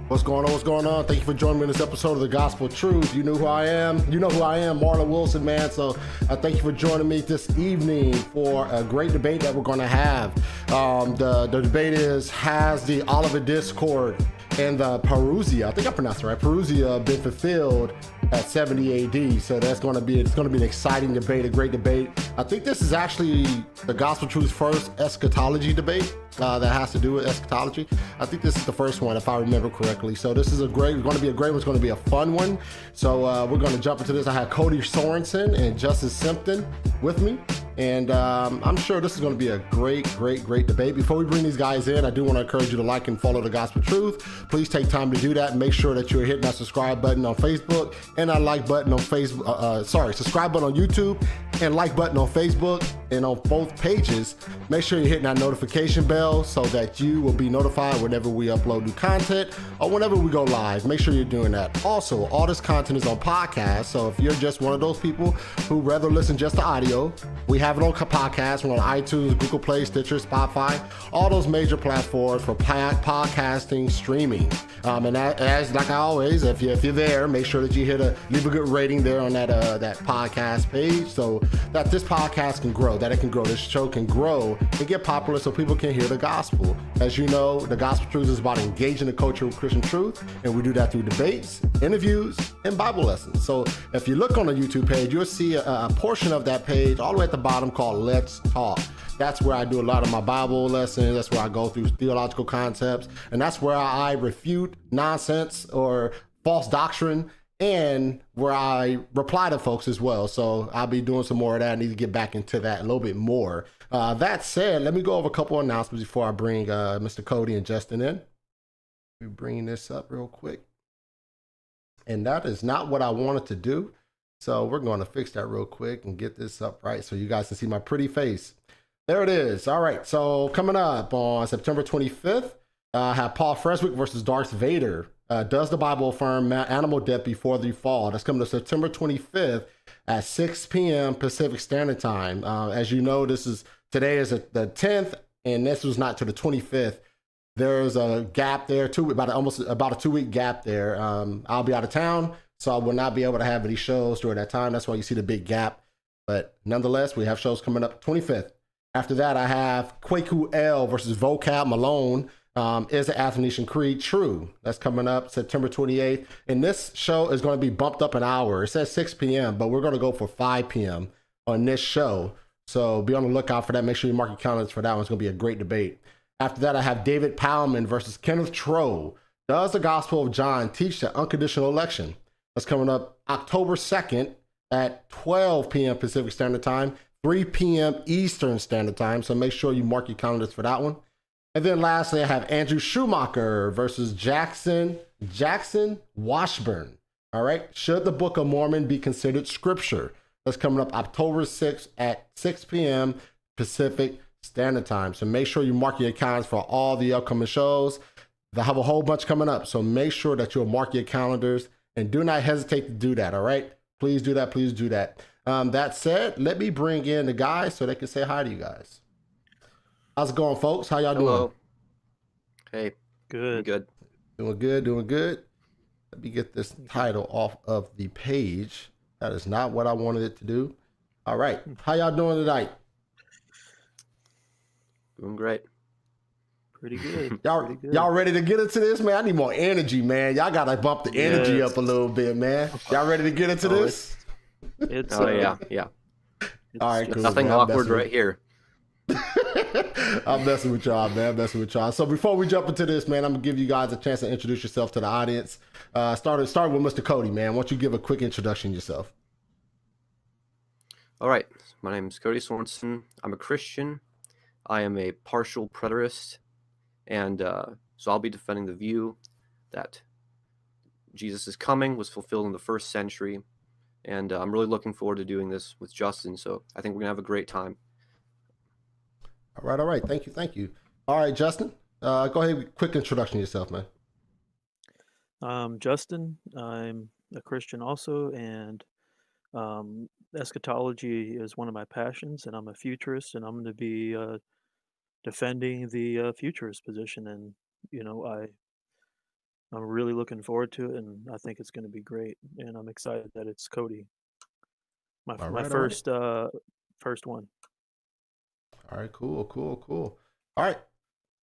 What's going on? What's going on? Thank you for joining me in this episode of The Gospel Truth. You know who I am. You know who I am, Marlon Wilson, man. So I thank you for joining me this evening for a great debate that we're going to have. The debate is, has the Olivet Discourse and the Parousia, I think I pronounced it right, Parousia been fulfilled at 70 AD? So it's going to be an exciting debate, a great debate. I think this is actually The Gospel Truth's first eschatology debate that has to do with eschatology. I think this is the first one, if I remember correctly. So this is going to be a great one. It's going to be a fun one. So we're going to jump into this. I have Cody Sorenson and Justen Simpton with me. And I'm sure this is going to be a great debate. Before we bring these guys in, I do want to encourage you to like and follow The Gospel Truth. Please take time to do that. Make sure that you're hitting that subscribe button on Facebook and that like button on Facebook. Subscribe button on YouTube and like button on Facebook and on both pages. Make sure you're hitting that notification bell so that you will be notified whenever we upload new content or whenever we go live. Make sure you're doing that. Also, all this content is on podcast. So if you're just one of those people who rather listen just to audio, we have it on podcast. We're on iTunes, Google Play, Stitcher, Spotify, all those major platforms for podcasting, streaming. And as like I always, if you're there, make sure that you leave a good rating there on that podcast page, so that this podcast can grow, this show can grow and get popular, so people can hear the gospel. As you know, The Gospel Truth is about engaging the culture of Christian truth, and we do that through debates, interviews, and Bible lessons. So if you look on the YouTube page, you'll see a portion of that page all the way at the bottom called Let's Talk. That's where I do a lot of my Bible lessons. That's where I go through theological concepts. And that's where I refute nonsense or false doctrine, and where I reply to folks as well. So I'll be doing some more of that. I need to get back into that a little bit more. That said, let me go over a couple of announcements before I bring Mr. Cody and Justen in. We're bringing this up real quick. And that is not what I wanted to do. So we're going to fix that real quick and get this up right so you guys can see my pretty face. There it is. All right. So coming up on September 25th, I have Paul Freswick versus Darth Vader. Does the Bible affirm animal death before the fall? That's coming to September 25th at 6 p.m. Pacific Standard Time. As you know, today is the 10th, and this was not to the 25th. There's a gap there, about a 2-week gap there. I'll be out of town, so I will not be able to have any shows during that time. That's why you see the big gap. But nonetheless, we have shows coming up 25th. After that, I have Kwaku L versus Vocab Malone. Is the Athanasian Creed true? That's coming up September 28th. And this show is going to be bumped up an hour. It says 6 p.m., but we're going to go for 5 p.m. on this show. So be on the lookout for that. Make sure you mark your calendars for that one. It's going to be a great debate. After that, I have David Powellman versus Kenneth Troe. Does the Gospel of John teach the unconditional election? That's coming up October 2nd at 12 p.m. Pacific Standard Time, 3 p.m. Eastern Standard Time. So make sure you mark your calendars for that one. And then lastly, I have Andrew Schumacher versus Jackson Washburn. All right. Should the Book of Mormon be considered scripture? That's coming up October 6th at 6 p.m. Pacific Standard Time. So make sure you mark your calendars for all the upcoming shows. They have a whole bunch coming up. So make sure that you'll mark your calendars and do not hesitate to do that. All right. Please do that. Please do that. That said, let me bring in the guys so they can say hi to you guys. How's it going, folks? How y'all doing? Hey. Good. Doing good. Let me get this title off of the page. That is not what I wanted it to do. All right. How y'all doing tonight? Doing great. Pretty good. Y'all ready to get into this, man? I need more energy, man. Y'all got to bump the energy up a little bit, man. Y'all ready to get into this? It's yeah. All right, cool. Nothing awkward right here. I'm messing with y'all, man. So before we jump into this, man, I'm gonna give you guys a chance to introduce yourself to the audience. Start with Mr. Cody, man. Why don't you give a quick introduction yourself? All right. My name is Cody Sorenson. I'm a Christian. I am a partial preterist, and so I'll be defending the view that Jesus' coming was fulfilled in the first century, and I'm really looking forward to doing this with Justen. So I think we're gonna have a great time. All right. Thank you. All right, Justen, go ahead. Quick introduction yourself, man. Justen. I'm a Christian also, and eschatology is one of my passions, and I'm a futurist, and I'm going to be defending the futurist position. And I I'm really looking forward to it, and I think it's going to be great. And I'm excited that it's Cody, my All my right, all right. first one. All right, cool. All right,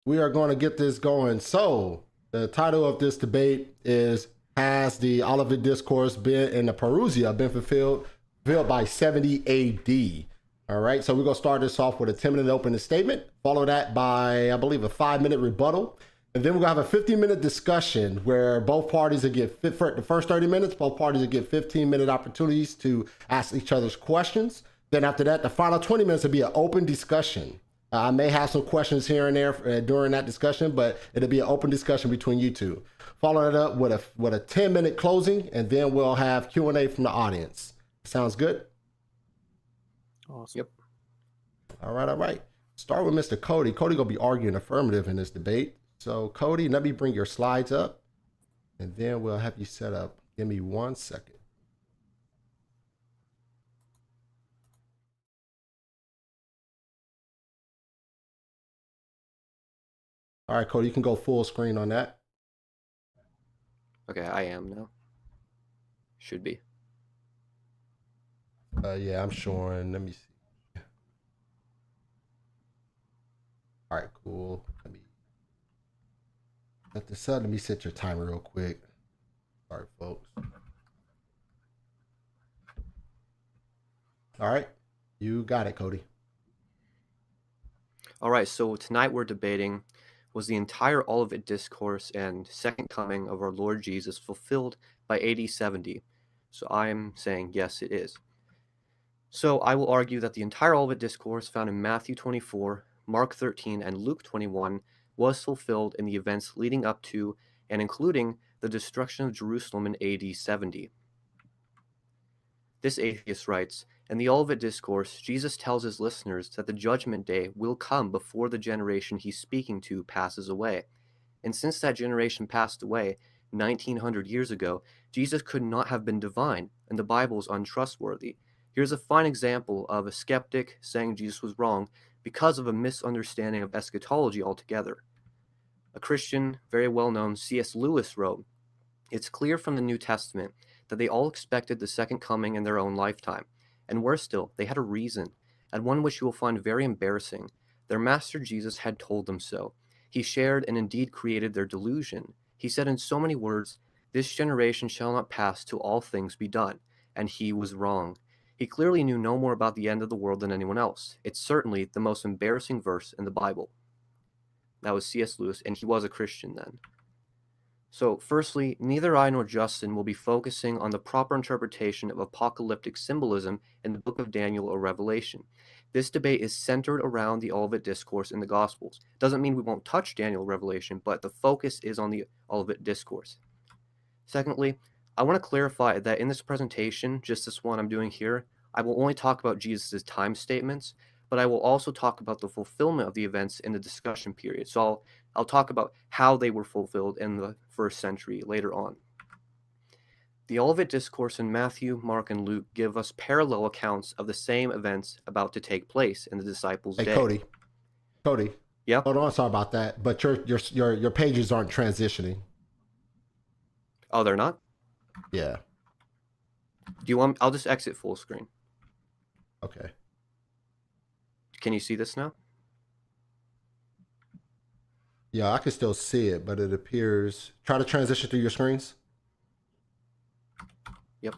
we are going to get this going. So, the title of this debate is Has the Olivet Discourse been in the Parousia been fulfilled by 70 AD? All right, so we're going to start this off with a 10-minute opening statement, follow that by, I believe, a 5-minute rebuttal. And then we're going to have a 15-minute discussion where both parties will get, for the first 30 minutes, both parties will get 15-minute opportunities to ask each other's questions. Then after that, the final 20 minutes will be an open discussion. I may have some questions here and there during that discussion, but it'll be an open discussion between you two. Follow it up with a 10-minute closing, and then we'll have Q&A from the audience. Sounds good? Awesome. Yep. All right. Start with Mr. Cody. Cody gonna be arguing affirmative in this debate. So Cody, let me bring your slides up, and then we'll have you set up. Give me 1 second. All right, Cody, you can go full screen on that. Okay, I am now. Should be. Yeah, I'm showing. Let me see. All right, cool. Let me set this up. Let me set your timer real quick. Sorry, folks. All right, you got it, Cody. All right, so tonight we're debating, was the entire Olivet Discourse and Second Coming of our Lord Jesus fulfilled by AD 70? So I'm saying yes, it is. So I will argue that the entire Olivet Discourse found in Matthew 24, Mark 13, and Luke 21 was fulfilled in the events leading up to and including the destruction of Jerusalem in AD 70. This atheist writes, in the Olivet Discourse, Jesus tells his listeners that the judgment day will come before the generation he's speaking to passes away. And since that generation passed away 1900 years ago, Jesus could not have been divine, and the Bible is untrustworthy. Here's a fine example of a skeptic saying Jesus was wrong because of a misunderstanding of eschatology altogether. A Christian, very well-known C.S. Lewis wrote, it's clear from the New Testament that they all expected the second coming in their own lifetime. And worse still, they had a reason, and one which you will find very embarrassing. Their master Jesus had told them so. He shared and indeed created their delusion. He said in so many words, this generation shall not pass till all things be done. And he was wrong. He clearly knew no more about the end of the world than anyone else. It's certainly the most embarrassing verse in the Bible. That was C.S. Lewis, and he was a Christian then. So, firstly, neither I nor Justen will be focusing on the proper interpretation of apocalyptic symbolism in the book of Daniel or Revelation. This debate is centered around the Olivet Discourse in the Gospels. Doesn't mean we won't touch Daniel or Revelation, but the focus is on the Olivet Discourse. Secondly, I want to clarify that in this presentation, just this one I'm doing here, I will only talk about Jesus' time statements, but I will also talk about the fulfillment of the events in the discussion period. So I'll talk about how they were fulfilled in the first century later on. The Olivet Discourse in Matthew, Mark, and Luke give us parallel accounts of the same events about to take place in the disciples' day. Cody. Yeah. Hold on, sorry about that. But your pages aren't transitioning. Oh, they're not? Yeah. Do you want? I'll just exit full screen. Okay. Can you see this now? Yeah, I can still see it, but it appears. Try to transition through your screens. Yep.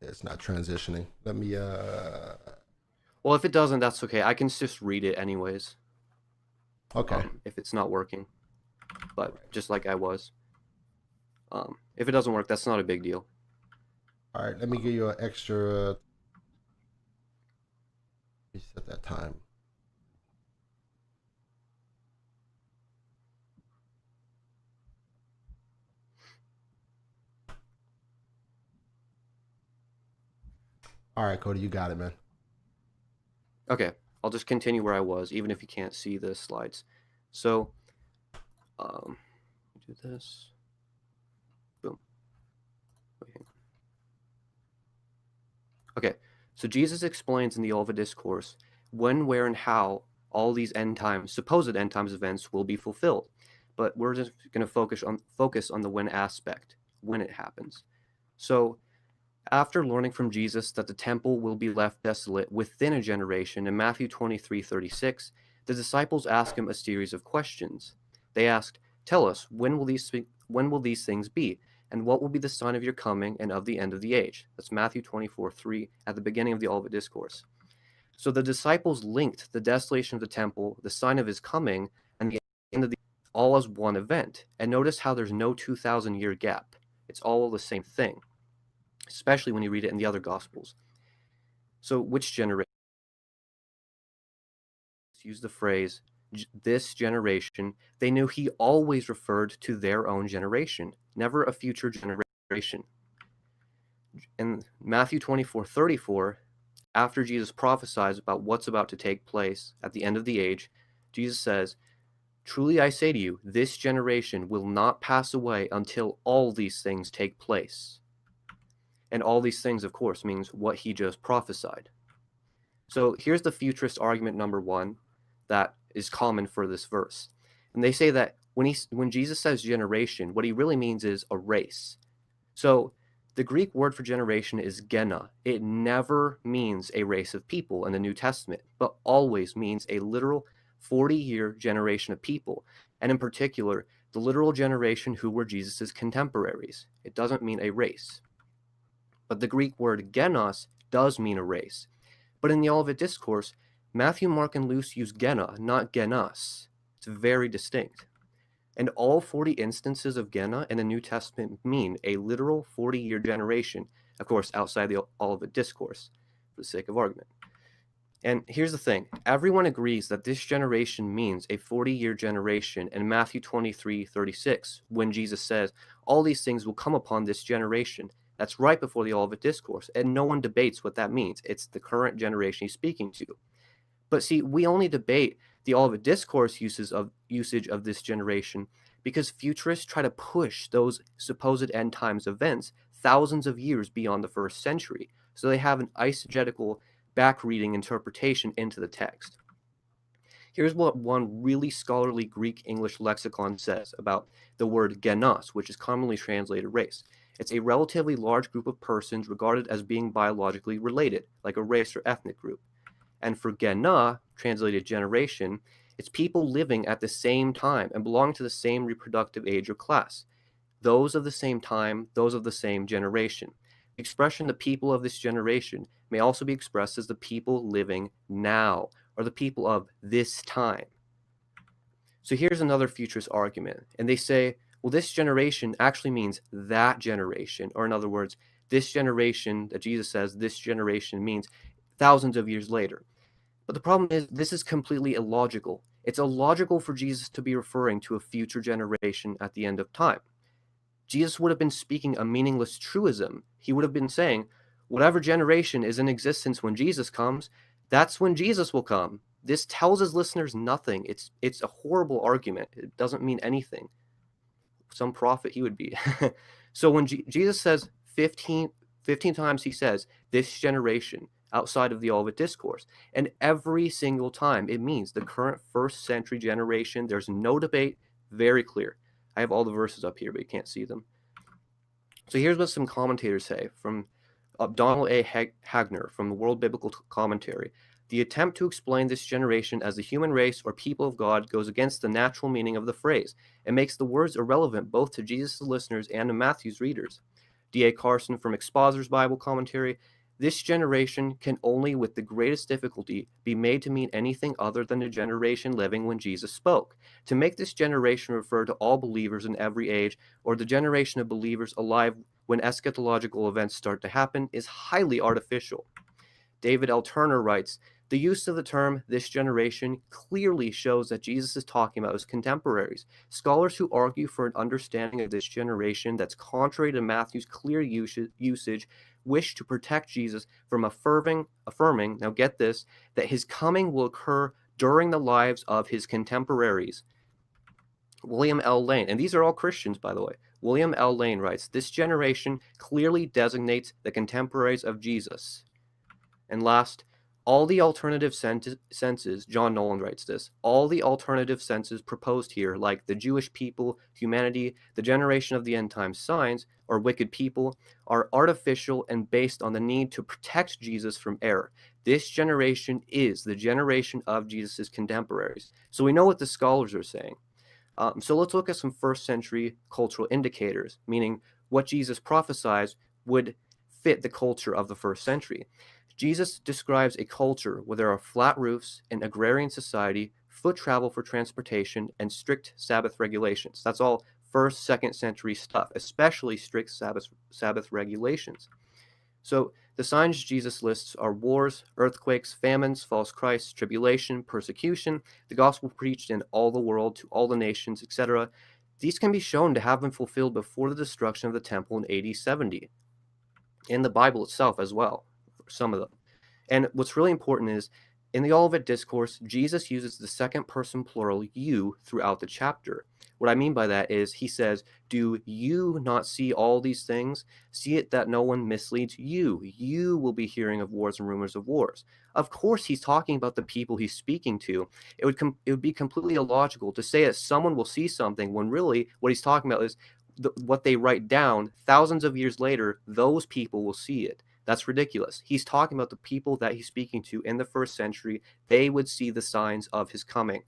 It's not transitioning. Let me. Well, if it doesn't, that's okay. I can just read it anyways. Okay. If it's not working, but just like I was. If it doesn't work, that's not a big deal. All right. Let me give you an extra. Let me set that time. All right, Cody, you got it, man. Okay, I'll just continue where I was, even if you can't see the slides. So, do this. Boom. Okay, so Jesus explains in the Olivet Discourse when, where, and how all these supposed end times events will be fulfilled. but we're just going to focus on the when aspect, when it happens. So after learning from Jesus that the temple will be left desolate within a generation, in Matthew 23:36, the disciples ask him a series of questions. They asked, "Tell us, when will these things be? And what will be the sign of your coming and of the end of the age?" That's Matthew 24:3 at the beginning of the Olivet Discourse. So the disciples linked the desolation of the temple, the sign of his coming, and the end of the all as one event. And notice how there's no 2,000-year gap. It's all the same thing, especially when you read it in the other Gospels. So which generation? Use the phrase, this generation. They knew he always referred to their own generation, never a future generation. In Matthew 24:34, after Jesus prophesies about what's about to take place at the end of the age, Jesus says, "Truly I say to you, this generation will not pass away until all these things take place." And all these things, of course, means what he just prophesied. So here's the futurist argument number one that is common for this verse. And they say that when Jesus says generation, what he really means is a race. So the Greek word for generation is gena. It never means a race of people in the New Testament, but always means a literal 40-year generation of people. And in particular, the literal generation who were Jesus' contemporaries. It doesn't mean a race. But the Greek word genos does mean a race. But in the Olivet Discourse, Matthew, Mark, and Luke use gena, not genos. It's very distinct. And all 40 instances of gena in the New Testament mean a literal 40-year generation, of course, outside the Olivet Discourse, for the sake of argument. And here's the thing. Everyone agrees that this generation means a 40-year generation in Matthew 23:36, when Jesus says, all these things will come upon this generation. That's right before the Olivet Discourse, and no one debates what that means. It's the current generation he's speaking to. But see, we only debate the Olivet Discourse usage of this generation because futurists try to push those supposed end times events thousands of years beyond the first century. So they have an eisegetical back-reading interpretation into the text. Here's what one really scholarly Greek-English lexicon says about the word genos, which is commonly translated race. It's a relatively large group of persons regarded as being biologically related, like a race or ethnic group. And for gena, translated generation, it's people living at the same time and belong to the same reproductive age or class. Those of the same time, those of the same generation. The expression the people of this generation may also be expressed as the people living now, or the people of this time. So here's another futurist argument, and they say, well, this generation actually means that generation, or in other words, this generation that Jesus says, this generation means thousands of years later. But the problem is, this is completely illogical. It's illogical for Jesus to be referring to a future generation at the end of time. Jesus would have been speaking a meaningless truism. He would have been saying, whatever generation is in existence when Jesus comes, that's when Jesus will come. This tells his listeners nothing. It's a horrible argument. It doesn't mean anything. Some prophet he would be. So when Jesus says 15 times, he says, this generation, outside of the Olivet Discourse. And every single time it means the current first century generation. There's no debate, very clear. I have all the verses up here, but you can't see them. So here's what some commentators say from Donald A. Hagner from the World Biblical Commentary. The attempt to explain this generation as the human race or people of God goes against the natural meaning of the phrase. It makes the words irrelevant both to Jesus' listeners and to Matthew's readers. D.A. Carson from Expositor's Bible Commentary. This generation can only with the greatest difficulty be made to mean anything other than the generation living when Jesus spoke. To make this generation refer to all believers in every age, or the generation of believers alive when eschatological events start to happen, is highly artificial. David L. Turner writes, the use of the term this generation clearly shows that Jesus is talking about his contemporaries. Scholars who argue for an understanding of this generation that's contrary to Matthew's clear usage wish to protect Jesus from affirming, now get this, that his coming will occur during the lives of his contemporaries. William L. Lane, and these are all Christians, by the way. William L. Lane writes, this generation clearly designates the contemporaries of Jesus. And last, All the alternative senses, John Nolan writes this, all the alternative senses proposed here, like the Jewish people, humanity, the generation of the end time signs, or wicked people, are artificial and based on the need to protect Jesus from error. This generation is the generation of Jesus' contemporaries. So we know what the scholars are saying. So let's look at some first century cultural indicators, meaning what Jesus prophesied would fit the culture of the first century. Jesus describes a culture where there are flat roofs, an agrarian society, foot travel for transportation, and strict Sabbath regulations. That's all first, second century stuff, especially strict Sabbath regulations. So the signs Jesus lists are wars, earthquakes, famines, false Christs, tribulation, persecution, the gospel preached in all the world to all the nations, etc. These can be shown to have been fulfilled before the destruction of the temple in AD 70. In the Bible itself as well, some of them. And what's really important is, in the Olivet Discourse, Jesus uses the second person plural you throughout the chapter. What I mean by that is he says, do you not see all these things? See it that no one misleads you. You will be hearing of wars and rumors of wars. Of course, he's talking about the people he's speaking to. It would be completely illogical to say that someone will see something when really what he's talking about is what they write down thousands of years later, those people will see it. That's ridiculous. He's talking about the people that he's speaking to in the first century. They would see the signs of his coming.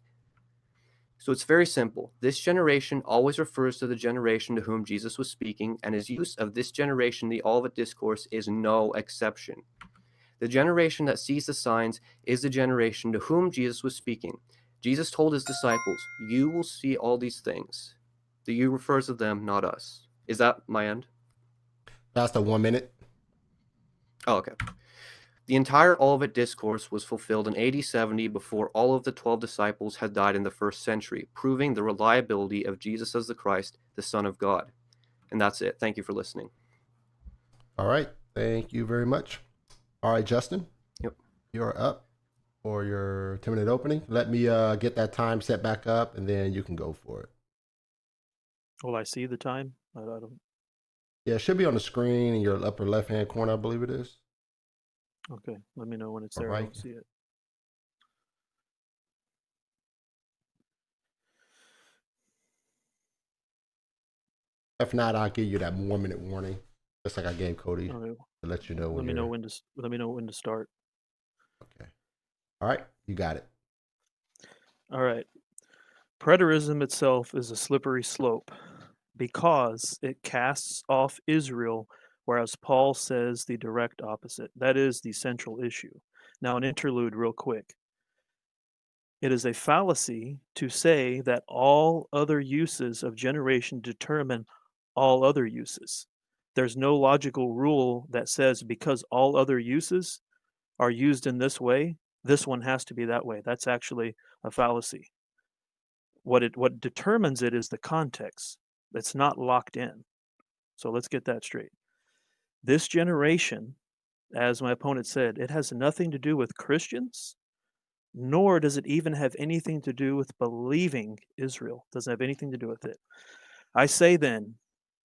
So it's very simple. This generation always refers to the generation to whom Jesus was speaking, and his use of this generation in the Olivet Discourse is no exception. The generation that sees the signs is the generation to whom Jesus was speaking. Jesus told his disciples, you will see all these things. The you refers to them, not us. Is that my end? That's the 1 minute. Oh, okay. The entire Olivet Discourse was fulfilled in AD 70 before all of the 12 disciples had died in the first century, proving the reliability of Jesus as the Christ, the Son of God. And that's it. Thank you for listening. All right. Thank you very much. All right, Justen. Yep. You're up for your 10-minute opening. Let me get that time set back up, and then you can go for it. Will I see the time? I don't. Yeah, it should be on the screen in your upper left-hand corner, I believe it is. Okay, let me know when it's All there. I right. don't see it. If not, I'll give you that 1 minute warning, just like I gave Cody, Okay, to let you know when let me know when to start. Okay. All right, you got it. All right. Preterism itself is a slippery slope because it casts off Israel, whereas Paul says the direct opposite. That is the central issue. Now, an interlude, real quick. It is a fallacy to say that all other uses of generation determine all other uses. There's no logical rule that says because all other uses are used in this way, this one has to be that way. That's actually a fallacy. What determines it is the context. It's not locked in. So let's get that straight. This generation, as my opponent said, it has nothing to do with Christians, nor does it even have anything to do with believing Israel. Doesn't have anything to do with it. I say then,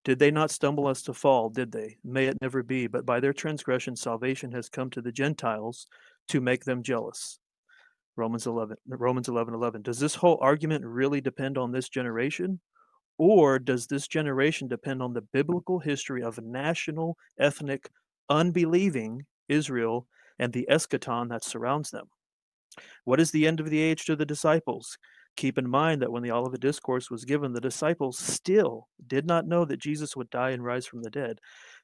did they not stumble as to fall? Did they? May it never be. But by their transgression, salvation has come to the Gentiles to make them jealous. Romans 11:11. Does this whole argument really depend on this generation? Or does this generation depend on the biblical history of national, ethnic, unbelieving Israel and the eschaton that surrounds them? What is the end of the age to the disciples? Keep in mind that when the Olivet Discourse was given, the disciples still did not know that Jesus would die and rise from the dead.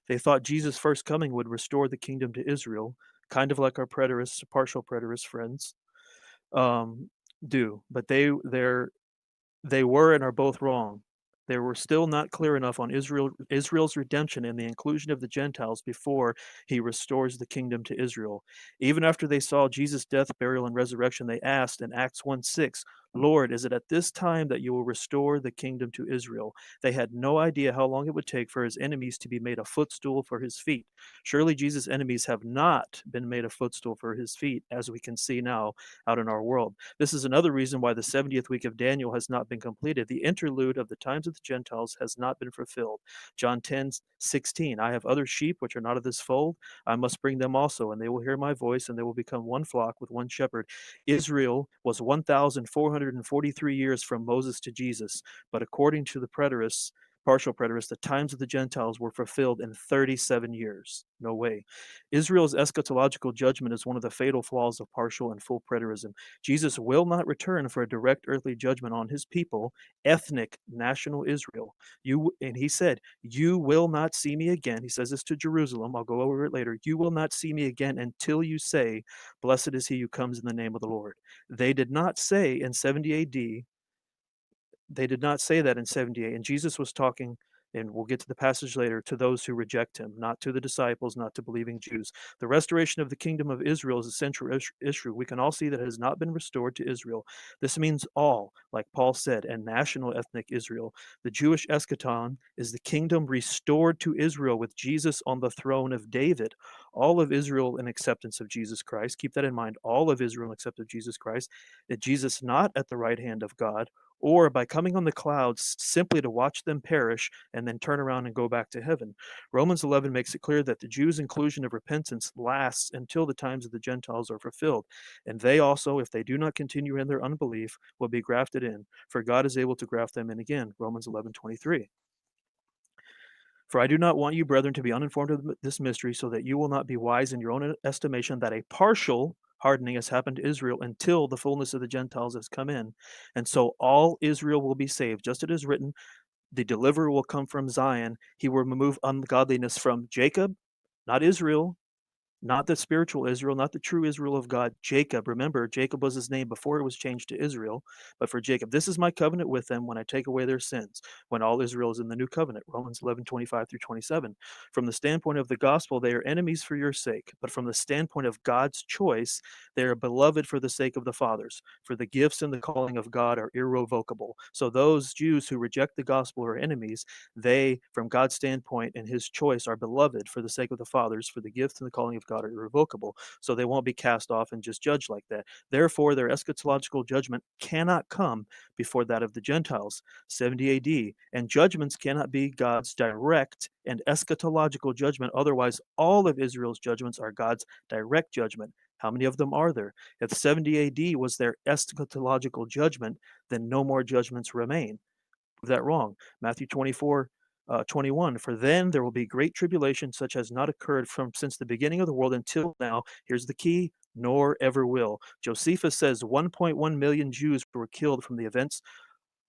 They thought Jesus' first coming would restore the kingdom to Israel, kind of like our preterist, partial preterist friends do. But they were and are both wrong. They were still not clear enough on Israel's redemption and the inclusion of the Gentiles before he restores the kingdom to Israel. Even after they saw Jesus' death, burial, and resurrection, they asked in Acts 1:6, Lord, is it at this time that you will restore the kingdom to Israel? They had no idea how long it would take for his enemies to be made a footstool for his feet. Surely Jesus' enemies have not been made a footstool for his feet, as we can see now out in our world. This is another reason why the 70th week of Daniel has not been completed. The interlude of the times of the Gentiles has not been fulfilled. John 10:16, I have other sheep which are not of this fold. I must bring them also, and they will hear my voice, and they will become one flock with one shepherd. Israel was 1,443 years from Moses to Jesus, but according to the preterists, partial preterists, the times of the Gentiles were fulfilled in 37 years. No way. Israel's eschatological judgment is one of the fatal flaws of partial and full preterism. Jesus will not return for a direct earthly judgment on his people, ethnic national Israel. And he said, you will not see me again. He says this to Jerusalem. I'll go over it later. You will not see me again until you say, blessed is he who comes in the name of the Lord. They did not say in 70 AD, they did not say that in 78. And Jesus was talking, and we'll get to the passage later, to those who reject him, not to the disciples, not to believing Jews. The restoration of the kingdom of Israel is a central issue. We can all see that it has not been restored to Israel. This means all, like Paul said, and national ethnic Israel. The Jewish eschaton is the kingdom restored to Israel with Jesus on the throne of David. All of Israel in acceptance of Jesus Christ. Keep that in mind. All of Israel in acceptance of Jesus Christ. That Jesus not at the right hand of God, or by coming on the clouds simply to watch them perish and then turn around and go back to heaven. Romans 11 makes it clear that the Jews' inclusion of repentance lasts until the times of the Gentiles are fulfilled. And they also, if they do not continue in their unbelief, will be grafted in, for God is able to graft them in again. Romans 11:23. For I do not want you, brethren, to be uninformed of this mystery, so that you will not be wise in your own estimation, that a partial hardening has happened to Israel until the fullness of the Gentiles has come in. And so all Israel will be saved. Just as it is written, the deliverer will come from Zion. He will remove ungodliness from Jacob, not Israel, not the spiritual Israel, not the true Israel of God, Jacob. Remember, Jacob was his name before it was changed to Israel, but for Jacob, this is my covenant with them when I take away their sins, when all Israel is in the new covenant, Romans 11:25-27. From the standpoint of the gospel, they are enemies for your sake, but from the standpoint of God's choice, they are beloved for the sake of the fathers, for the gifts and the calling of God are irrevocable. So those Jews who reject the gospel are enemies. They, from God's standpoint and his choice, are beloved for the sake of the fathers, for the gifts and the calling of God are irrevocable, so they won't be cast off and just judged like that. Therefore, their eschatological judgment cannot come before that of the Gentiles, 70 AD, and judgments cannot be God's direct and eschatological judgment. Otherwise, all of Israel's judgments are God's direct judgment. How many of them are there? If 70 AD was their eschatological judgment, then no more judgments remain. Prove that wrong. Matthew 24:21, for then there will be great tribulation such as not occurred from since the beginning of the world until now. Here's the key, nor ever will. Josephus says 1.1 million Jews were killed from the events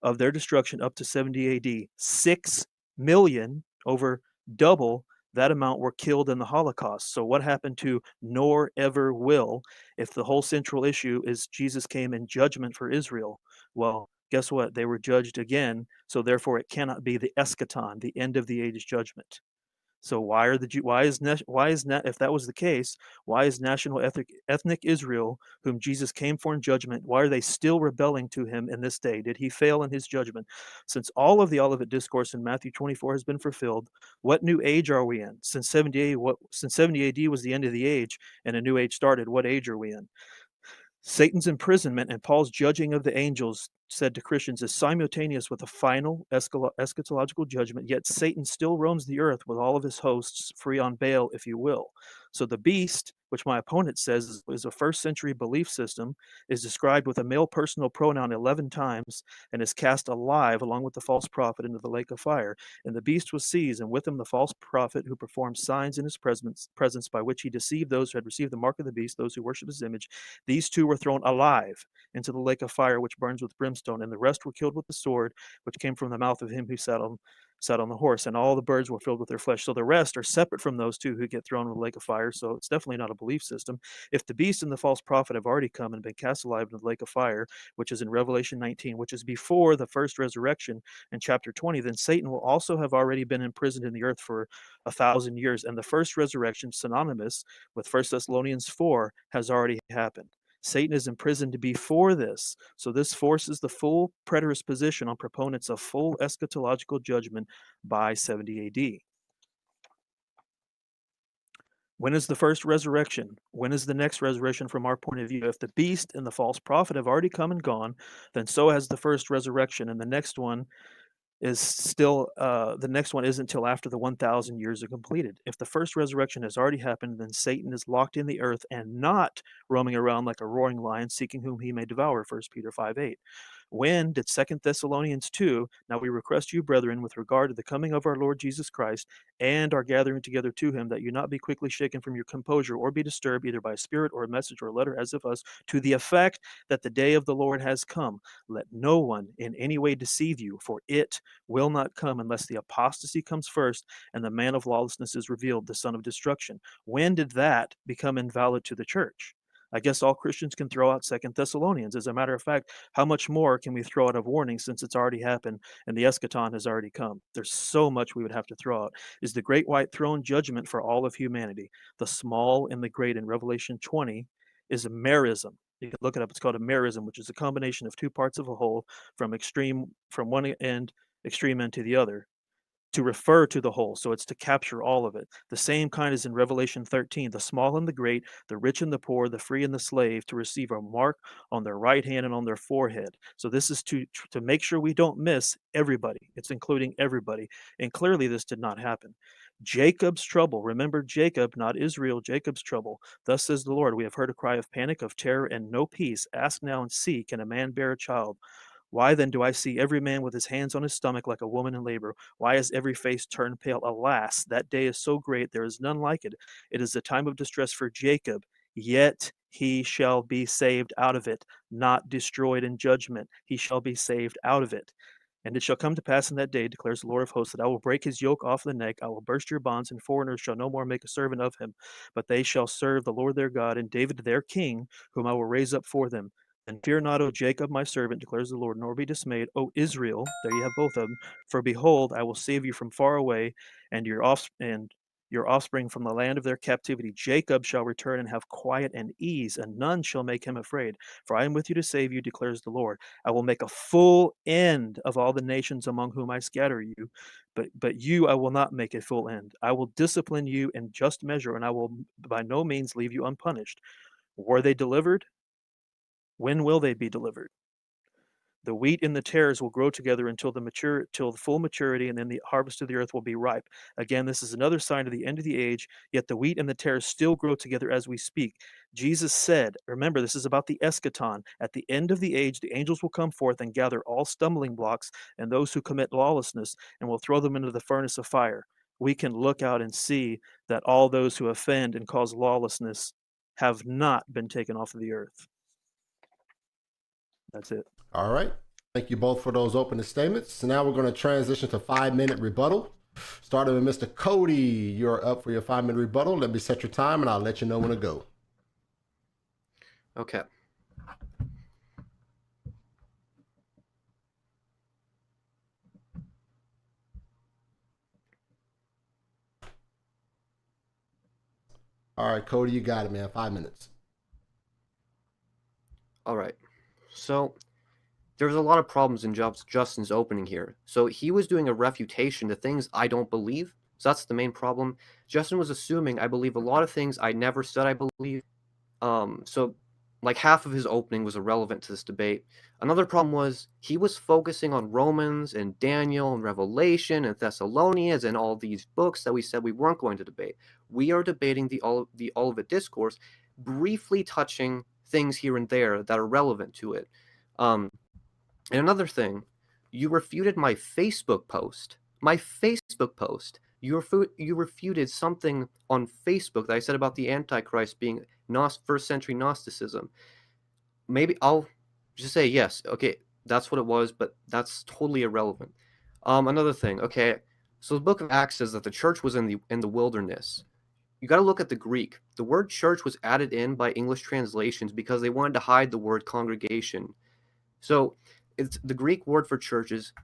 of their destruction up to 70 AD. 6 million, over double that amount, were killed in the Holocaust. So what happened to nor ever will if the whole central issue is Jesus came in judgment for Israel? Well, guess what? They were judged again, so therefore it cannot be the eschaton, the end of the age judgment. So if that was the case, why is national ethnic Israel, whom Jesus came for in judgment, why are they still rebelling to him in this day? Did he fail in his judgment? Since all of the Olivet Discourse in Matthew 24 has been fulfilled, what new age are we in? Since 70 AD was the end of the age and a new age started, what age are we in? Satan's imprisonment and Paul's judging of the angels, said to Christians, is simultaneous with a final eschatological judgment, yet Satan still roams the earth with all of his hosts, free on bail, if you will. So the beast, which my opponent says is a first century belief system, is described with a male personal pronoun 11 times and is cast alive along with the false prophet into the lake of fire. And the beast was seized, and with him the false prophet who performed signs in his presence by which he deceived those who had received the mark of the beast, those who worship his image. These two were thrown alive into the lake of fire, which burns with brimstone, and the rest were killed with the sword, which came from the mouth of him who sat on the horse, and all the birds were filled with their flesh. So the rest are separate from those two who get thrown in the lake of fire. So it's definitely not a belief system. If the beast and the false prophet have already come and been cast alive in the lake of fire, which is in Revelation 19, which is before the first resurrection in chapter 20, then Satan will also have already been imprisoned in the earth for 1,000 years. And the first resurrection, synonymous with 1 Thessalonians 4, has already happened. Satan is imprisoned before this. So this forces the full preterist position on proponents of full eschatological judgment by 70 AD. When is the first resurrection? When is the next resurrection from our point of view? If the beast and the false prophet have already come and gone, then so has the first resurrection, and the next one is still the next one isn't until after the 1,000 years are completed. If the first resurrection has already happened, then Satan is locked in the earth and not roaming around like a roaring lion seeking whom he may devour, 1 Peter 5:8. When did 2 Thessalonians 2, now we request you, brethren, with regard to the coming of our Lord Jesus Christ and our gathering together to him, that you not be quickly shaken from your composure or be disturbed either by a spirit or a message or a letter as of us, to the effect that the day of the Lord has come. Let no one in any way deceive you, for it will not come unless the apostasy comes first and the man of lawlessness is revealed, the son of destruction. When did that become invalid to the church? I guess all Christians can throw out 2 Thessalonians. As a matter of fact, how much more can we throw out of warning since it's already happened and the eschaton has already come? There's so much we would have to throw out. Is the great white throne judgment for all of humanity? The small and the great in Revelation 20 is a merism. You can look it up. It's called a merism, which is a combination of two parts of a whole from one end, extreme end to the other, to refer to the whole. So it's to capture all of it. The same kind as in Revelation 13, the small and the great, the rich and the poor, the free and the slave, to receive a mark on their right hand and on their forehead. So this is to make sure we don't miss everybody. It's including everybody. And clearly this did not happen. Jacob's trouble. Remember Jacob, not Israel, Jacob's trouble. Thus says the Lord, we have heard a cry of panic, of terror, and no peace. Ask now and see, can a man bear a child? Why then do I see every man with his hands on his stomach like a woman in labor? Why is every face turned pale? Alas, that day is so great, there is none like it. It is a time of distress for Jacob, yet he shall be saved out of it, not destroyed in judgment. He shall be saved out of it. And it shall come to pass in that day, declares the Lord of hosts, that I will break his yoke off the neck, I will burst your bonds, and foreigners shall no more make a servant of him. But they shall serve the Lord their God, and David their king, whom I will raise up for them. And fear not, O Jacob, my servant, declares the Lord, nor be dismayed, O Israel. There you have both of them. For behold, I will save you from far away, and your offspring from the land of their captivity. Jacob shall return and have quiet and ease, and none shall make him afraid. For I am with you to save you, declares the Lord. I will make a full end of all the nations among whom I scatter you, but you I will not make a full end. I will discipline you in just measure, and I will by no means leave you unpunished. Were they delivered? When will they be delivered? The wheat and the tares will grow together till the full maturity, and then the harvest of the earth will be ripe. Again, this is another sign of the end of the age, yet the wheat and the tares still grow together as we speak. Jesus said, remember, this is about the eschaton. At the end of the age, the angels will come forth and gather all stumbling blocks and those who commit lawlessness, and will throw them into the furnace of fire. We can look out and see that all those who offend and cause lawlessness have not been taken off of the earth. That's it. All right. Thank you both for those opening statements. So now we're going to transition to 5-minute rebuttal. Starting with Mr. Cody, you're up for your 5-minute rebuttal. Let me set your time and I'll let you know when to go. Okay. All right, Cody, you got it, man. 5 minutes. All right. So there's a lot of problems in Justen's opening here. So he was doing a refutation to things I don't believe. So that's the main problem. Justen was assuming I believe a lot of things I never said I believe. So like half of his opening was irrelevant to this debate. Another problem was he was focusing on Romans and Daniel and Revelation and Thessalonians and all these books that we said we weren't going to debate. We are debating the Olivet Discourse, briefly touching things here and there that are relevant to it. And another thing, you refuted my Facebook post. You refuted something on Facebook that I said about the Antichrist being first century Gnosticism. Maybe I'll just say yes. Okay, that's what it was, but that's totally irrelevant. Another thing. Okay, so the book of Acts says that the church was in the wilderness. You got to look at the Greek. The word church was added in by English translations because they wanted to hide the word congregation. So it's the Greek word for church is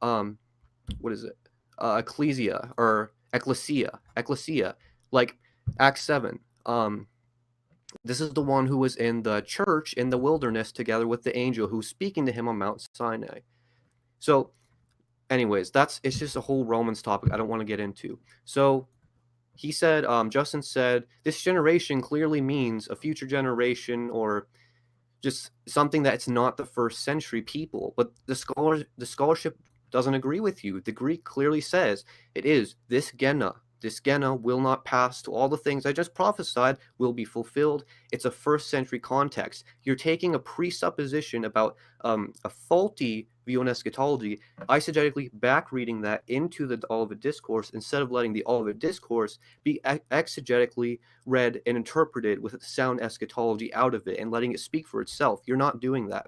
what is it? Ecclesia or ecclesia, like Acts 7. This is the one who was in the church in the wilderness together with the angel who's speaking to him on Mount Sinai. So, anyways, it's just a whole Romans topic I don't want to get into. So, he said, Justen said, this generation clearly means a future generation or just something that's not the first century people. But the scholarship doesn't agree with you. The Greek clearly says it is this gena. This gena will not pass to all the things I just prophesied will be fulfilled. It's a first century context. You're taking a presupposition about a faulty view on eschatology, eisegetically back reading that into the Olivet Discourse instead of letting the Olivet Discourse be exegetically read and interpreted with sound eschatology out of it and letting it speak for itself. You're not doing that.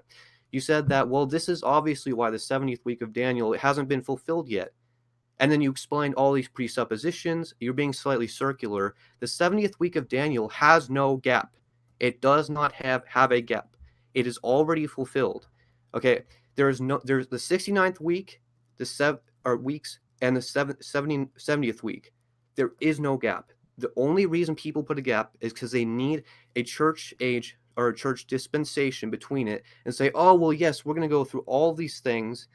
You said that, well, this is obviously why the 70th week of Daniel, it hasn't been fulfilled yet. And then you explained all these presuppositions. You're being slightly circular. The 70th week of Daniel has no gap. It does not have a gap. It is already fulfilled. Okay, there's the 69th week, weeks, and the 70th week. There is no gap. The only reason people put a gap is because they need a church age or a church dispensation between it and say, oh, well, yes, we're going to go through all these things,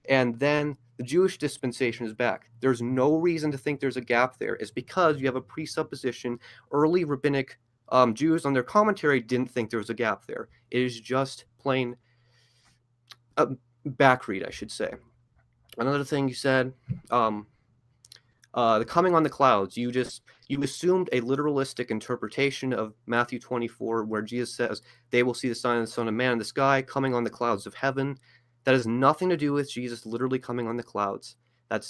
and then the Jewish dispensation is back. There's no reason to think there's a gap there. It's because you have a presupposition. Early rabbinic Jews on their commentary didn't think there was a gap there. It is just plain backread, I should say. Another thing you said, the coming on the clouds, you assumed a literalistic interpretation of Matthew 24, where Jesus says, they will see the sign of the Son of Man in the sky, coming on the clouds of heaven. That has nothing to do with Jesus literally coming on the clouds. That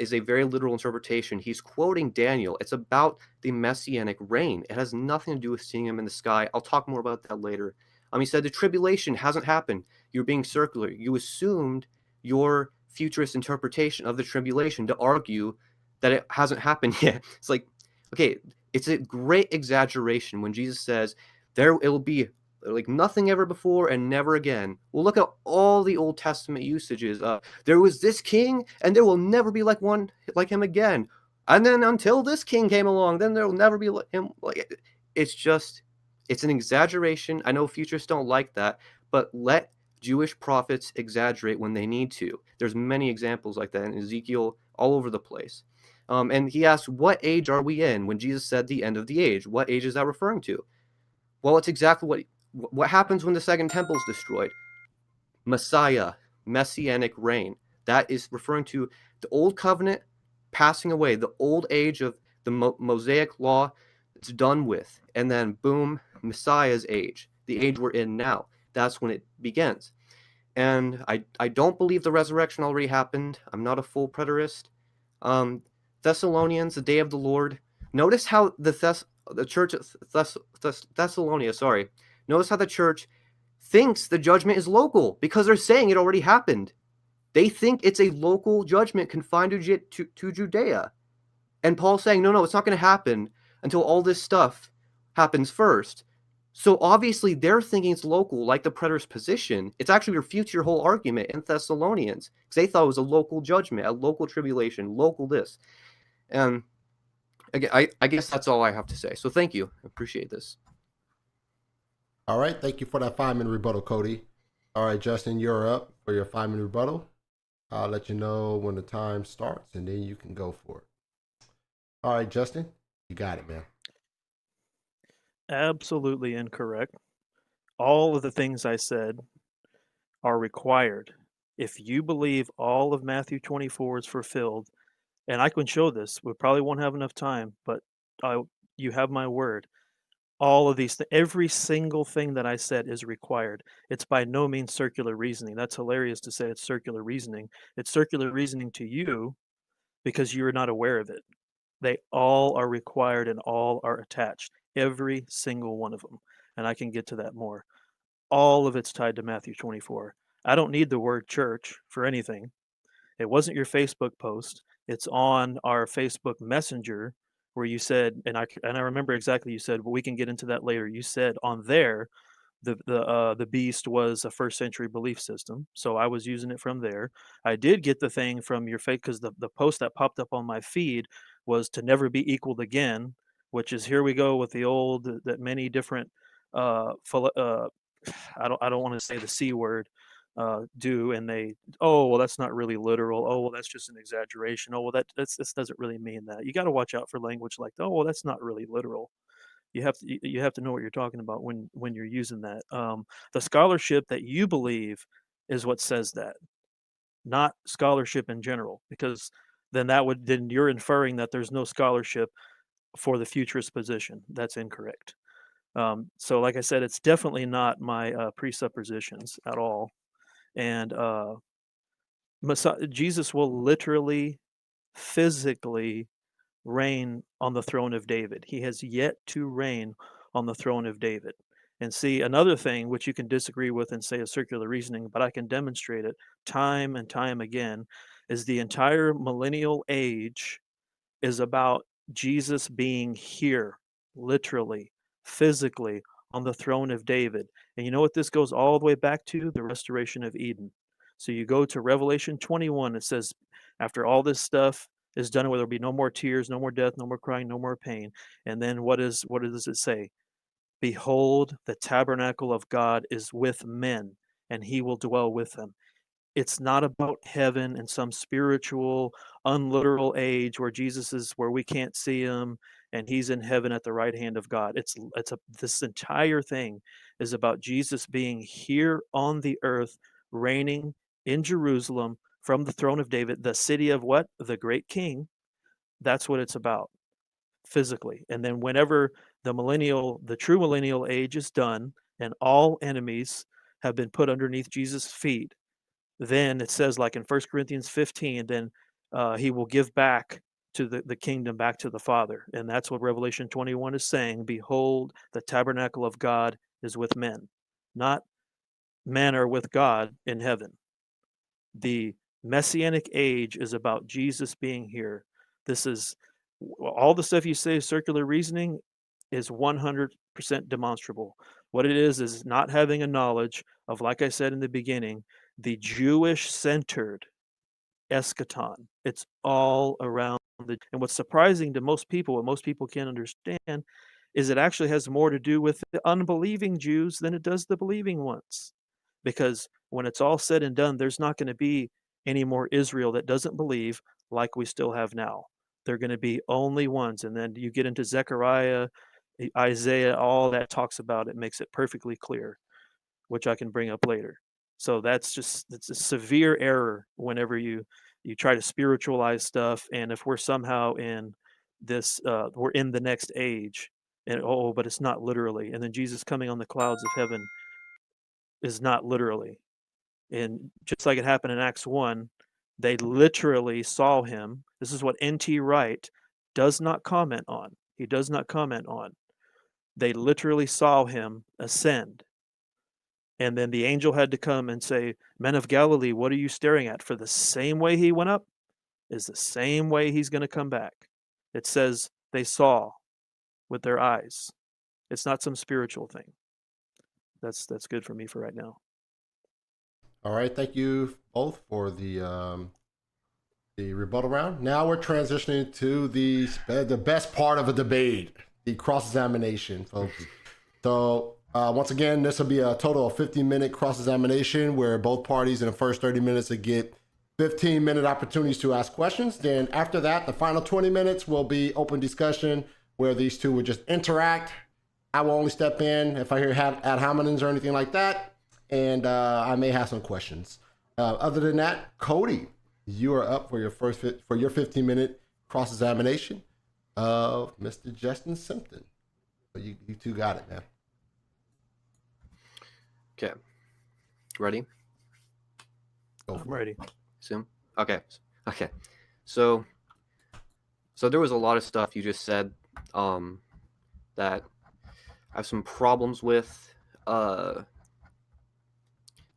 is a very literal interpretation. He's quoting Daniel. It's about the messianic reign. It has nothing to do with seeing him in the sky. I'll talk more about that later. He said the tribulation hasn't happened. You're being circular. You assumed your futurist interpretation of the tribulation to argue that it hasn't happened yet. It's like, okay, it's a great exaggeration when Jesus says it'll be like nothing ever before and never again. Well, look at all the Old Testament usages. There was this king, and there will never be one like him again. And then until this king came along, then there will never be like him. It's an exaggeration. I know futurists don't like that, but let Jewish prophets exaggerate when they need to. There's many examples like that in Ezekiel all over the place. And he asked, what age are we in when Jesus said the end of the age? What age is that referring to? Well, it's exactly what happens when the second temple is destroyed. Messiah, messianic reign. That is referring to the old covenant passing away, the old age of the Mosaic law. It's done with. And then boom, Messiah's age, the age we're in now. That's when it begins. And I don't believe the resurrection already happened. I'm not a full preterist. Thessalonians, the day of the Lord. Notice how the church of Thessalonia, notice how the church thinks the judgment is local because they're saying it already happened. They think it's a local judgment confined to Judea. And Paul's saying, no, it's not going to happen until all this stuff happens first. So obviously they're thinking it's local, like the preterist position. It's actually refutes your whole argument in Thessalonians because they thought it was a local judgment, a local tribulation, local this. And again, I guess that's all I have to say. So thank you. I appreciate this. All right. Thank you for that 5-minute rebuttal, Cody. All right, Justen, you're up for your 5-minute rebuttal. I'll let you know when the time starts, and then you can go for it. All right, Justen, you got it, man. Absolutely incorrect. All of the things I said are required. If you believe all of Matthew 24 is fulfilled, and I can show this, we probably won't have enough time, but you have my word. All of these, every single thing that I said is required. It's by no means circular reasoning. That's hilarious to say it's circular reasoning. It's circular reasoning to you because you're not aware of it. They all are required and all are attached. Every single one of them. And I can get to that more. All of it's tied to Matthew 24. I don't need the word church for anything. It wasn't your Facebook post. It's on our Facebook Messenger where you said, and I remember exactly you said, but we can get into that later. You said on there, the beast was a first century belief system. So I was using it from there. I did get the thing from your faith because the post that popped up on my feed was to never be equaled again. which is here we go with the old that many different I don't want to say the C word do, and they, oh well, that's not really literal, oh well, that's just an exaggeration, oh well, this doesn't really mean that. You got to watch out for language like, oh well, that's not really literal. You have to know what you're talking about when you're using that. The scholarship that you believe is what says that, not scholarship in general, because then you're inferring that there's no scholarship for the futurist position. That's incorrect. So like I said, it's definitely not my presuppositions at all. And Jesus will literally, physically reign on the throne of David. He has yet to reign on the throne of David. And see, another thing which you can disagree with and say is circular reasoning, but I can demonstrate it time and time again, is the entire millennial age is about Jesus being here, literally, physically, on the throne of David. And you know what this goes all the way back to? The restoration of Eden. So you go to Revelation 21, it says, after all this stuff is done, where there'll be no more tears, no more death, no more crying, no more pain. And then what does it say? Behold, the tabernacle of God is with men, and he will dwell with them. It's not about heaven and some spiritual, unliteral age where Jesus is, where we can't see him and he's in heaven at the right hand of God. This entire thing is about Jesus being here on the earth, reigning in Jerusalem from the throne of David, the city of what? The great king. That's what it's about physically. And then whenever the true millennial age is done and all enemies have been put underneath Jesus' feet, then it says, like in 1 Corinthians 15, then he will give back to the kingdom back to the Father. And that's what Revelation 21 is saying. Behold, the tabernacle of God is with men, not men are with God in heaven. The messianic age is about Jesus being here. This is all the stuff you say, circular reasoning, is 100% demonstrable. What it is not having a knowledge of, like I said in the beginning, the Jewish-centered eschaton. It's all around and what's surprising to most people, what most people can't understand, is it actually has more to do with the unbelieving Jews than it does the believing ones. Because when it's all said and done, there's not going to be any more Israel that doesn't believe like we still have now. They're going to be only ones. And then you get into Zechariah, Isaiah, all that talks about it, makes it perfectly clear, which I can bring up later. So it's a severe error whenever you try to spiritualize stuff. And if we're somehow in this, we're in the next age, and but it's not literally. And then Jesus coming on the clouds of heaven is not literally. And just like it happened in Acts 1, they literally saw him. This is what N.T. Wright does not comment on. He does not comment on. They literally saw him ascend. And then the angel had to come and say, Men of Galilee, what are you staring at? For the same way he went up is the same way he's going to come back. It says they saw with their eyes. It's not some spiritual thing. That's good for me for right now. All right, thank you both for the rebuttal round. Now we're transitioning to the best part of a debate, the cross-examination, folks. So once again, this will be a total of 15-minute cross-examination where both parties in the first 30 minutes will get 15-minute opportunities to ask questions. Then after that, the final 20 minutes will be open discussion where these two will just interact. I will only step in if I hear ad hominems or anything like that. And I may have some questions. Other than that, Cody, you are up for your for your 15-minute cross-examination of Mr. Justen Simpton. So you two got it, man. Okay. Ready? I'm ready. Soon? Okay. So there was a lot of stuff you just said that I have some problems with.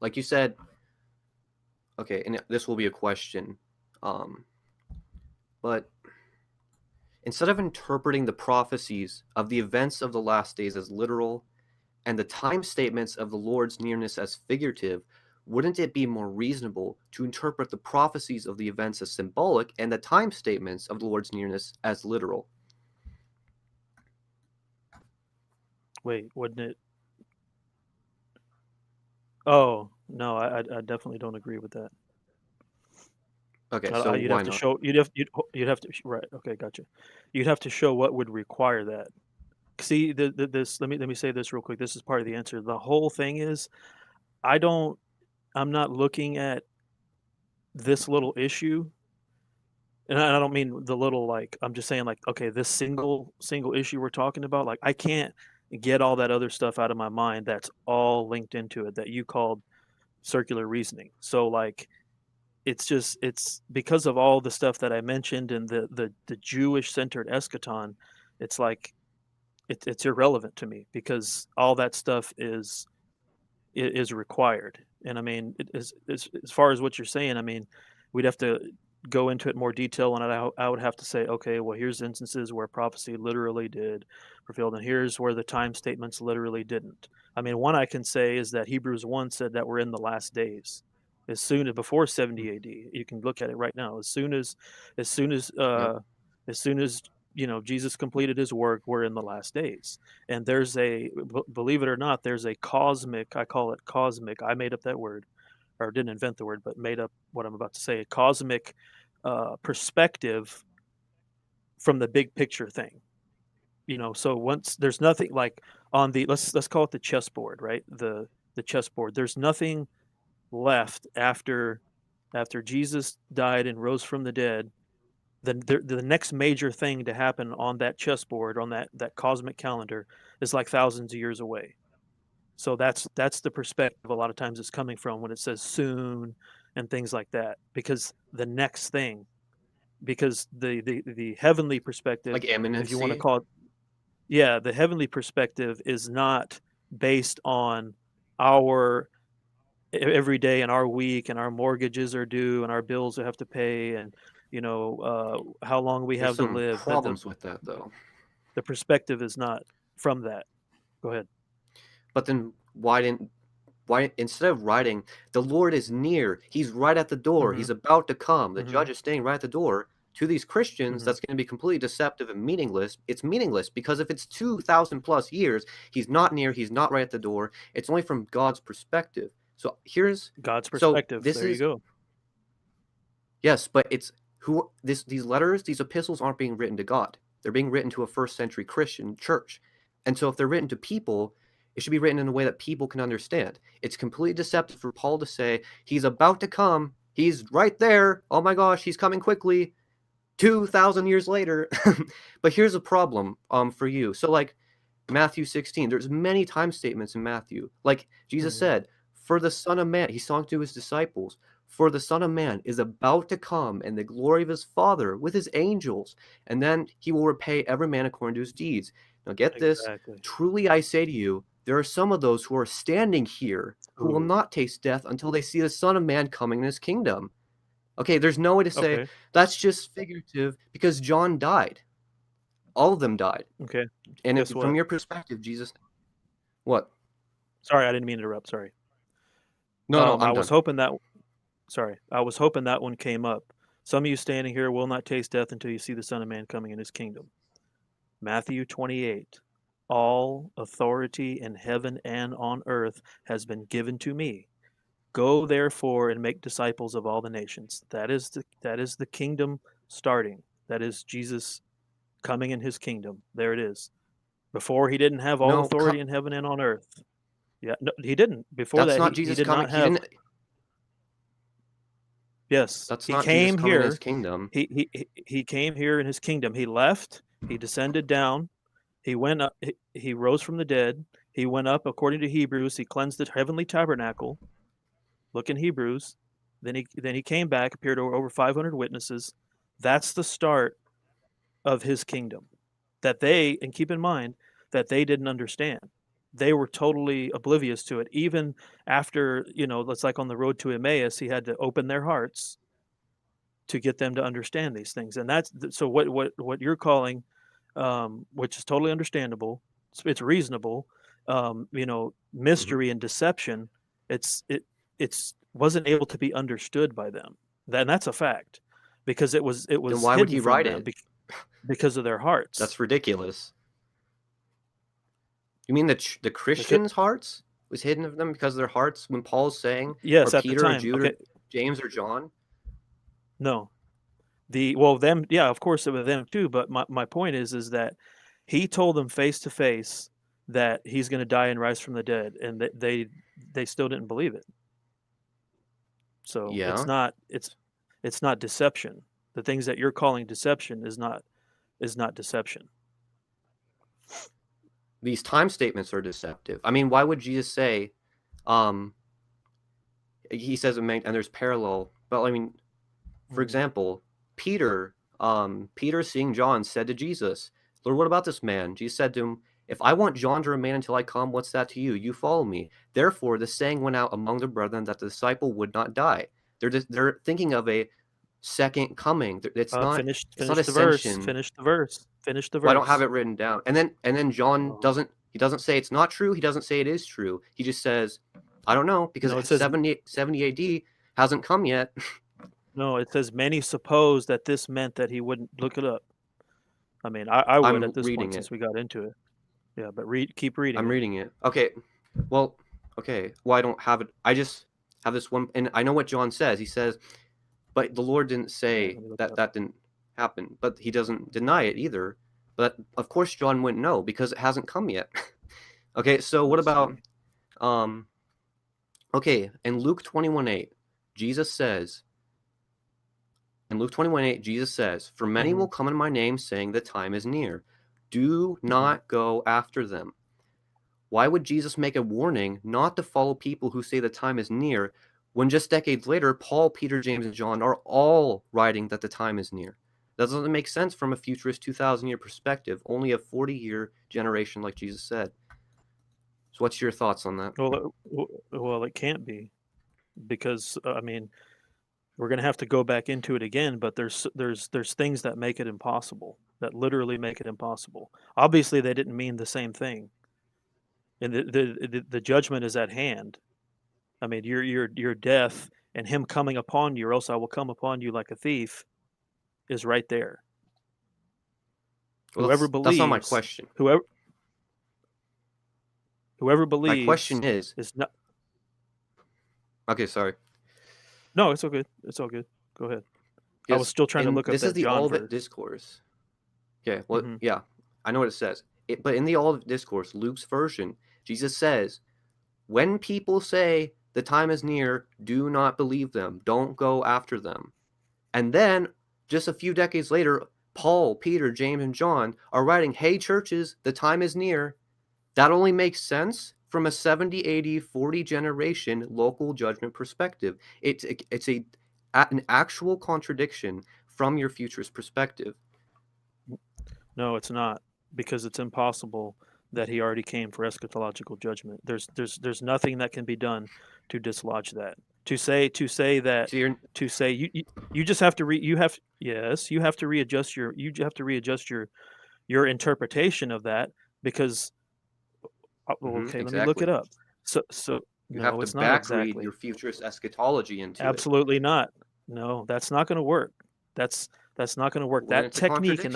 Like you said, okay, and this will be a question, but instead of interpreting the prophecies of the events of the last days as literal and the time statements of the Lord's nearness as figurative, wouldn't it be more reasonable to interpret the prophecies of the events as symbolic and the time statements of the Lord's nearness as literal? Wait, wouldn't it? Oh no, I definitely don't agree with that. Okay, so You'd have why to not? show you'd have to right. Okay, gotcha. You'd have to show what would require that. See, this. Let me say this real quick. This is part of the answer. The whole thing is, I don't. I'm not looking at this little issue, and I don't mean the little like. I'm just saying like, okay, this single issue we're talking about. Like, I can't get all that other stuff out of my mind. That's all linked into it that you called circular reasoning. So like, it's because of all the stuff that I mentioned and the Jewish centered eschaton. It's like it's irrelevant to me because all that stuff is required. And I mean, as far as what you're saying, I mean, we'd have to go into it more detail, and I would have to say, okay, well, here's instances where prophecy literally did fulfilled, and here's where the time statements literally didn't. I mean, one I can say is that Hebrews 1 said that we're in the last days. As soon as before 70 AD, you can look at it right now. As soon as, Yep. as soon as Jesus completed his work, we're in the last days. And there's believe it or not, there's a cosmic. I call it cosmic. I made up that word, or didn't invent the word, but made up what I'm about to say. A cosmic perspective from the big picture thing. So once there's nothing like on the let's call it the chessboard, right? The chessboard. There's nothing left after Jesus died and rose from the dead. The next major thing to happen on that chessboard, on that cosmic calendar, is like thousands of years away. So that's the perspective a lot of times it's coming from when it says soon and things like that, because the next thing, because the heavenly perspective, Like if you want to eminency. call it, yeah, the heavenly perspective is not based on our every day and our week and our mortgages are due and our bills we have to pay and how long we There's have to some live. problems with that though. The perspective is not from that. Go ahead. But then why instead of writing, the Lord is near, he's right at the door, Hmm. he's about to come, the Hmm. judge is staying right at the door, to these Christians, Hmm. that's going to be completely deceptive and meaningless. It's meaningless because if it's 2,000 plus years, he's not near, he's not right at the door. It's only from God's perspective. God's So perspective. this There you is, go. yes, but it's these letters, these epistles aren't being written to God. They're being written to a first century Christian church. And so if they're written to people, it should be written in a way that people can understand. It's completely deceptive for Paul to say, he's about to come, he's right there, oh my gosh, he's coming quickly, 2,000 years later. But here's a problem for you. So like Matthew 16, there's many time statements in Matthew. Like Jesus Hmm. said, for the Son of Man, he's talking to his disciples, for the Son of Man is about to come in the glory of his Father with his angels, and then he will repay every man according to his deeds. Now get this, Exactly. truly I say to you, there are some of those who are standing here who will Ooh. not taste death until they see the Son of Man coming in his kingdom. Okay, there's no way to say Okay. that's just figurative because John died. All of them died. Okay. And Guess from what? your perspective, Jesus, what? Sorry, I didn't mean to interrupt. Sorry. No, I I'm was done. hoping that. Sorry, I was hoping that one came up. Some of you standing here will not taste death until you see the Son of Man coming in his kingdom. Matthew 28. All authority in heaven and on earth has been given to me. Go therefore and make disciples of all the nations. That is the kingdom starting. That is Jesus coming in his kingdom. There it is. Before he didn't have all No, authority in heaven and on earth. Yeah, no, he didn't. Before that's that, not he Jesus did coming. not He have. didn't. Yes, That's he not Jesus came coming in his here. kingdom. He came here in his kingdom. He left. He descended down. He went up. He rose from the dead. He went up according to Hebrews. He cleansed the heavenly tabernacle. Look in Hebrews. Then he came back, appeared to over 500 witnesses. That's the start of his kingdom. And keep in mind that they didn't understand. They were totally oblivious to it. Even after, it's like on the road to Emmaus, he had to open their hearts to get them to understand these things. And that's so what you're calling, which is totally understandable. It's reasonable. Mhm. Mystery and deception. It's wasn't able to be understood by them. That's a fact, because it Then was why would hidden he from write them it? because of their hearts. That's ridiculous. You mean the Christians' hearts was hidden of them because of their hearts when Paul's saying, Yes, or at the Peter or time. Jude Okay. or James or John? No. Them, yeah, of course it was them too, but my point is that he told them face to face that he's going to die and rise from the dead, and they still didn't believe it. So Yeah. it's not deception. The things that you're calling deception is not deception. These time statements are deceptive. I mean, why would Jesus say, he says, and there's parallel, but I mean, for example, Peter seeing John said to Jesus, Lord, what about this man? Jesus said to him, if I want John to remain until I come, what's that to you? You follow me. Therefore, the saying went out among the brethren that the disciple would not die. They're thinking of a second coming. It's not Finish it's not the verse. ascension. Finish the verse. Finish the verse. Well, I don't have it written down. And then John doesn't say it's not true. He doesn't say it is true. He just says, I don't know, because it says 70 AD hasn't come yet. No, it says many suppose that this meant that he wouldn't. Look it up. I mean, I would at this point since we got into it. Yeah, but keep reading. I'm reading it. Okay. Well, I don't have it. I just have this one, and I know what John says. He says, but the Lord didn't say that didn't happen, but he doesn't deny it either. But of course John wouldn't know because it hasn't come yet. Okay, so what about in Luke 21:8, Jesus says, for many will come in my name saying the time is near. Do not go after them. Why would Jesus make a warning not to follow people who say the time is near when just decades later, Paul, Peter, James, and John are all writing that the time is near? That doesn't make sense from a futurist 2,000-year perspective, only a 40-year generation like Jesus said. So what's your thoughts on that? Well, it can't be, because I mean, we're going to have to go back into it again, but there's things that make it impossible, that literally make it impossible. Obviously, they didn't mean the same thing, and the judgment is at hand. I mean, your death and him coming upon you, or else I will come upon you like a thief, is right there. Well, whoever believes. That's not my question. Whoever believes. My question is not. Okay, sorry. No, it's all good. It's all good. Go ahead. I was still trying to look up that John verse. This is the Olivet Discourse. Okay, well, yeah, I know what it says. But in the Olivet Discourse, Luke's version, Jesus says, when people say the time is near, do not believe them. Don't go after them. And then, just a few decades later, Paul, Peter, James, and John are writing, hey, churches, the time is near. That only makes sense from a 70, 80, 40 generation local judgment perspective. It's an actual contradiction from your futurist perspective. No, it's not, because it's impossible that he already came for eschatological judgment. There's nothing that can be done to dislodge that. You just have to readjust your interpretation of that, because let me look it up. So you no, have it's to not backread exactly. your futurist eschatology into Absolutely not. No, that's not going to work. That's not going to work. Well, that technique and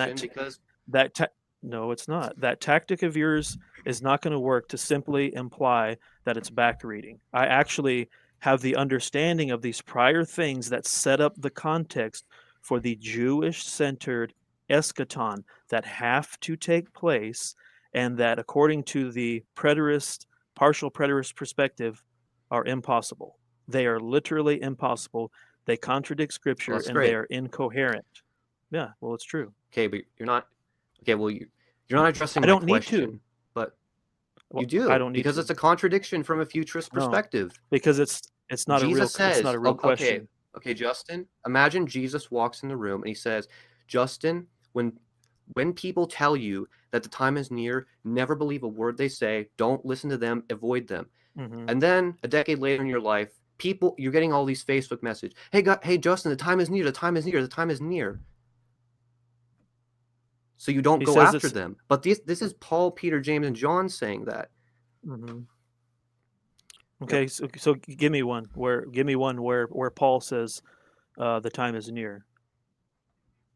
no, it's not. That tactic of yours is not going to work to simply imply that it's back reading. I actually have the understanding of these prior things that set up the context for the Jewish-centered eschaton that have to take place, and that, according to the partial preterist perspective, are impossible. They are literally impossible. They contradict Scripture, and they are incoherent. Yeah, well, it's true. Okay, but you're not. Okay, well, you're not addressing my question. I don't need to. But you do. I don't need because to. It's a contradiction from a futurist perspective. Because it's not Jesus it's not a real question. Okay, Justin. Imagine Jesus walks in the room and he says, Justin, when people tell you that the time is near, never believe a word they say. Don't listen to them. Avoid them. Mm-hmm. And then a decade later in your life, you're getting all these Facebook messages. Hey, Justin, the time is near. The time is near. The time is near. So you don't go after them. But this is Paul, Peter, James, and John saying that. Mm-hmm. Okay, so give me one where Paul says the time is near.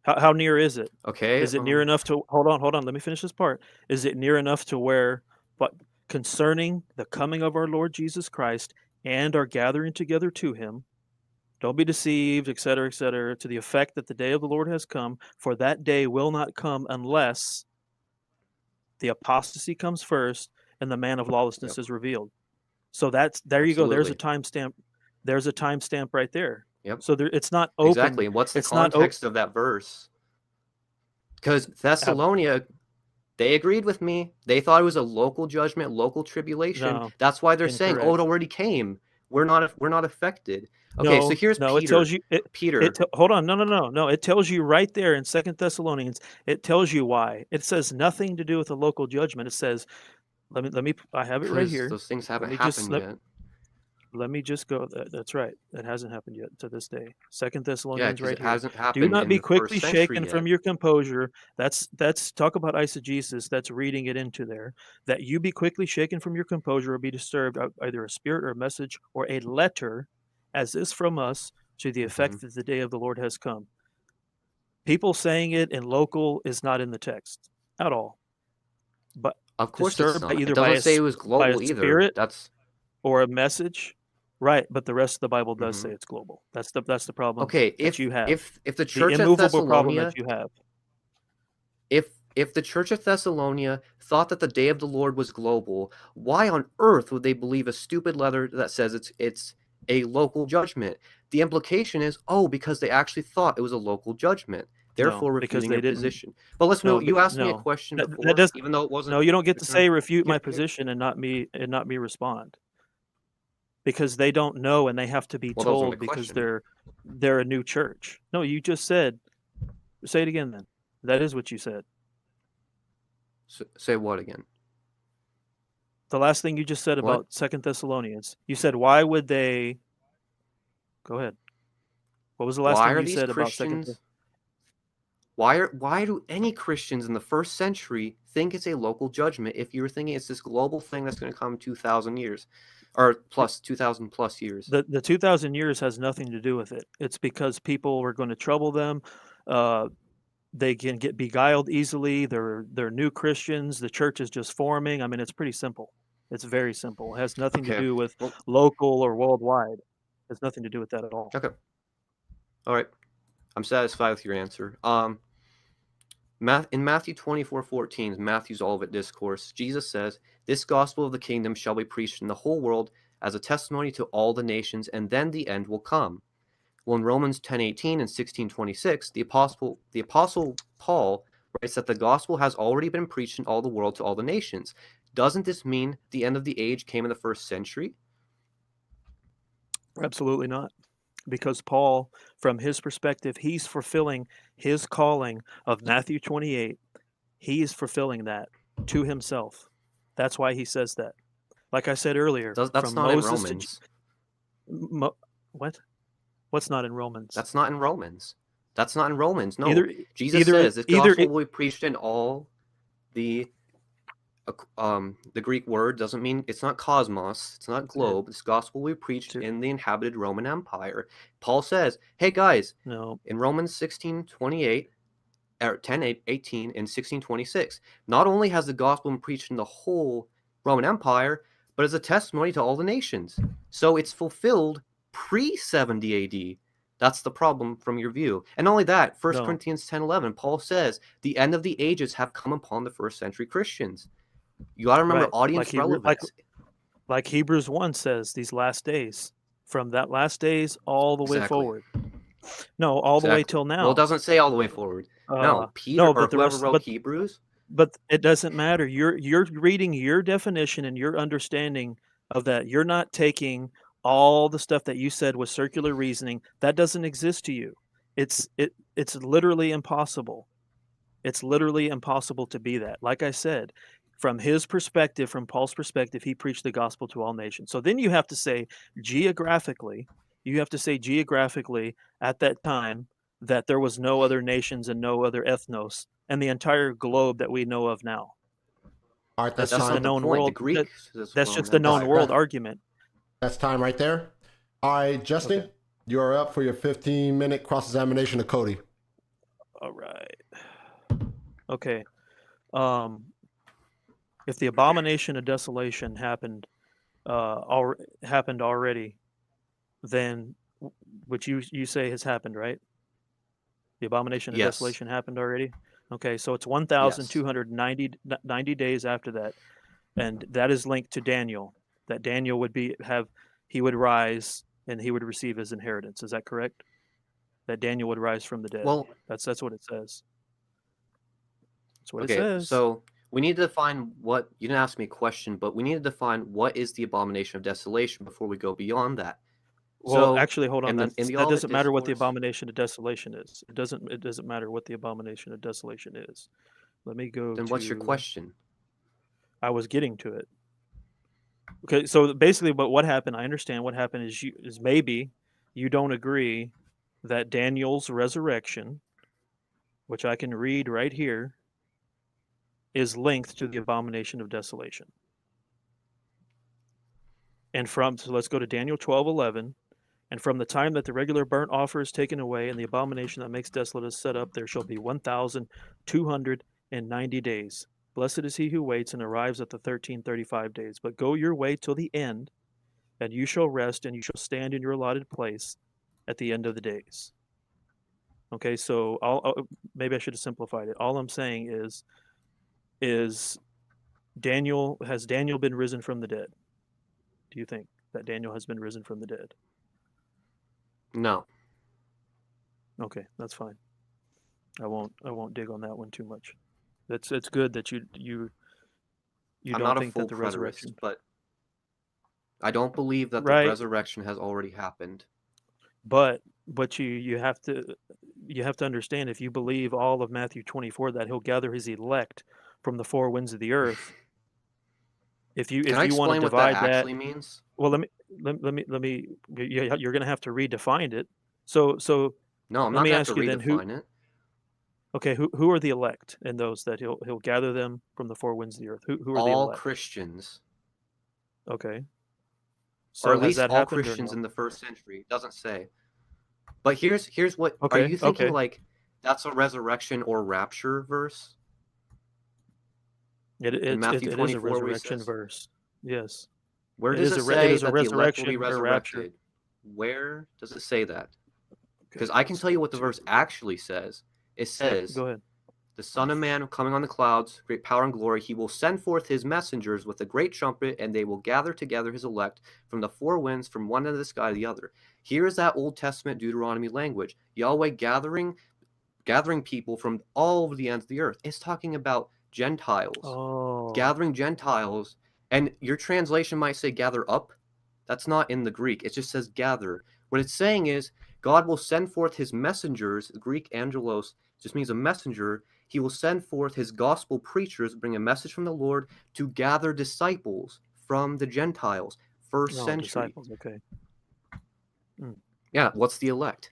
How near is it? Okay. Is it near enough to hold on? Let me finish this part. Is it near enough to where but concerning the coming of our Lord Jesus Christ and our gathering together to him. Don't be deceived, etc., to the effect that the day of the Lord has come, for that day will not come unless the apostasy comes first and the man of lawlessness is revealed. So there you go. There's a timestamp. There's a timestamp right there. Yep. So it's not open. Exactly. And what's the context of that verse? Because Thessalonica, they agreed with me. They thought it was a local judgment, local tribulation. No, that's why they're saying, "Oh, incorrect. it already came. We're not affected." Okay, so here's Peter. It tells you. Peter. Hold on. No. It tells you right there in 2 Thessalonians. It tells you why. It says nothing to do with a local judgment. It says, let me. I have it right here. Those things haven't happened yet. Let me just go. That's right. It hasn't happened yet to this day. 2 Thessalonians right it here. Hasn't happened. Do not be quickly shaken yet. from your composure. That's talk about eisegesis. That's reading it into there. That you be quickly shaken from your composure or be disturbed, either a spirit or a message or a letter, as is from us, to the effect that the day of the Lord has come. People saying it in local is not in the text at all. But of course it's not. Either it doesn't say it was global either. Spirit, that's or a message. Right, but the rest of the Bible does say it's global. That's the problem. Okay, that you have. If the church the at Thessalonica, that you have. If the church of Thessalonica thought that the day of the Lord was global, why on earth would they believe a stupid letter that says it's a local judgment? The implication is, because they actually thought it was a local judgment. Therefore, refuting your position. But let's move. You asked me a question before, even though it wasn't. No, you don't get to say refute my position and not me respond. Because they don't know and they have to be told because they're a new church. No, you just said. Say it again then. That is what you said. Say what again? The last thing you just said about 2 Thessalonians. You said, why would they... Go ahead. What was the last thing you said about 2 Why do any Christians in the first century think it's a local judgment if you were thinking it's this global thing that's going to come 2,000 years? Or plus 2,000 plus years. The 2,000 years has nothing to do with it. It's because people are going to trouble them. They can get beguiled easily. They're new Christians. The church is just forming. I mean, it's pretty simple. It's very simple. It has nothing to do with local or worldwide. It has nothing to do with that at all. Okay. All right. I'm satisfied with your answer. In Matthew 24:14, Matthew's Olivet Discourse, Jesus says, "This gospel of the kingdom shall be preached in the whole world as a testimony to all the nations, and then the end will come." Well, in Romans 10:18 and 16:26, the apostle Paul writes that the gospel has already been preached in all the world to all the nations. Doesn't this mean the end of the age came in the first century? Absolutely not. Because Paul, from his perspective, he's fulfilling his calling of Matthew 28. He is fulfilling that to himself. That's why he says that. Like I said earlier, that's not in Romans. What? What's not in Romans? That's not in Romans. That's not in Romans. No. Jesus says this gospel will be preached in all the Greek word doesn't mean it's not cosmos, it's not globe. This gospel will be preached in the inhabited Roman Empire. Paul says, hey guys, in Romans 16:28 or 10:18 and 16:26, not only has the gospel been preached in the whole Roman Empire, but as a testimony to all the nations. So it's fulfilled pre-70 AD. That's the problem from your view. And not only that, 1 Corinthians 10:11, Paul says, the end of the ages have come upon the first century Christians. You got to remember audience relevance. Like Hebrews 1 says, these last days, from that last days all the way forward. No, all the way till now. Well, it doesn't say all the way forward. No, Peter or whoever wrote Hebrews. But it doesn't matter. You're reading your definition and your understanding of that. You're not taking all the stuff that you said was circular reasoning. That doesn't exist to you. It's literally impossible. It's literally impossible to be that. Like I said, from his perspective, from Paul's perspective, he preached the gospel to all nations. So then you have to say geographically at that time that there was no other nations and no other ethnos and the entire globe that we know of now. All right, that's just a known world. That's just a known world argument. That's time right there. All right, Justen, you're up for your 15-minute cross-examination of Cody. All right. Okay. if the abomination of desolation happened already, then which you say has happened, right? The abomination of Yes. desolation happened already. Okay, so it's Yes. 1,290 days after that, and that is linked to Daniel. That Daniel would he would rise and he would receive his inheritance. Is that correct? That Daniel would rise from the dead. Well, That's what it says. That's what it okay, says. so we need to define what, you didn't ask me a question, but we need to define what is the abomination of desolation before we go beyond that. Well, So, actually, hold on. in the That Olivet doesn't matter what the Discourse, abomination of desolation is. It doesn't matter what the abomination of desolation is. Let me go then to. what's your question? I was getting to it. Okay, so basically, but what happened? I understand what happened is maybe you don't agree that Daniel's resurrection, which I can read right here, is linked to the abomination of desolation. And so let's go to Daniel 12:11. And from the time that the regular burnt offer is taken away and the abomination that makes desolate is set up, there shall be 1,290 days. Blessed is he who waits and arrives at the 1335 days. But go your way till the end, and you shall rest, and you shall stand in your allotted place at the end of the days. Okay, so maybe I should have simplified it. All I'm saying is Daniel been risen from the dead? Do you think that Daniel has been risen from the dead? No. Okay, that's fine. I won't dig on that one too much. It's good that you I'm don't not a think full that the resurrection. preterist, but I don't believe that Right. the resurrection has already happened. But you have to understand, if you believe all of Matthew 24, that he'll gather his elect from the four winds of the earth. If you Can I want to explain what divide that actually means? well, let me. You're going to have to redefine it. So No, I'm let not me going ask to have to you then, redefine it. okay, who are the elect in those that he'll gather them from the four winds of the earth? Who are the All elect? Christians, Okay. or So at has least that all happened or Christians no? in the first century. It doesn't say. But here's what, are Okay. you thinking Okay. like that's a resurrection or rapture verse in Matthew It is a 24 where he resurrection says, verse. Yes. where It does is it a say that the elect will be resurrection or rapture. resurrected? Where does it say that? Because Okay, I can let's tell you go what the to- verse actually says. It says, Go ahead. the Son of Man coming on the clouds, great power and glory, he will send forth his messengers with a great trumpet, and they will gather together his elect from the four winds, from one end of the sky to the other. Here is that Old Testament Deuteronomy language. Yahweh gathering people from all over the ends of the earth. It's talking about Gentiles. Oh. Gathering Gentiles. And your translation might say gather up. That's not in the Greek. It just says gather. What it's saying is God will send forth his messengers. The Greek angelos just means a messenger. He will send forth his gospel preachers, bring a message from the Lord to gather disciples from the Gentiles. First century. Disciples. Okay. Yeah, what's the elect?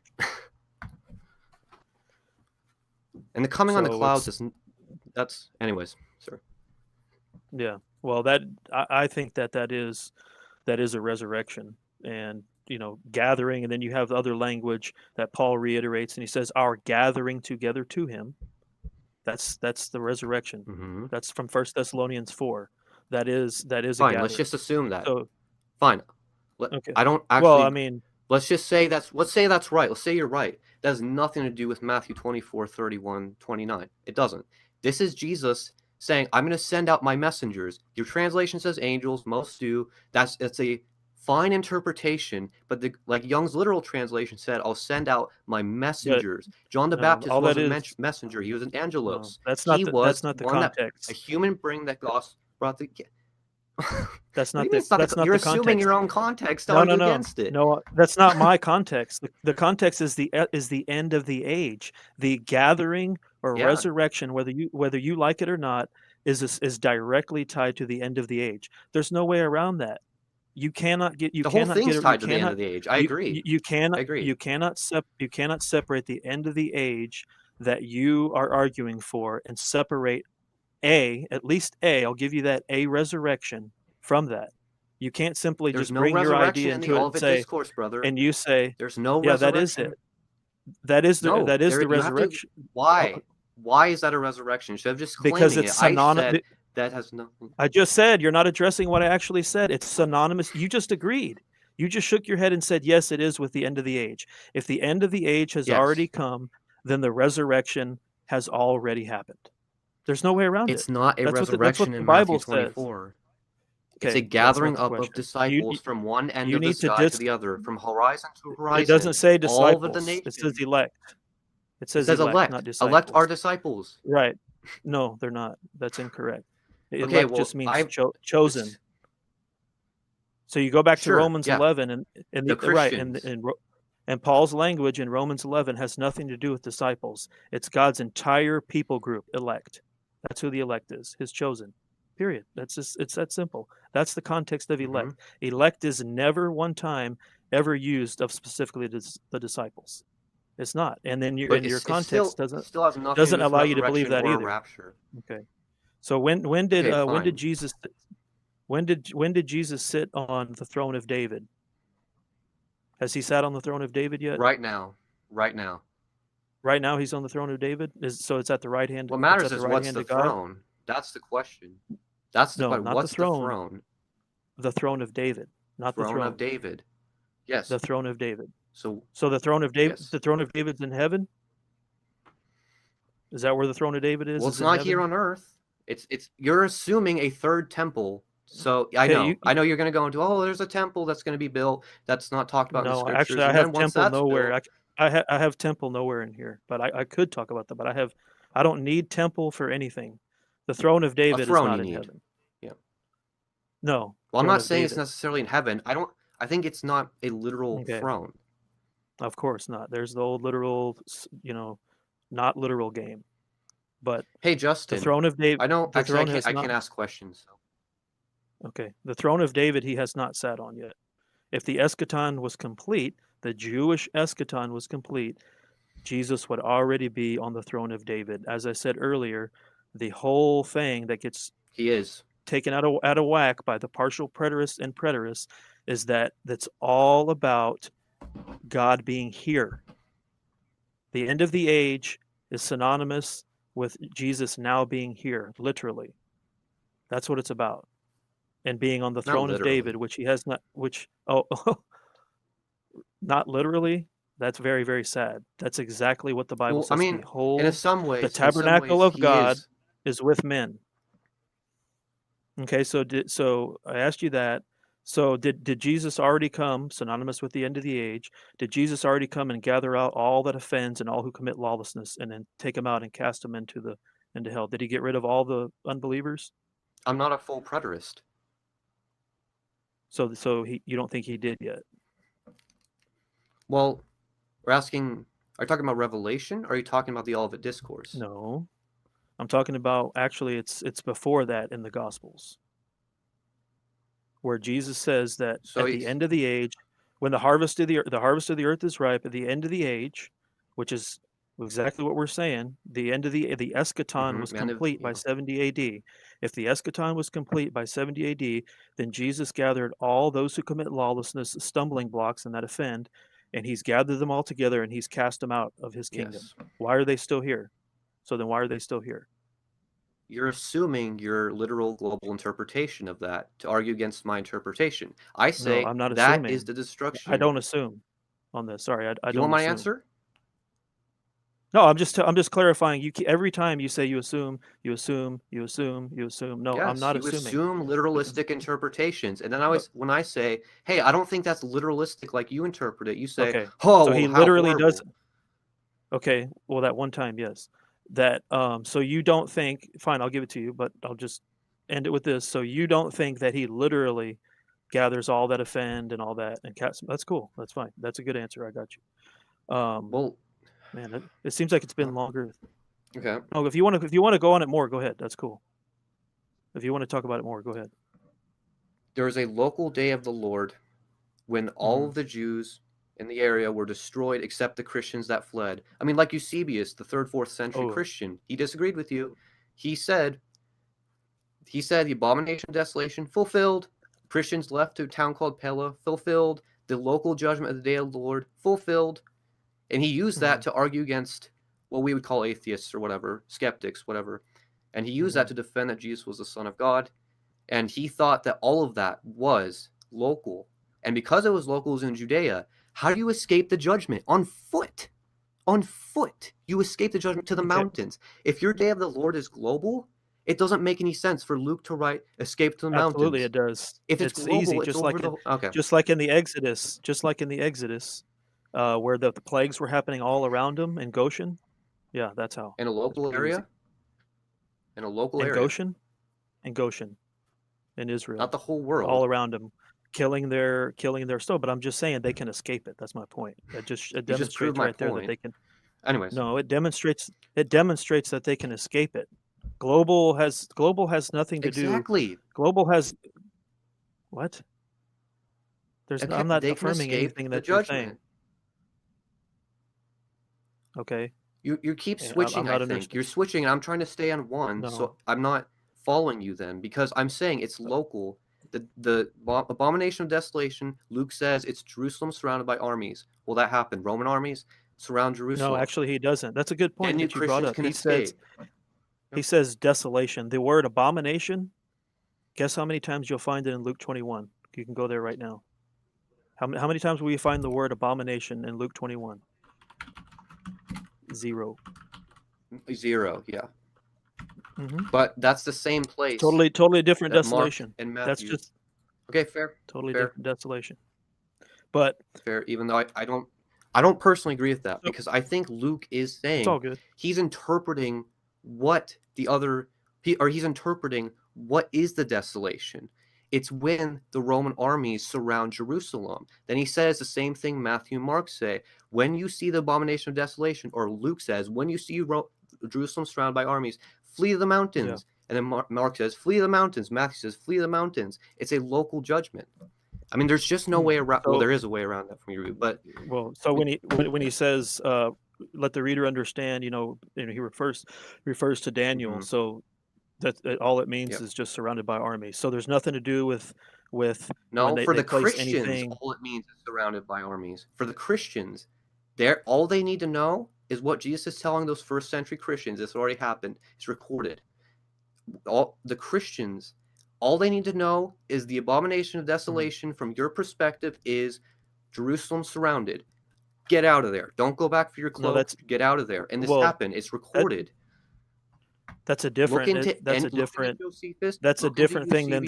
And the coming on the So clouds it's- isn't. That's, anyways, sir. Yeah. Well, I think that is a resurrection, and gathering, and then you have the other language that Paul reiterates, and he says our gathering together to him. That's the resurrection. Mm-hmm. That's from 1 Thessalonians 4. That is a Fine, gathering. let's just assume that. So Fine. okay. I don't actually. Well, I mean, let's say that's right. Let's say you're right. That has nothing to do with Matthew 24, 31, 29. It doesn't. This is Jesus saying, I'm going to send out my messengers. Your translation says angels, most do. That's a fine interpretation, but like Young's literal translation said, I'll send out my messengers. John the Baptist all was that a is- messenger. He was an angelos. that's not He the, was that's not the one context. a human bring that gospel brought the. That's What not do you mean the it's not that's not You're the assuming context. your own context. No, Argue no, against it. no. That's not my context. The context is the end of the age. The gathering or Yeah. resurrection, whether you like it or not, is directly tied to the end of the age. There's no way around that. You cannot get. The whole thing's tied to the end of the age. I agree. You cannot. I agree. You cannot separate the end of the age that you are arguing for and separate at least I'll give you that, a resurrection from that. You can't simply There's just no bring your resurrection idea in the into it and Olivet say, Discourse, brother. and you say, There's no yeah, resurrection. that is it. That is the No, the you have to- resurrection. Why? Why is that a resurrection? Instead of just Because claiming it's it, I said That has nothing. I just said you're not addressing what I actually said. It's synonymous. You just agreed. You just shook your head and said, yes, it is with the end of the age. If the end of the age has Yes. already come, then the resurrection has already happened. There's no way around It's it. not a That's what resurrection the in Bible Matthew says. 24. Okay, It's a that's not gathering the up of question. disciples from one end you of the need to sky to just- the other, from horizon to horizon. It doesn't say all over the disciples. nation. It says elect. It It says says elect. not disciples. Elect are disciples. Right. No, they're not. That's incorrect. Okay, Elect well, just means chosen. it's- So you go back to Sure, Romans yeah. 11 and The right Christians. and Paul's language in Romans 11 has nothing to do with disciples. It's God's entire people group, elect. That's who the elect is, his chosen. Period. It's that simple. That's the context of elect. Mm-hmm. Elect is never one time ever used of specifically the disciples. It's not. And then your context still has nothing doesn't to do with allow you to believe that resurrection or either. rapture. Okay. So when did fine. Jesus when did Jesus sit on the throne of David? Has he sat on the throne of David yet? Right now. Right now he's on the throne of David? So it's at the right hand. What matters it's at is the right what's hand the of God? throne. That's the question. That's the No, question. not What's the throne. the throne? The throne of David, not the throne of David. Yes. The throne of David. So the throne of David. Yes. The throne of David's in heaven. Is that where the throne of David is? Well, Is it's in not heaven? here on earth. It's you're assuming a third temple. So I Okay, know. I know you're going to go into, there's a temple that's going to be built that's not talked about in the No, scriptures. actually, I and have then once temple that's nowhere. built- I have temple nowhere in here, but I could talk about that. But I don't need temple for anything. The throne of David is throne not you in need. heaven. Yeah. No. Well, I'm throne not of saying it's David. necessarily in heaven. I think it's not a literal Okay. throne. Of course not. There's the old literal, not literal game. But Hey, Justin. the throne of David. I know. The Actually, throne I can't ask questions. So. Okay. The throne of David he has not sat on yet. If the eschaton was complete, the Jewish eschaton was complete, Jesus would already be on the throne of David. As I said earlier, the whole thing that gets He is taken out of whack by the partial preterists and preterists is that's all about God being here. The end of the age is synonymous with Jesus now being here, literally. That's what it's about. And being on the throne of David, which he has not, not literally. That's very, very sad. That's exactly what the Bible says. I mean, Behold, in some ways, the tabernacle of God is. is with men. Okay, so I asked you that. So did Jesus already come, synonymous with the end of the age? Did Jesus already come and gather out all that offends and all who commit lawlessness, and then take them out and cast them into hell? Did he get rid of all the unbelievers? I'm not a full preterist. So you don't think he did yet? Well, we're asking. Are you talking about Revelation? Or are you talking about the Olivet Discourse? No, I'm talking about actually it's before that in the Gospels, where Jesus says that at the end of the age, when the harvest of the earth is ripe, at the end of the age, which is exactly what we're saying, the end of the eschaton was complete by 70 AD. If the eschaton was complete by 70 AD, then Jesus gathered all those who commit lawlessness, stumbling blocks, and that offend, and he's gathered them all together and he's cast them out of his kingdom. Yes. Why are they still here? So then why are they still here? You're assuming your literal global interpretation of that to argue against my interpretation. I say no, I'm not that assuming. is the destruction. I don't assume on this. Sorry, I don't. You want my assume. answer? No, I'm just clarifying. You every time you say you assume. No, Yes, I'm not you assuming. assume literalistic interpretations, and then when I say, "Hey, I don't think that's literalistic like you interpret it," you say, Okay. "Oh, So he how literally horrible." does. Okay, well that one time, yes. That so you don't think? Fine, I'll give it to you, but I'll just end it with this. So you don't think that he literally gathers all that offend and all that and casts? That's cool. That's fine. That's a good answer. I got you. Well, man, it seems like it's been longer. okay. Oh, if you want to go on it more, go ahead. That's cool. If you want to talk about it more, go ahead. There is a local day of the Lord when all of the Jews in the area were destroyed except the Christians that fled. I mean, like Eusebius, the 3rd, 4th century Christian, he disagreed with you. He said the abomination of desolation fulfilled. Christians left to a town called Pella, fulfilled. The local judgment of the day of the Lord, fulfilled. And he used that to argue against what we would call atheists or whatever, skeptics, whatever. And he used that to defend that Jesus was the Son of God. And he thought that all of that was local. And because it was local, it was in Judea. How do you escape the judgment? On foot. On foot. You escape the judgment to the mountains. If your day of the Lord is global, it doesn't make any sense for Luke to write escape to the mountains. Absolutely, it does. If it's global, easy, it's just over like the okay. just like in the Exodus, where the plagues were happening all around them in Goshen. Yeah, that's how. In a local area? Easy. In a local In area? Goshen, in Israel. Not the whole world. All around them, killing their stuff. But I'm just saying they can escape it. That's my point. It demonstrates right there that they can. Anyways. No, it demonstrates that they can escape it. Global has nothing to do. Exactly. Global has what? I'm not they can affirming escape anything the that you're judgment. saying. Okay. You keep Yeah, switching, I'm I not think. You're switching, and I'm trying to stay on one, No. so I'm not following you then, because I'm saying it's local. The abomination of desolation, Luke says it's Jerusalem surrounded by armies. Well, that happened. Roman armies surround Jerusalem. No, actually he doesn't. That's a good point And that you brought Christians up. can escape. He says desolation. The word abomination, guess how many times you'll find it in Luke 21? You can go there right now. How many times will you find the word abomination in Luke 21? 0. 0, yeah. Mm-hmm. But that's the same place. Totally different desolation. And Matthew. That's just okay, fair. totally fair. different desolation. But fair, even though I don't personally agree with that, because I think Luke is saying it's all good. He's interpreting what he's interpreting what is the desolation. It's when the Roman armies surround Jerusalem. Then he says the same thing Matthew and Mark say. When you see the abomination of desolation, or Luke says, when you see Jerusalem surrounded by armies, flee to the mountains. Yeah. And then Mark says, flee to the mountains. Matthew says, flee to the mountains. It's a local judgment. I mean, there's just no way around. Well, there is a way around that from your view, but so when he says, "Let the reader understand," he refers to Daniel. Mm-hmm. So that all it means is just surrounded by armies. So there's nothing to do with no. For the Christians, all it means is surrounded by armies. For the Christians, all they need to know is what Jesus is telling those first century Christians. It's already happened. It's recorded. All the Christians. All they need to know is the abomination of desolation from your perspective is Jerusalem surrounded. Get out of there. Don't go back for your cloak. Get out of there. And this happened. It's recorded. That's a different thing than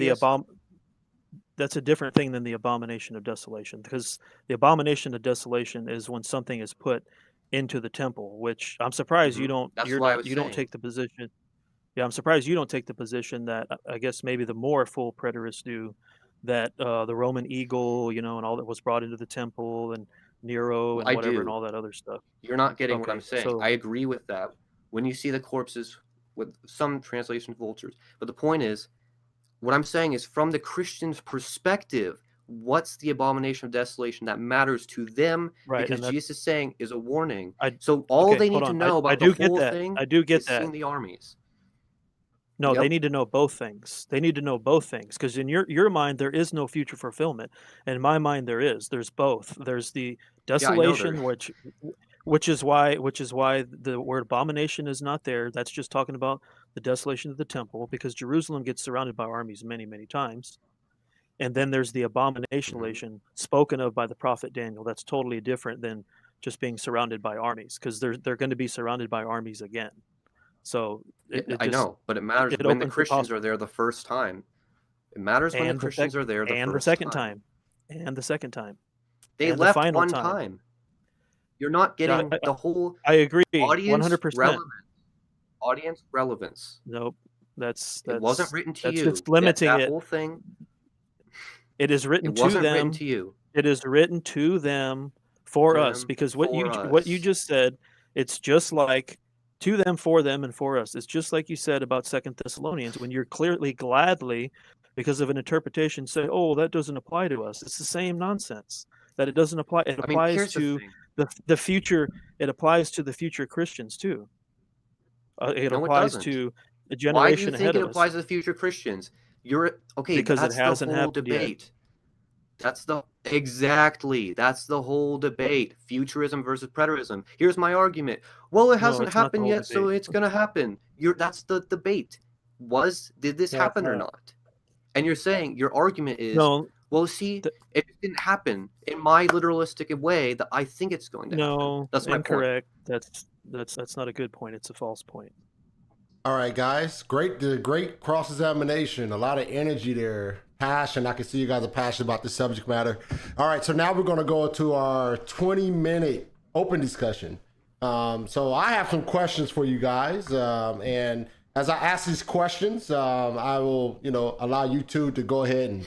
the abomination of desolation, because the abomination of desolation is when something is put into the temple, which I'm surprised you don't take the position. Yeah, I'm surprised you don't take the position that I guess maybe the more full preterists do, that the Roman eagle, and all that was brought into the temple, and Nero and whatever and all that other stuff. You're not getting what I'm saying. So, I agree with that. When you see the corpses, with some translation vultures, but the point is, what I'm saying is from the Christian's perspective, what's the abomination of desolation that matters to them? Right, because Jesus is saying is a warning. So all they need to know about the whole thing is seeing the armies. No, they need to know both things. They need to know both things, because in your mind there is no future fulfillment. In my mind there is. There's both. There's the desolation, which is why the word abomination is not there. That's just talking about the desolation of the temple, because Jerusalem gets surrounded by armies many, many times. And then there's the abomination spoken of by the prophet Daniel. That's totally different than just being surrounded by armies, because they're going to be surrounded by armies again. So I know, but it matters when the Christians are there the first time. It matters when the Christians are there the second time. And the second time. They left one time. You're not getting the whole. I agree. 100%. Audience relevance. Nope. That's it wasn't written to you. Just limiting that it. Whole thing. It is written to them. It wasn't written to you. It is written to them for us, because what you just said, it's just like. To them, for them, and for us. It's just like you said about 2 Thessalonians, when you're clearly, gladly, because of an interpretation, say, "Oh, that doesn't apply to us." It's the same nonsense. That it doesn't apply. It applies to the future. It applies to the future Christians too. It applies to the generation ahead of us. Why do you think it applies to the future Christians? You're okay because that's it hasn't the whole happened debate. Yet. That's the Exactly. That's the whole debate. Futurism versus preterism. Here's my argument. Well, it No, hasn't it's not the happened whole yet, so debate. it's gonna happen. That's the debate. Did this No, it's happen or not. not? And you're saying your argument is, No, well, see, th- it didn't happen in my literalistic way that I think it's going to happen. no, That's my point. incorrect. That's not a good point. It's a false point. All right, guys. Great cross-examination. A lot of energy there. Passion. I can see you guys are passionate about this subject matter. All right, so now we're going to go to our 20-minute open discussion. So I have some questions for you guys. And as I ask these questions, I will, allow you two to go ahead and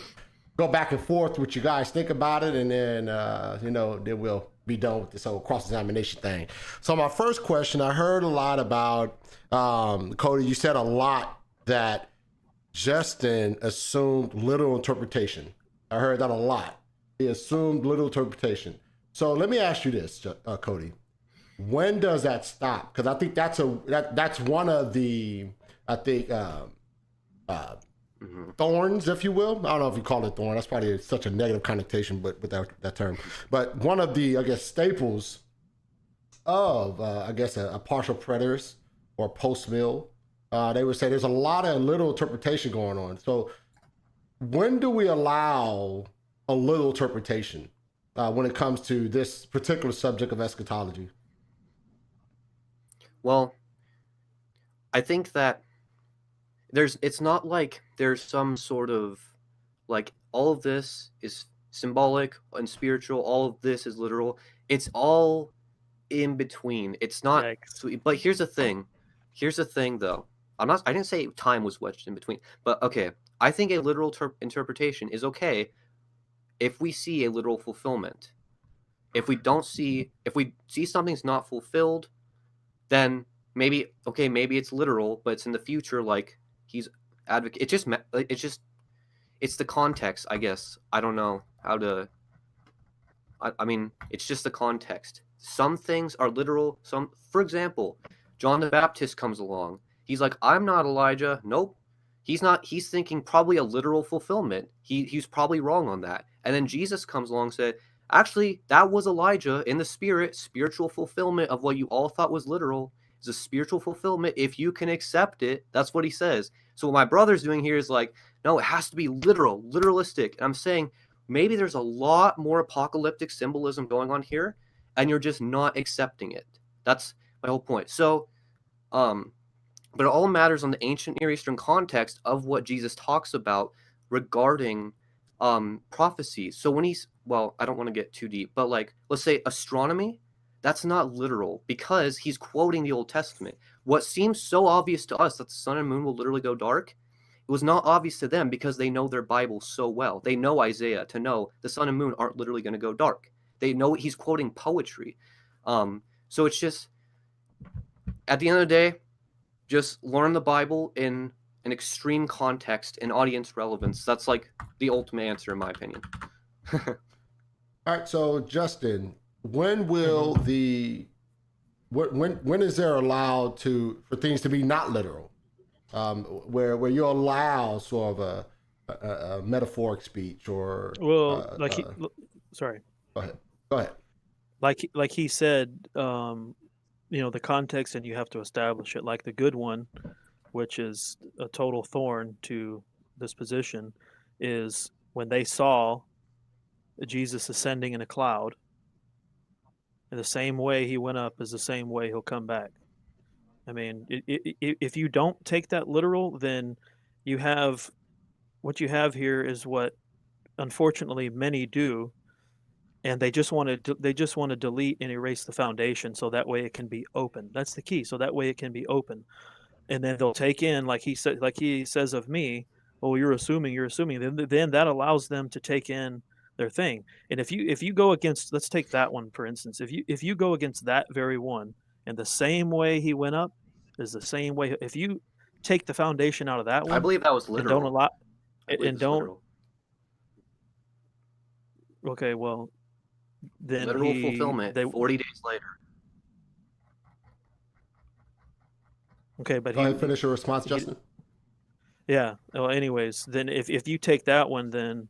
go back and forth what you guys think about it. And then, then we'll be done with this whole cross-examination thing. So my first question, I heard a lot about, Cody, you said a lot that Justen assumed literal interpretation. I heard that a lot. He assumed literal interpretation. So let me ask you this, Cody. When does that stop? Because I think that's one of the, thorns, if you will. I don't know if you call it thorn. That's probably such a negative connotation, but with that term. But one of the, I guess, staples of, a partial preterist or post-mill, they would say there's a lot of literal interpretation going on. So when do we allow a literal interpretation when it comes to this particular subject of eschatology? Well, I think that it's not like there's some sort of, like, all of this is symbolic and spiritual, all of this is literal. It's all in between. It's not sweet. But here's the thing though. I didn't say time was wedged in between, but okay, I think a literal interpretation is okay if we see a literal fulfillment. If we see something's not fulfilled, then maybe it's literal, but it's in the future, like he's advocate. It's the context, I guess. I don't know how to. I mean, it's just the context. Some things are literal. For example, John the Baptist comes along. He's like, I'm not Elijah. Nope. He's not. He's thinking probably a literal fulfillment. He's probably wrong on that. And then Jesus comes along and said, actually, that was Elijah in the spirit. Spiritual fulfillment of what you all thought was literal is a spiritual fulfillment if you can accept it. That's what he says. So what my brother's doing here is like, no, it has to be literal, literalistic. And I'm saying maybe there's a lot more apocalyptic symbolism going on here, and you're just not accepting it. That's my whole point. So, but it all matters on the ancient Near Eastern context of what Jesus talks about regarding prophecy. So when I don't want to get too deep, but like, let's say astronomy, that's not literal because he's quoting the Old Testament. What seems so obvious to us that the sun and moon will literally go dark, it was not obvious to them because they know their Bible so well. They know Isaiah to know the sun and moon aren't literally going to go dark. They know he's quoting poetry. So it's just, at the end of the day, just learn the Bible in an extreme context and audience relevance. That's like the ultimate answer in my opinion. All right, so Justen, when will when is there allowed for things to be not literal, where you allow sort of a metaphoric speech or sorry. Go ahead. Like he said, the context, and you have to establish it. Like the good one, which is a total thorn to this position, is when they saw Jesus ascending in a cloud. And the same way he went up is the same way he'll come back. I mean, if you don't take that literal, then what you have here is what, unfortunately, many do, and they just want to delete and erase the foundation so that way it can be open. That's the key. So that way it can be open, and then they'll take in, like he says of me. Oh, you're assuming. Then that allows them to take in their thing. And if you go against, let's take that one for instance. If you go against that very one, and the same way he went up is the same way. If you take the foundation out of that one, I believe that was literal. And don't allow, and don't. Literal. Okay, well, then literal fulfillment. 40 days later. Okay, but go ahead and finish your response, Justen. Yeah. Well, anyways, then if you take that one, then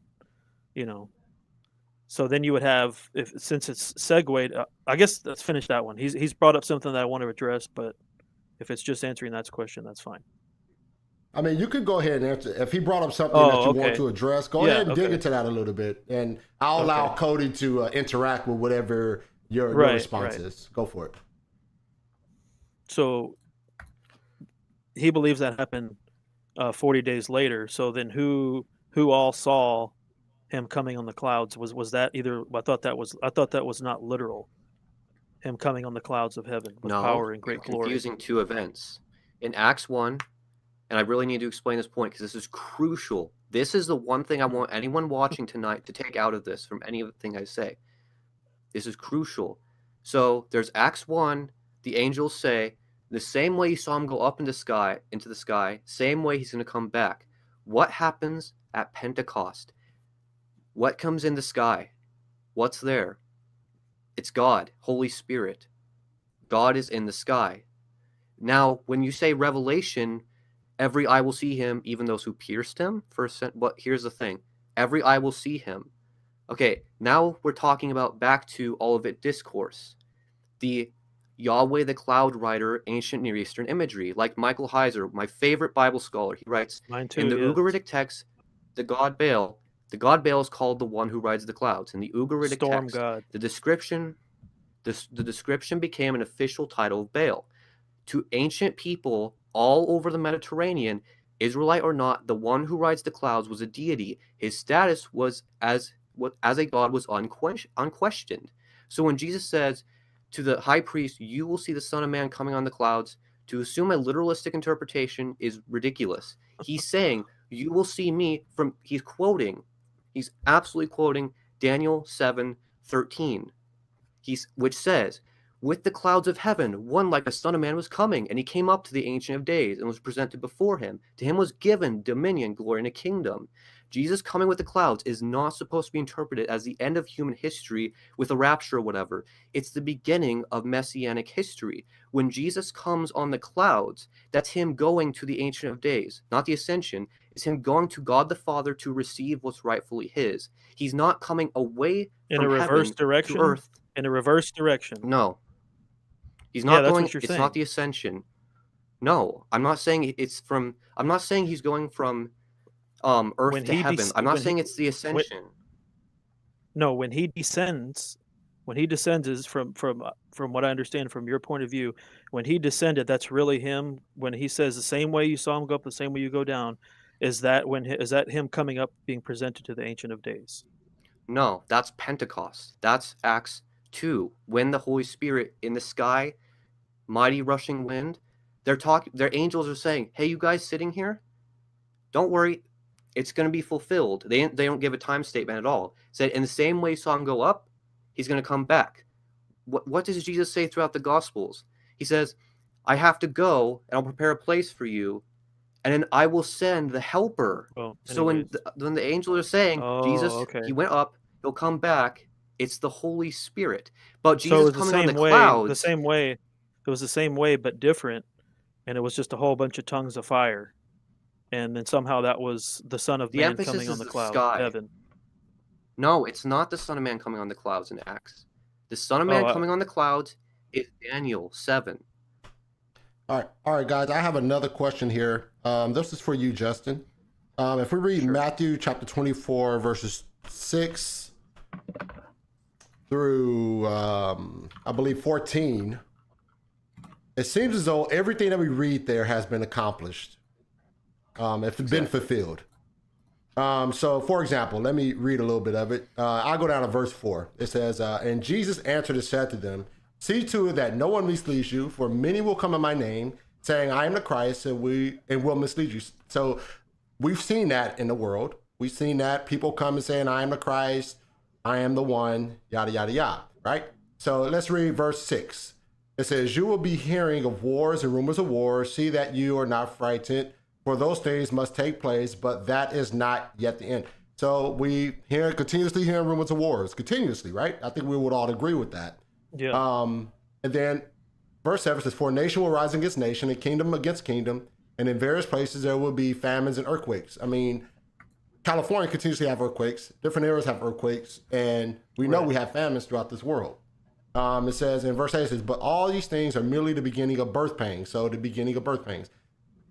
So then you would have, since it's segued, I guess let's finish that one. He's brought up something that I want to address, but if it's just answering that question, that's fine. I mean, you could go ahead and answer. If he brought up something Oh, that you want okay. to address, go Yeah, ahead and dig okay. into that a little bit. And I'll allow Okay. Cody to interact with whatever your Right, response right. is. Go for it. So he believes that happened 40 days later. So then who all saw him coming on the clouds? Was that either? I thought that was not literal. Him coming on the clouds of heaven with No, power and you're great glory. confusing two events. In Acts 1, and I really need to explain this point because this is crucial. This is the one thing I want anyone watching tonight to take out of this from anything I say. This is crucial. So there's Acts 1, the angels say, the same way you saw him go up into the sky, same way he's going to come back. What happens at Pentecost? What comes in the sky? What's there? It's God, Holy Spirit. God is in the sky. Now, when you say Revelation, every eye will see him, even those who pierced him. But here's the thing. Every eye will see him. Okay, now we're talking about back to Olivet Discourse. The Yahweh the Cloud Rider, ancient Near Eastern imagery. Like Michael Heiser, my favorite Bible scholar, he writes, Mine too. in the Yes. Ugaritic text, the god Baal is called the one who rides the clouds. In the Ugaritic Storm text, god. the description became an official title of Baal. To ancient people all over the Mediterranean, Israelite or not, the one who rides the clouds was a deity. His status was as a god was unquestioned. So when Jesus says to the high priest, "You will see the Son of Man coming on the clouds," to assume a literalistic interpretation is ridiculous. He's saying, "You will see me from." He's absolutely quoting Daniel 7:13. Which says, with the clouds of heaven, one like a son of man was coming, and he came up to the Ancient of Days and was presented before him. To him was given dominion, glory, and a kingdom. Jesus coming with the clouds is not supposed to be interpreted as the end of human history with a rapture or whatever. It's the beginning of messianic history. When Jesus comes on the clouds, that's him going to the Ancient of Days, not the ascension. It's him going to God the Father to receive what's rightfully his. He's not coming away In a from reverse heaven direction. to earth. In a reverse direction. No. He's Yeah, not that's going. what you're It's saying. not the ascension. No, I'm not saying it's from. I'm not saying he's going from earth When to he heaven. I'm not saying it's the ascension. No, when he descends is from what I understand from your point of view, when he descended, that's really him. When he says the same way you saw him go up, the same way you go down, is that him coming up, being presented to the Ancient of Days? No, that's Pentecost. That's Acts 2. When the Holy Spirit in the sky, mighty rushing wind, their angels are saying, "Hey, you guys sitting here, don't worry, it's going to be fulfilled." They don't give a time statement at all. Said in the same way you saw him go up, he's going to come back. What does Jesus say throughout the Gospels? He says, "I have to go and I'll prepare a place for you, and then I will send the Helper." Well, So when the angels are saying, Jesus, okay. he went up, he'll come back, it's the Holy Spirit. But So it Jesus was the coming on the same way, clouds. It was the same way, but different, and it was just a whole bunch of tongues of fire, and then somehow that was the Son of The Man emphasis coming on is the the cloud, sky. heaven. No, it's not the Son of Man coming on the clouds in Acts. The Son of Man coming on the clouds is Daniel 7. All right, guys. I have another question here. This is for you, Justin. If we read Matthew chapter 24, verses 6 through, I believe, 14, it seems as though everything that we read there has been accomplished. It's been fulfilled. So, for example, let me read a little bit of it. I'll go down to verse 4. It says, and Jesus answered and said to them, "See to it that no one misleads you, for many will come in my name, saying, I am the Christ, and will mislead you." So we've seen that in the world. We've seen that people come and saying, "I am the Christ, I am the one," yada, yada, yada, right? So let's read verse 6. It says, "You will be hearing of wars and rumors of wars. See that you are not frightened, for those things must take place, but that is not yet the end." So we continuously hearing rumors of wars, continuously, right? I think we would all agree with that. Yeah. And then verse 7 says, "For nation will rise against nation, and kingdom against kingdom, and in various places there will be famines and earthquakes." I mean, California continuously have earthquakes. Different areas have earthquakes, and we know we have famines throughout this world. It says in verse 8, it says, but all these things are merely the beginning of birth pangs. So the beginning of birth pangs.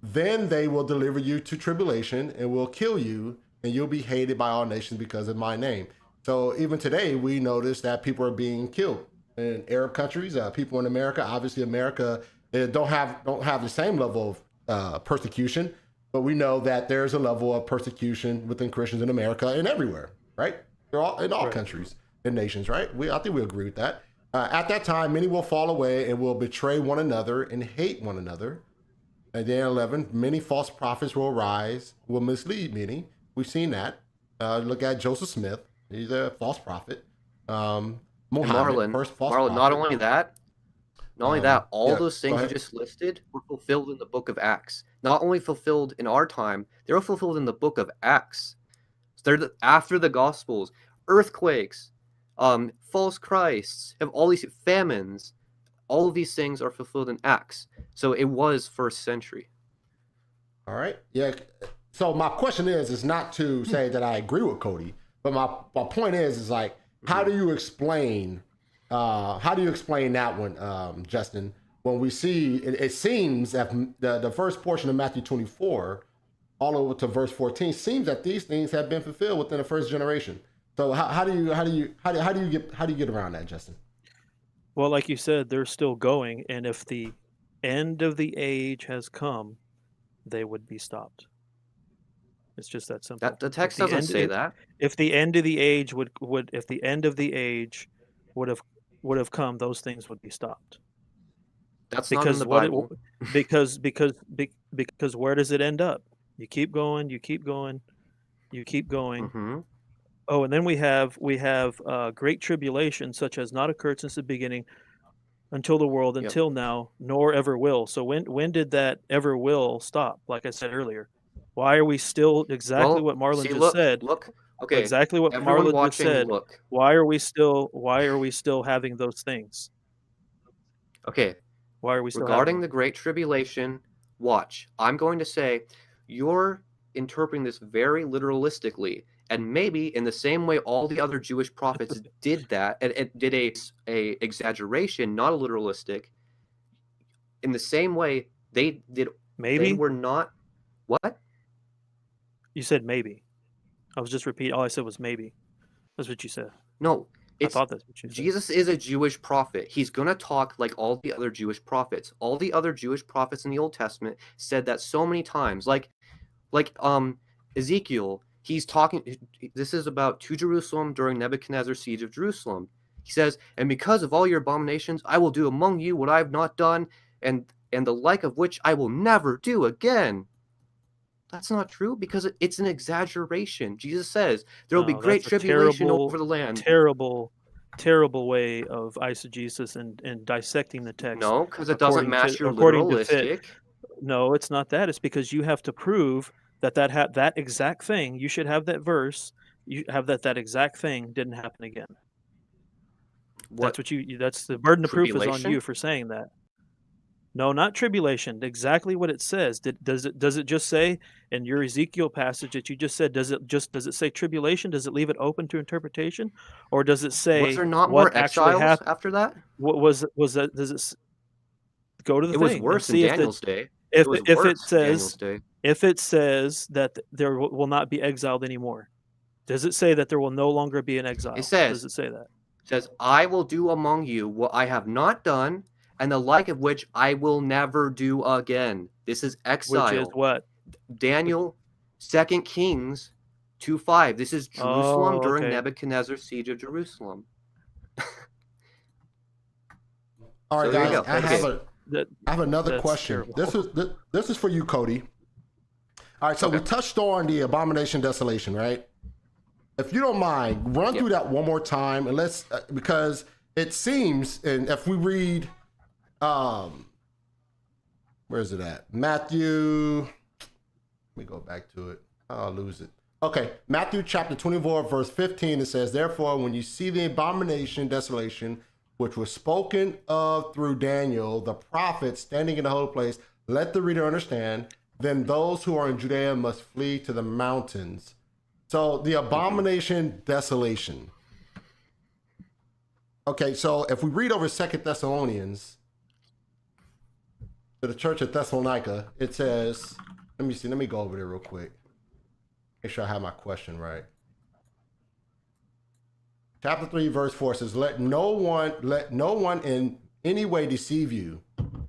Then they will deliver you to tribulation and will kill you, and you'll be hated by all nations because of my name. So even today, we notice that people are being killed in Arab countries. People in America, obviously America, don't have the same level of persecution, but we know that there's a level of persecution within Christians in America and everywhere, right? They're all in all countries and nations, right? I think we agree with that. At that time, many will fall away and will betray one another and hate one another. And then 11, many false prophets will arise, will mislead many. We've seen that. Look at Joseph Smith. He's a false prophet. Muhammad, first false prophet. Not only that, all those things you just listed were fulfilled in the book of Acts. Not only fulfilled in our time, they were fulfilled in the book of Acts. So they're after the Gospels, earthquakes, false Christs, have all these famines. All of these things are fulfilled in Acts. So it was first century. All right. Yeah. So my question is not to say that I agree with Cody, but my point is like, how do you explain that one, Justin? When we see, it seems that the first portion of Matthew 24, all over to verse 14, seems that these things have been fulfilled within the first generation. So how do you get around that, Justin? Well, like you said, they're still going, and if the end of the age has come, they would be stopped. It's just that simple. That the text doesn't say that. If the end of the age would have come, those things would be stopped. That's not in the Bible. Because where does it end up? You keep going. Mm-hmm. Oh, and then we have great tribulation, such as not occurred since the beginning, until the world, until now, nor ever will. So when did that ever will stop? Like I said earlier, why are we still what Marlon said? Look, okay. Exactly what Everyone Marlon just said. Look. Why are we still having those things? Okay. Why are we still regarding the Great Tribulation? Watch. I'm going to say you're interpreting this very literalistically. And maybe in the same way all the other Jewish prophets did that, and it did a exaggeration, not a literalistic. In the same way they did. Maybe they were not. What? You said maybe. I was just repeating. All I said was maybe. That's what you said. No, I thought that's what you said. Jesus is a Jewish prophet. He's gonna talk like all the other Jewish prophets. All the other Jewish prophets in the Old Testament said that so many times. Like Ezekiel. He's talking, this is about to Jerusalem during Nebuchadnezzar's siege of Jerusalem. He says, and because of all your abominations, I will do among you what I have not done, and the like of which I will never do again. That's not true because it's an exaggeration. Jesus says there will be great tribulation over the land. Terrible way of eisegesis and dissecting the text. No, because it doesn't match your literalistic. No, it's not that. It's because you have to prove that exact thing, you should have that verse, you have that exact thing didn't happen again. That's the burden of proof is on you for saying that. No, not tribulation. Exactly what it says. Does it just say in your Ezekiel passage that you just said? Does it say tribulation? Does it leave it open to interpretation, or does it say was there not more exiles after that? What was that? Does it go to the thing? It was worse in Daniel's day. If it says that there will not be exiled anymore, does it say that there will no longer be an exile? It says. Does it say that? It says, I will do among you what I have not done, and the like of which I will never do again. This is exile. Which is what? Daniel, 2 Kings 2:5. This is Jerusalem during Nebuchadnezzar's siege of Jerusalem. All right, guys. I have another question. This is for you, Cody. All right, so we touched on the abomination desolation, right? If you don't mind, run through that one more time, and let's because it seems, and if we read, where is it at? Matthew. Let me go back to it. I'll lose it. Okay, Matthew chapter 24, verse 15. It says, "Therefore, when you see the abomination desolation, which was spoken of through Daniel, the prophet, standing in the holy place, let the reader understand. Then those who are in Judea must flee to the mountains. So the abomination desolation. Okay, so if we read over 2 Thessalonians to the church of Thessalonica, it says, let me go over there real quick. Make sure I have my question right. Chapter 3, verse 4 says, let no one in any way deceive you,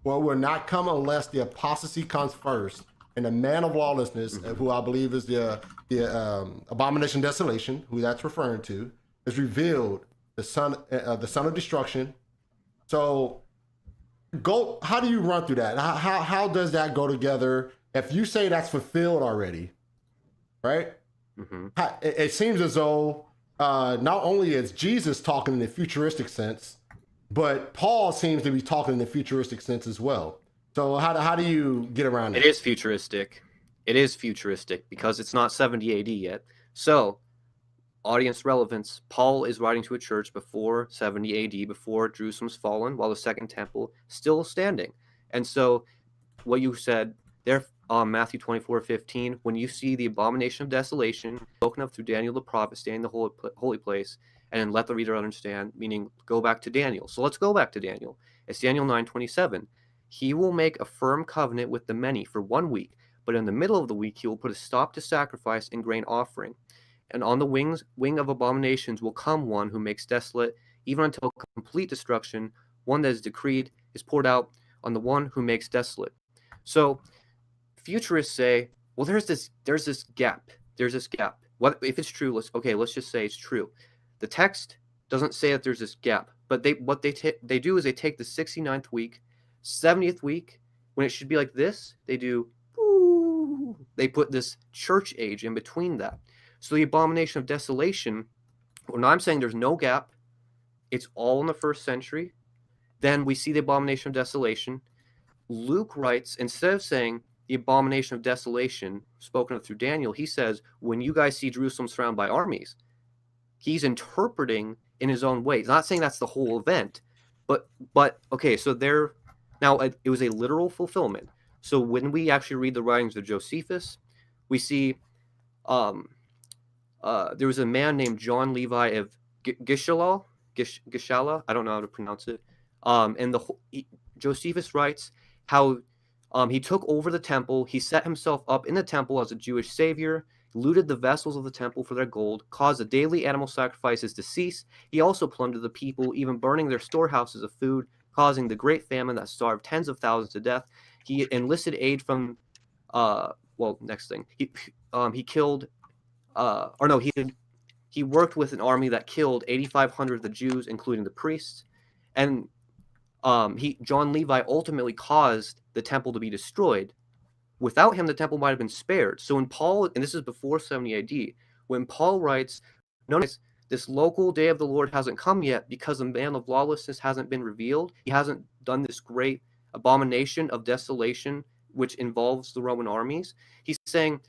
for it will not come unless the apostasy comes first, and the man of lawlessness, who I believe is the abomination desolation, who that's referring to, is revealed, the son of destruction. So how do you run through that? How does that go together? If you say that's fulfilled already, right? It seems as though not only is Jesus talking in the futuristic sense, but Paul seems to be talking in the futuristic sense as well. So how do you get around it? It is futuristic. It is futuristic because it's not 70 AD yet. So, audience relevance, Paul is writing to a church before 70 AD, before Jerusalem's fallen, while the Second Temple still standing. And so, what you said there, Matthew 24:15, when you see the abomination of desolation spoken of through Daniel the prophet standing in the holy place, and then let the reader understand, meaning go back to Daniel. So let's go back to Daniel. It's Daniel 9:27. He will make a firm covenant with the many for 1 week, but in the middle of the week he will put a stop to sacrifice and grain offering. And on the wing of abominations will come one who makes desolate, even until complete destruction. One that is decreed is poured out on the one who makes desolate. So futurists say, well, there's this gap. There's this gap. What if it's true? Let's just say it's true. The text doesn't say that there's this gap, but what they do is they take the 69th week, 70th week, when it should be like this, they put this church age in between that. So the abomination of desolation, when I'm saying there's no gap, it's all in the first century. Then we see the abomination of desolation. Luke writes, instead of saying the abomination of desolation spoken of through Daniel, he says, when you guys see Jerusalem surrounded by armies, he's interpreting in his own way. He's not saying that's the whole event, but okay, so it was a literal fulfillment. So when we actually read the writings of Josephus, we see there was a man named John Levi of Gishala, I don't know how to pronounce it. And Josephus writes how he took over the temple. He set himself up in the temple as a Jewish savior, looted the vessels of the temple for their gold, caused the daily animal sacrifices to cease. He also plundered the people, even burning their storehouses of food, causing the great famine that starved tens of thousands to death. He enlisted aid from, next thing. He killed, he worked with an army that killed 8,500 of the Jews, including the priests. And John Levi ultimately caused the temple to be destroyed. Without him, the temple might have been spared. So when Paul, and this is before 70 AD, when Paul writes, notice this local day of the Lord hasn't come yet because the man of lawlessness hasn't been revealed. He hasn't done this great abomination of desolation, which involves the Roman armies. He's saying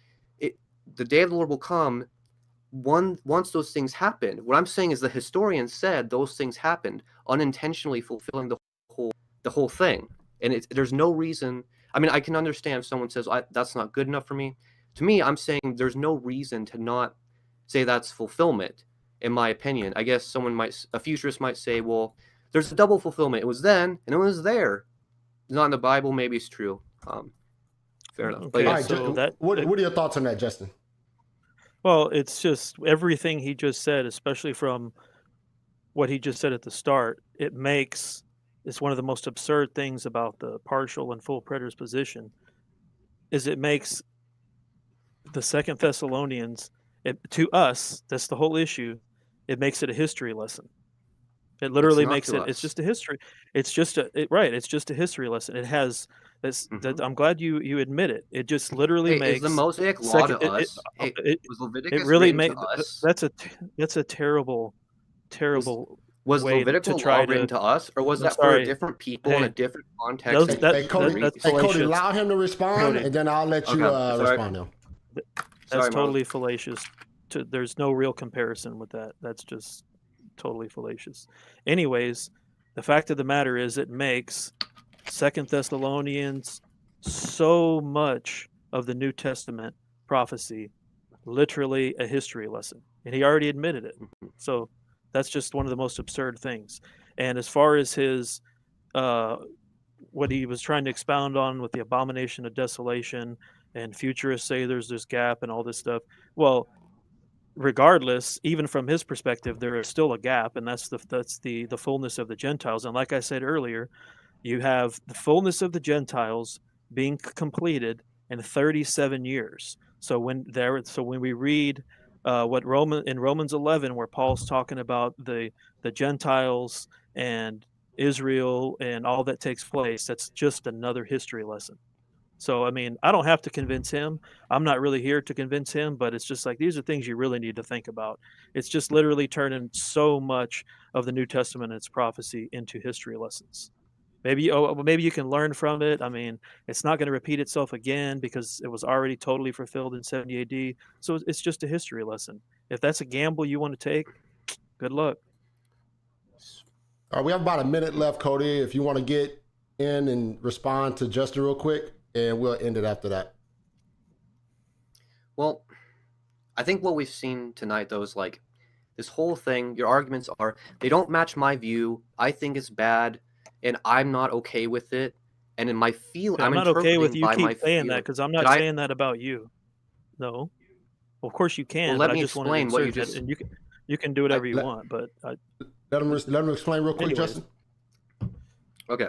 the day of the Lord will come once those things happen. What I'm saying is the historian said those things happened, unintentionally fulfilling the whole thing. And there's no reason. I mean, I can understand if someone says that's not good enough for me. To me, I'm saying there's no reason to not say that's fulfillment, in my opinion. I guess a futurist might say, well, there's a double fulfillment. It was then, and it was there. It's not in the Bible. Maybe it's true. Fair enough. Okay, All right, so what are your thoughts on that, Justen? Well, it's just everything he just said, especially from what he just said at the start. It's one of the most absurd things about the partial and full preterist position is it makes the Second Thessalonians, to us, that's the whole issue. It makes it a history lesson. It literally makes it. It's just a history. It's just It's just a history lesson. It has this. I'm glad you admit it. It just literally makes. Is the Mosaic law to us? Was Leviticus it really written to us? That's a terrible Was way Levitical to try law written to us, or was that for different people in a different context? Cody, allow him to respond, and then I'll let you respond now. That's totally fallacious. There's no real comparison with that. That's just totally fallacious. Anyways, the fact of the matter is it makes 2 Thessalonians so much of the New Testament prophecy literally a history lesson, and he already admitted it. Mhm. So that's just one of the most absurd things. And as far as his what he was trying to expound on with the abomination of desolation, and futurists say there's this gap and all this stuff. Well, regardless, even from his perspective, there is still a gap, and that's the fullness of the Gentiles. And like I said earlier, you have the fullness of the Gentiles being completed in 37 years. So when we read in Romans 11, where Paul's talking about the Gentiles and Israel and all that takes place, that's just another history lesson. So, I mean, I don't have to convince him. I'm not really here to convince him, but it's just like these are things you really need to think about. It's just literally turning so much of the New Testament and its prophecy into history lessons. Maybe you can learn from it. I mean, it's not going to repeat itself again because it was already totally fulfilled in 70 AD. So it's just a history lesson. If that's a gamble you want to take, good luck. All right, we have about a minute left, Cody. If you want to get in and respond to Justen real quick, and we'll end it after that. Well, I think what we've seen tonight, though, is like this whole thing. Your arguments are they don't match my view. I think it's bad, and I'm not okay with it. And in my feel, I'm I'm not okay with interpreting you by my keep saying that feeling. because I'm not Could I? saying that about you. No. Well, of course you Well, can, let but I me just wanted to explain what you insert that, just. and you can do whatever you Let want. But him explain real quick, anyways, Justen. Okay.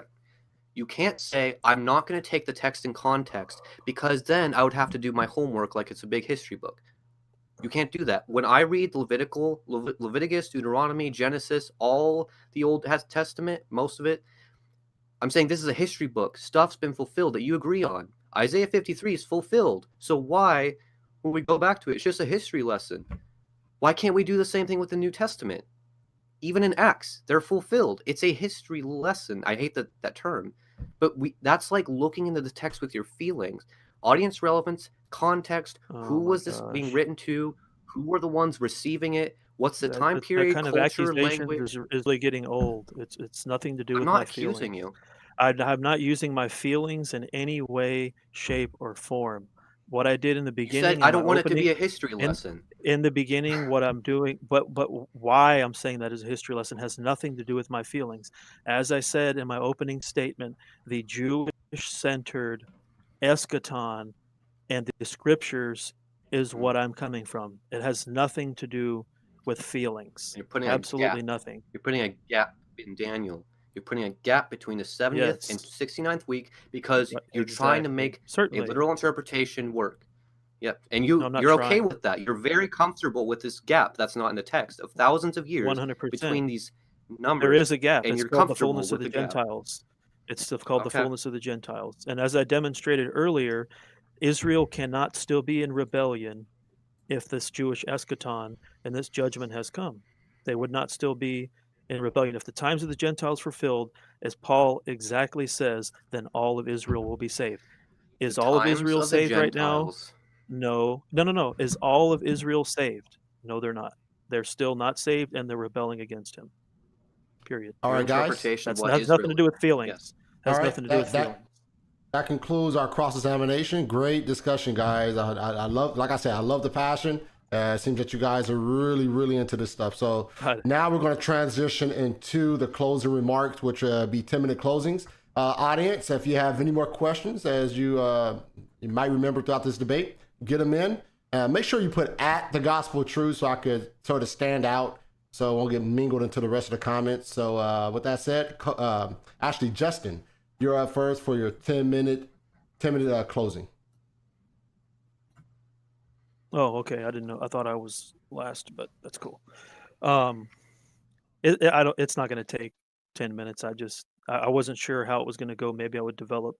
You can't say, I'm not going to take the text in context because then I would have to do my homework like it's a big history book. You can't do that. When I read Leviticus, Deuteronomy, Genesis, all the Old Testament, most of it, I'm saying this is a history book. Stuff's been fulfilled that you agree on. Isaiah 53 is fulfilled. So why, when we go back to it, it's just a history lesson. Why can't we do the same thing with the New Testament? Even in Acts, they're fulfilled. It's a history lesson. I hate that term. But that's like looking into the text with your feelings. Audience relevance, context, who oh my was this being gosh, written to? Who were the ones receiving it? What's the time that period, kind of culture, accusation language? is really getting old. It's nothing to do I'm with not my accusing feelings. you. I'm not using my feelings in any way, shape, or form. What I did in the You said beginning I in my don't want it to opening, be a history in lesson. in the beginning, what I'm doing, but why I'm saying that is a history lesson has nothing to do with my feelings. As I said in my opening statement, the Jewish-centered eschaton and the scriptures is Mhm. what I'm coming from. It has nothing to do with feelings. You're putting a Absolutely gap. nothing. You're putting a gap in Daniel. You're putting a gap between the 70th and Yes, 69th week because you're trying to exactly. make a Certainly. literal interpretation work. Yep. And No, I'm not you're okay trying. with that. You're very comfortable with this gap that's not in the text of thousands of years 100%. between these There numbers, is a gap. and It's you're called the comfortable fullness of with the the gap. Gentiles. Called the Okay. fullness of the Gentiles. And as I demonstrated earlier, Israel cannot still be in rebellion if this Jewish eschaton and this judgment has come. They would not still be in rebellion. If the times of the Gentiles fulfilled, as Paul exactly says, then all of Israel will be saved. The Is all of times Israel of the saved right now? Gentiles. No. No. Is all of Israel saved? No, they're not. They're still not saved and they're rebelling against him. Period. All Your right, guys. interpretation of That what has nothing to Israel. do with Yes. feelings. All Has right, nothing to do with feelings. that concludes our cross examination. Great discussion, guys. I love, like I said, I love the passion. It seems that you guys are really, really into this stuff. So now we're going to transition into the closing remarks, which be 10-minute closings. Audience, if you have any more questions, as you might remember throughout this debate, get them in. Make sure you put at the Gospel of Truth so I could sort of stand out, so it won't get mingled into the rest of the comments. So with that said, actually, Justen, you're up first for your 10-minute closing. Oh, okay. I didn't know. I thought I was last, but that's cool. It's not going to take 10 minutes. I wasn't sure how it was going to go. Maybe I would develop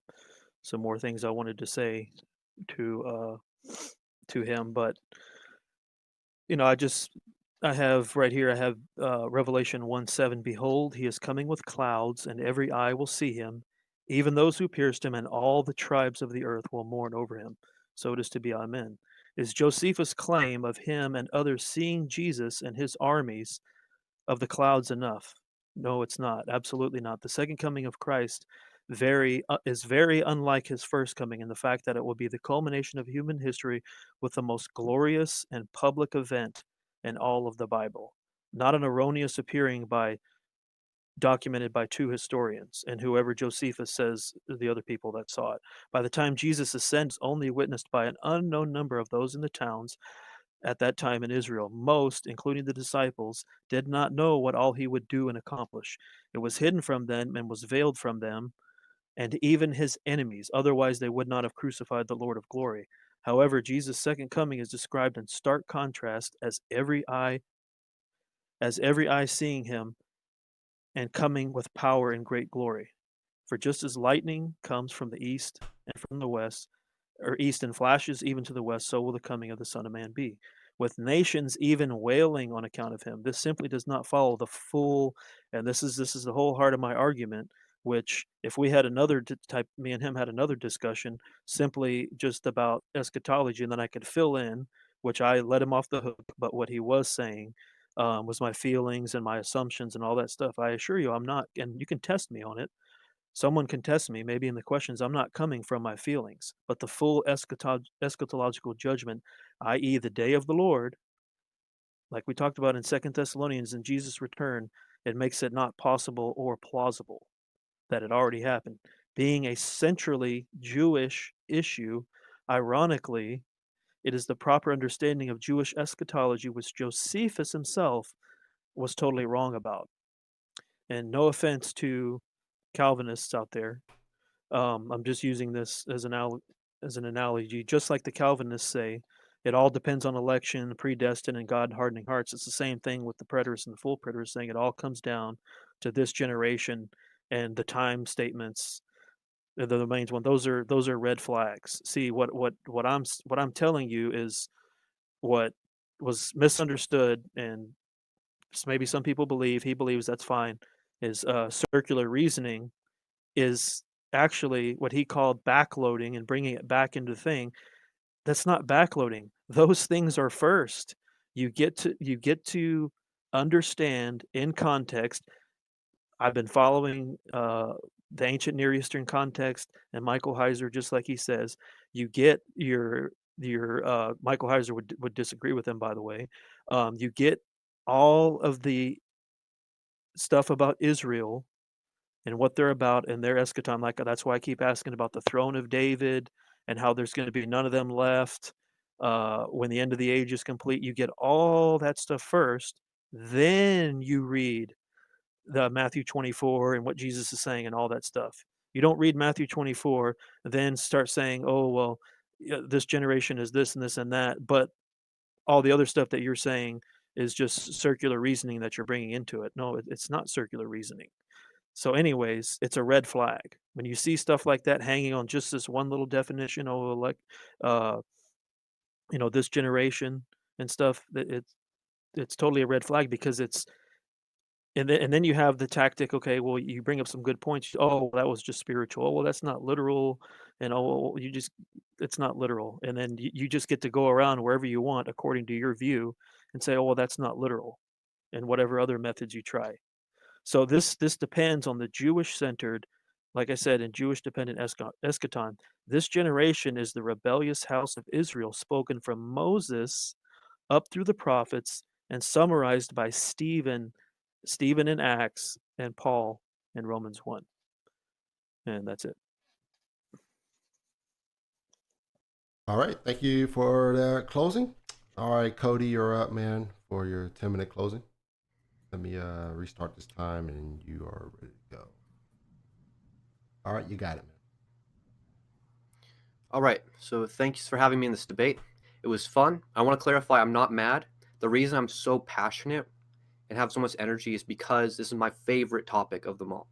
some more things I wanted to say to him, but I have right here. I have Revelation 1:7. Behold, he is coming with clouds, and every eye will see him, even those who pierced him, and all the tribes of the earth will mourn over him. So it is to be. Amen. Is Josephus' claim of him and others seeing Jesus and his armies of the clouds enough? No, it's not. Absolutely not. The second coming of Christ is very unlike his first coming in the fact that it will be the culmination of human history with the most glorious and public event in all of the Bible, not an erroneous appearing documented by two historians and whoever Josephus says the other people that saw it. By the time Jesus ascends, only witnessed by an unknown number of those in the towns at that time in Israel. Most, including the disciples, did not know what all he would do and accomplish. It was hidden from them and was veiled from them, and even his enemies. Otherwise, they would not have crucified the Lord of glory. However, Jesus' second coming is described in stark contrast as every eye seeing him and coming with power and great glory. For just as lightning comes from the east and from the west, or east and flashes even to the west, so will the coming of the Son of Man be. With nations even wailing on account of him. This simply does not follow the full, and this is the whole heart of my argument, which if we had another me and him had another discussion simply just about eschatology, and then I could fill in, which I let him off the hook, but what he was saying was my feelings and my assumptions and all that stuff. I assure you I'm not, and you can test me on it. Someone can test me, maybe in the questions. I'm not coming from my feelings, but the full eschatological judgment, i.e., the day of the Lord, like we talked about in 2 Thessalonians and Jesus' return, it makes it not possible or plausible that it already happened. Being a centrally Jewish issue, ironically, it is the proper understanding of Jewish eschatology which Josephus himself was totally wrong about. And no offense to Calvinists out there, I'm just using this as an analogy. Just like the Calvinists say, it all depends on election, predestined, and God hardening hearts. It's the same thing with the preterists and the full preterists, saying it all comes down to this generation and the time statements. The main one. Those are red flags. See what I'm telling you is what was misunderstood, and maybe some people believe he believes that's fine. Is circular reasoning is actually what he called backloading and bringing it back into the thing. That's not backloading. Those things are first. You get to understand in context. I've been following the ancient Near Eastern context, and Michael Heiser, just like he says, you get your Michael Heiser would disagree with him, by the way. You get all of the stuff about Israel and what they're about and their eschaton. Like that's why I keep asking about the throne of David and how there's going to be none of them left when the end of the age is complete. You get all that stuff first, then you read the Matthew 24 and what Jesus is saying and all that stuff. You don't read Matthew 24, then start saying, oh, well, this generation is this and this and that. But all the other stuff that you're saying is just circular reasoning that you're bringing into it. No, it's not circular reasoning. So anyways, it's a red flag. When you see stuff like that hanging on just this one little definition, oh, like, this generation and stuff, it's totally a red flag because it's, and then you have the tactic. Okay, well, you bring up some good points. Oh, that was just spiritual. Oh, well, that's not literal. And oh, it's not literal. And then you just get to go around wherever you want according to your view and say, oh, well, that's not literal, and whatever other methods you try. So this depends on the Jewish-centered, like I said, in Jewish-dependent eschaton. This generation is the rebellious house of Israel, spoken from Moses up through the prophets and summarized by Stephen in Acts, and Paul in Romans 1. And that's it. All right. Thank you for that closing. All right, Cody, you're up, man, for your 10-minute closing. Let me restart this time, and you are ready to go. All right, you got it, man. All right, so thanks for having me in this debate. It was fun. I want to clarify, I'm not mad. The reason I'm so passionate and have so much energy is because this is my favorite topic of them all.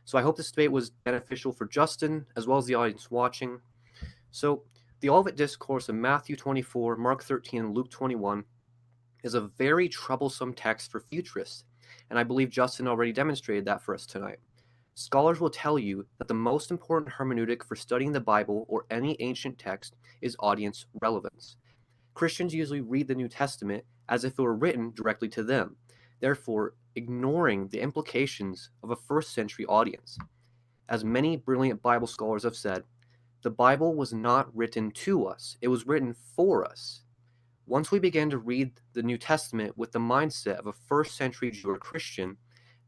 So I hope this debate was beneficial for Justen as well as the audience watching. So the Olivet Discourse of Matthew 24, Mark 13, and Luke 21 is a very troublesome text for futurists, and I believe Justen already demonstrated that for us tonight. Scholars will tell you that the most important hermeneutic for studying the Bible or any ancient text is audience relevance. Christians usually read the New Testament as if it were written directly to them, therefore ignoring the implications of a first century audience. As many brilliant Bible scholars have said, the Bible was not written to us, it was written for us. Once we began to read the New Testament with the mindset of a first century Jew or Christian,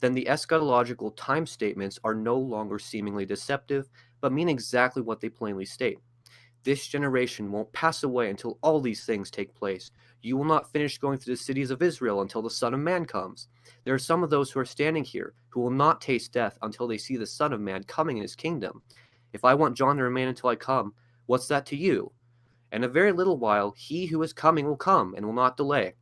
then the eschatological time statements are no longer seemingly deceptive, but mean exactly what they plainly state. This generation won't pass away until all these things take place. You will not finish going through the cities of Israel until the Son of Man comes. There are some of those who are standing here who will not taste death until they see the Son of Man coming in his kingdom. If I want John to remain until I come, what's that to you? In a very little while, he who is coming will come and will not delay.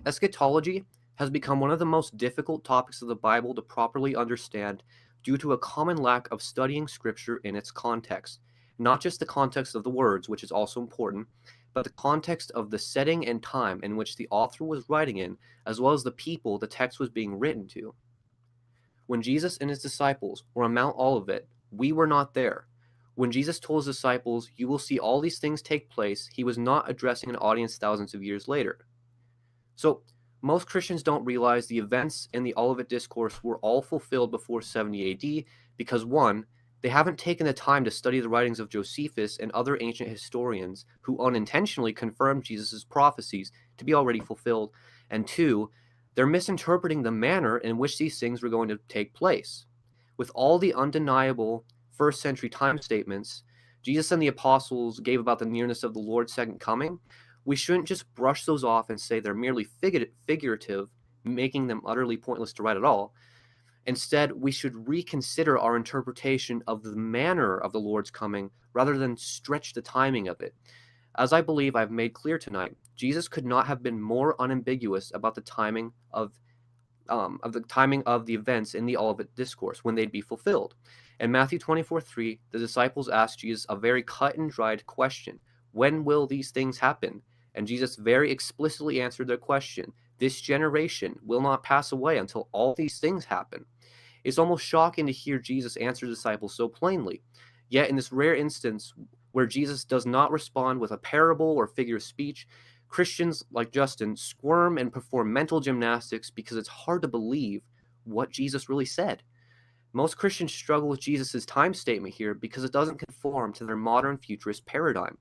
Eschatology has become one of the most difficult topics of the Bible to properly understand due to a common lack of studying Scripture in its context. Not just the context of the words, which is also important, but the context of the setting and time in which the author was writing in, as well as the people the text was being written to. When Jesus and his disciples were on Mount Olivet, we were not there. When Jesus told his disciples, "You will see all these things take place," he was not addressing an audience thousands of years later. So, most Christians don't realize the events in the Olivet Discourse were all fulfilled before 70 AD because, one, they haven't taken the time to study the writings of Josephus and other ancient historians who unintentionally confirmed Jesus' prophecies to be already fulfilled, and two, they're misinterpreting the manner in which these things were going to take place. With all the undeniable first century time statements Jesus and the apostles gave about the nearness of the Lord's second coming, we shouldn't just brush those off and say they're merely figurative, making them utterly pointless to write at all. Instead, we should reconsider our interpretation of the manner of the Lord's coming rather than stretch the timing of it. As I believe I've made clear tonight, Jesus could not have been more unambiguous about the timing of the events in the Olivet Discourse when they'd be fulfilled. In Matthew 24:3, the disciples asked Jesus a very cut and dried question: "When will these things happen?" And Jesus very explicitly answered their question: "This generation will not pass away until all these things happen." It's almost shocking to hear Jesus answer the disciples so plainly. Yet in this rare instance where Jesus does not respond with a parable or figure of speech, Christians like Justen squirm and perform mental gymnastics because it's hard to believe what Jesus really said. Most Christians struggle with Jesus' time statement here because it doesn't conform to their modern futurist paradigm.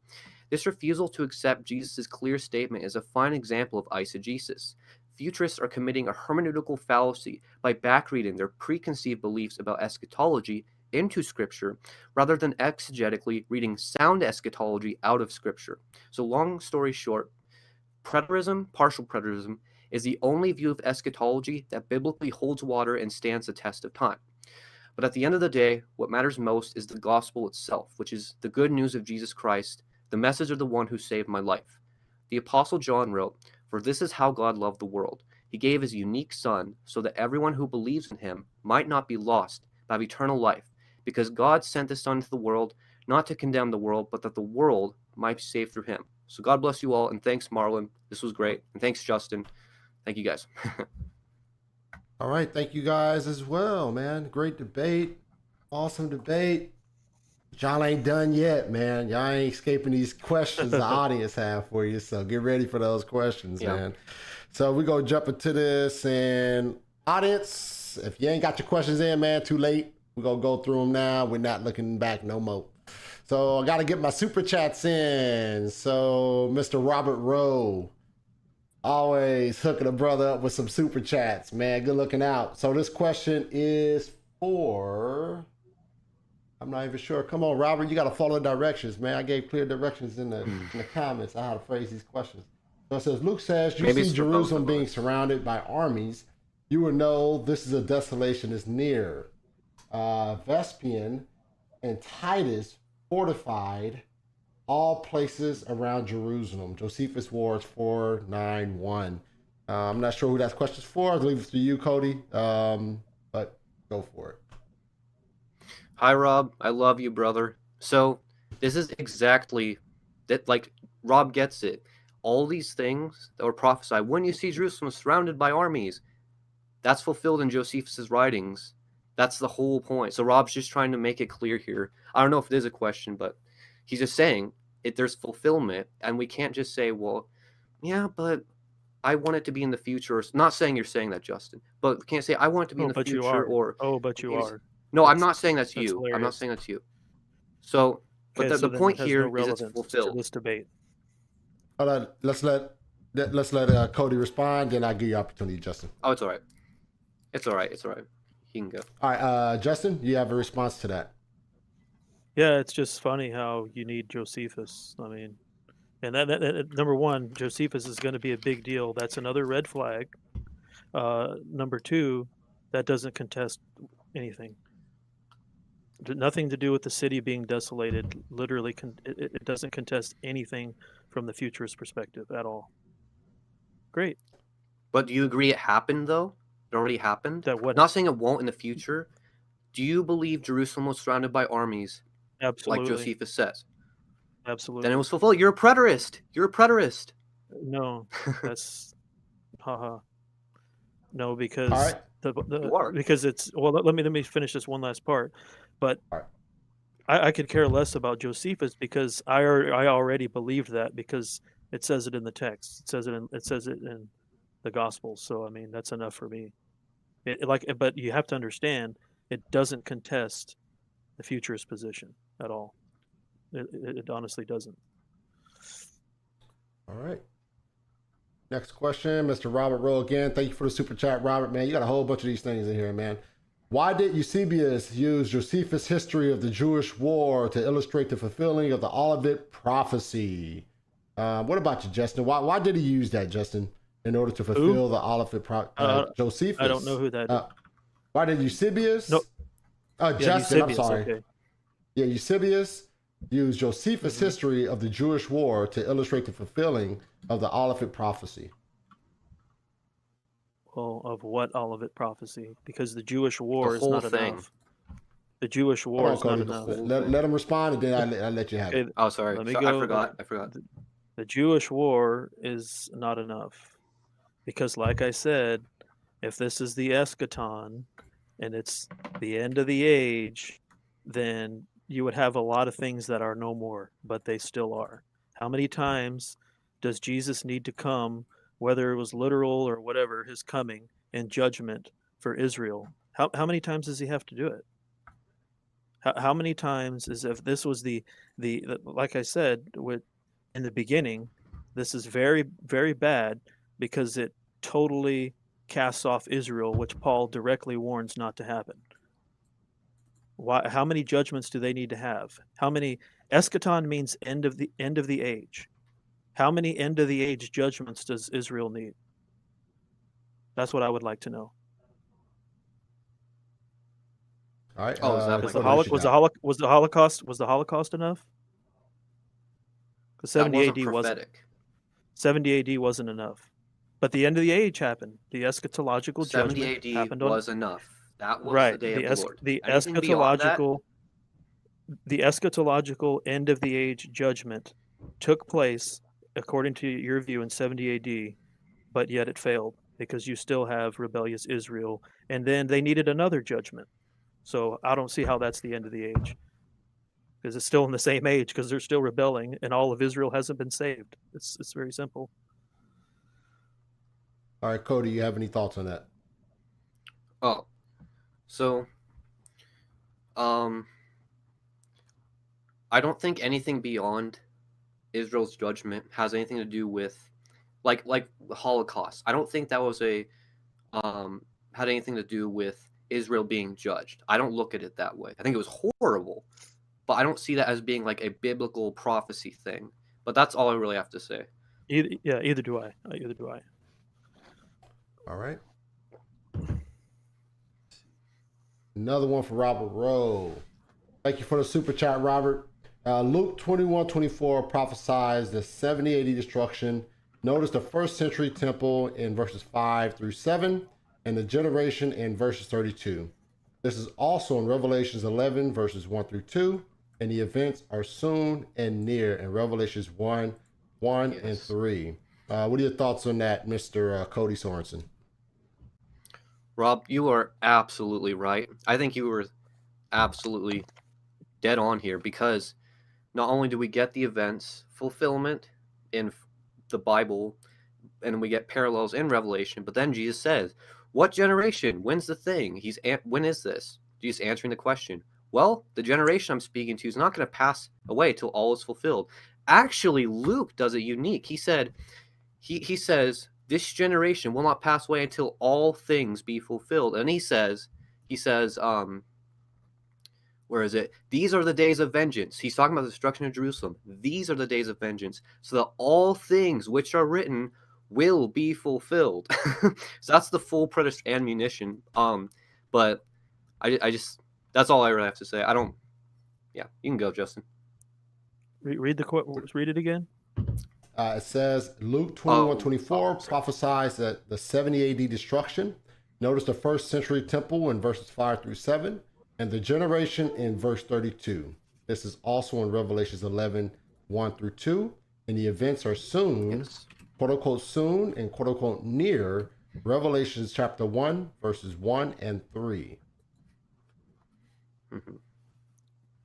This refusal to accept Jesus' clear statement is a fine example of eisegesis. Futurists are committing a hermeneutical fallacy by backreading their preconceived beliefs about eschatology into Scripture rather than exegetically reading sound eschatology out of Scripture. So long story short, preterism, partial preterism, is the only view of eschatology that biblically holds water and stands the test of time. But at the end of the day, what matters most is the gospel itself, which is the good news of Jesus Christ, the message of the one who saved my life. The Apostle John wrote, "For this is how God loved the world. He gave his unique Son so that everyone who believes in him might not be lost, but have eternal life, because God sent the Son into the world, not to condemn the world, but that the world might be saved through him." So God bless you all, and thanks, Marlon. This was great. And thanks, Justen. Thank you, guys. All right, thank you guys as well, man. Great debate, awesome debate. Y'all ain't done yet, man. Y'all ain't escaping these questions the audience have for you, so get ready for those questions, man. So we go jump into this, and audience, if you ain't got your questions in, man, too late. We're gonna go through them now. We're not looking back no more. So I gotta get my super chats in. So Mr. Robert Rowe, always hooking a brother up with some super chats, man. Good looking out. So this question is for, I'm not even sure. Come on, Robert, you got to follow the directions, man. I gave clear directions in the comments on how to phrase these questions. So it says, Luke says, you see Jerusalem being surrounded by armies. You will know this is a desolation is near. Vespasian and Titus fortified all places around Jerusalem. Josephus Wars 491. I'm not sure who that question's for. I'll leave it to you, Cody. But go for it. Hi, Rob. I love you, brother. So this is exactly that. Like, Rob gets it. All these things that were prophesied, when you see Jerusalem surrounded by armies, that's fulfilled in Josephus's writings. That's the whole point. So Rob's just trying to make it clear here. I don't know if it is a question, but he's just saying there's fulfillment, and we can't just say, well, yeah, but I want it to be in the future. Not saying you're saying that, Justen, but we can't say I want it to be in the future. But you are. No, I'm That's not saying that's you. I'm not hilarious. saying that's you. So, but Okay, so the then point it has here no is it's relevance to fulfilled. this debate. Hold on, let's let Cody respond, then I'll give you opportunity, Justin. Oh, it's all right. It's all right. It's all right. He can go. All right, Justin, you have a response to that? Yeah, it's just funny how you need Josephus. I mean, and that number one, Josephus is going to be a big deal. That's another red flag. Number two, that doesn't contest anything. Nothing to do with the city being desolated. Literally, it doesn't contest anything from the futurist perspective at all. Great. But do you agree it happened though? It already happened. That what? Not saying it won't in the future. Do you believe Jerusalem was surrounded by armies, Absolutely. like Josephus says? Absolutely. Then it was fulfilled. You're a preterist. You're a preterist. No, that's haha. No, All because right. You are. because it's well. Let me finish this one last part. But All right. I could care less about Josephus because I already believed that because it says it in the text. It says it in the Gospels. So I mean that's enough for me. But you have to understand it doesn't contest the futurist position at all. It honestly doesn't. All right. Next question, Mr. Robert Rowe again. Thank you for the super chat, Robert. Man, you got a whole bunch of these things in here, man. Why did Eusebius use Josephus' history of the Jewish war to illustrate the fulfilling of the Olivet prophecy? What about you, Justin? Why did he use that, Justin, in order to fulfill the Olivet prophecy? Josephus. I don't know who that is. Why did Eusebius? No. Justin, Eusebius, I'm sorry. Okay. Yeah, Eusebius used Josephus' history of the Jewish war to illustrate the fulfilling of the Olivet prophecy. Well, of what Olivet prophecy? Because the Jewish war The is whole not thing. enough. The Jewish war is not Cody, enough. let him respond, and then I'll let you have it. Okay, Oh, sorry. let me I go. forgot. The Jewish war is not enough. Because, like I said, if this is the eschaton and it's the end of the age, then you would have a lot of things that are no more, but they still are. How many times does Jesus need to come, whether it was literal or whatever, his coming and judgment for Israel? How many times does he have to do it? How many times is if this was the like I said in the beginning, this is very, very bad because it totally casts off Israel, which Paul directly warns not to happen. Why? How many judgments do they need to have? How many? Eschaton means end of the age. How many end of the age judgments does Israel need? That's what I would like to know. All right. Oh, is that Was the Holocaust enough? Because 70 AD wasn't. 70 AD wasn't enough. But the end of the age happened. The eschatological 70 judgment AD happened was enough. That was right. the day of the Lord. The Anything beyond that, eschatological end of the age judgment took place according to your view in 70 AD, but yet it failed because you still have rebellious Israel, and then they needed another judgment. So I don't see how that's the end of the age, because it's still in the same age because they're still rebelling, and all of Israel hasn't been saved. It's very simple. All right, Cody, you have any thoughts on that? Oh, so, I don't think anything beyond Israel's judgment has anything to do with, like the Holocaust. I don't think that was had anything to do with Israel being judged. I don't look at it that way. I think it was horrible, but I don't see that as being like a biblical prophecy thing. But that's all I really have to say. Either do I. All right. Another one for Robert Rowe. Thank you for the super chat, Robert. Luke 21:24 prophesies the 70 AD destruction. Notice the first century temple in verses 5 through 7 and the generation in verses 32. This is also in Revelations 11 verses 1 through 2, and the events are soon and near in Revelations 1 and 3. What are your thoughts on that, Mr. Cody Sorenson? Rob, you are absolutely right. I think you were absolutely dead on here, because not only do we get the events fulfillment in the Bible, and we get parallels in Revelation, but then Jesus says, what generation? When's the thing? When is this? Jesus answering the question, well, the generation I'm speaking to is not going to pass away till all is fulfilled. Actually, Luke does it unique. He said, he says, this generation will not pass away until all things be fulfilled. And he says, where is it? These are the days of vengeance. He's talking about the destruction of Jerusalem. These are the days of vengeance, so that all things which are written will be fulfilled. So that's the full preterist ammunition. But I just, that's all I really have to say. I don't. Yeah, you can go, Justin. Read it again. It says Luke 21:24 prophesies that the 70 AD destruction. Notice the first century temple in verses 5 through 7, and the generation in verse 32. This is also in Revelations 11:1 through 2, and the events are soon, Yes. quote unquote soon and quote unquote near, Revelations chapter 1, verses 1 and 3. Mm-hmm.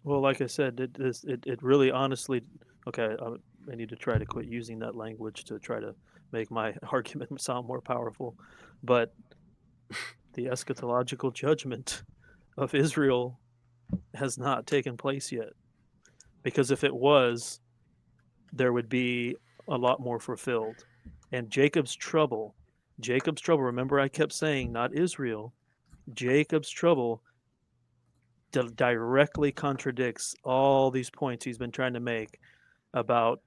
Well, like I said, it really honestly. Okay, I need to try to quit using that language to try to make my argument sound more powerful, but the eschatological judgment of Israel has not taken place yet. Because if it was, there would be a lot more fulfilled. And Jacob's trouble, remember I kept saying, not Israel, Jacob's trouble directly contradicts all these points he's been trying to make about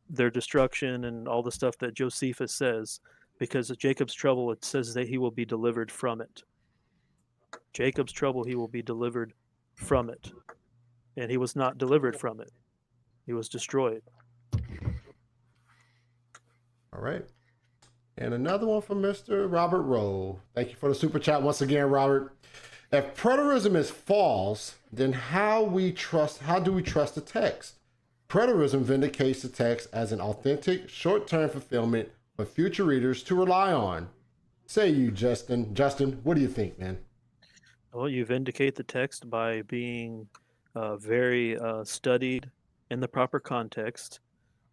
their destruction and all the stuff that Josephus says, because of Jacob's trouble, it says that he will be delivered from it. Jacob's trouble, he will be delivered from it. And he was not delivered from it. He was destroyed. All right. And another one from Mr. Robert Rowe. Thank you for the super chat once again, Robert. If preterism is false, then how do we trust the text? Preterism vindicates the text as an authentic, short-term fulfillment for future readers to rely on. Say you, Justin. Justin, what do you think, man? Well, you vindicate the text by being very studied in the proper context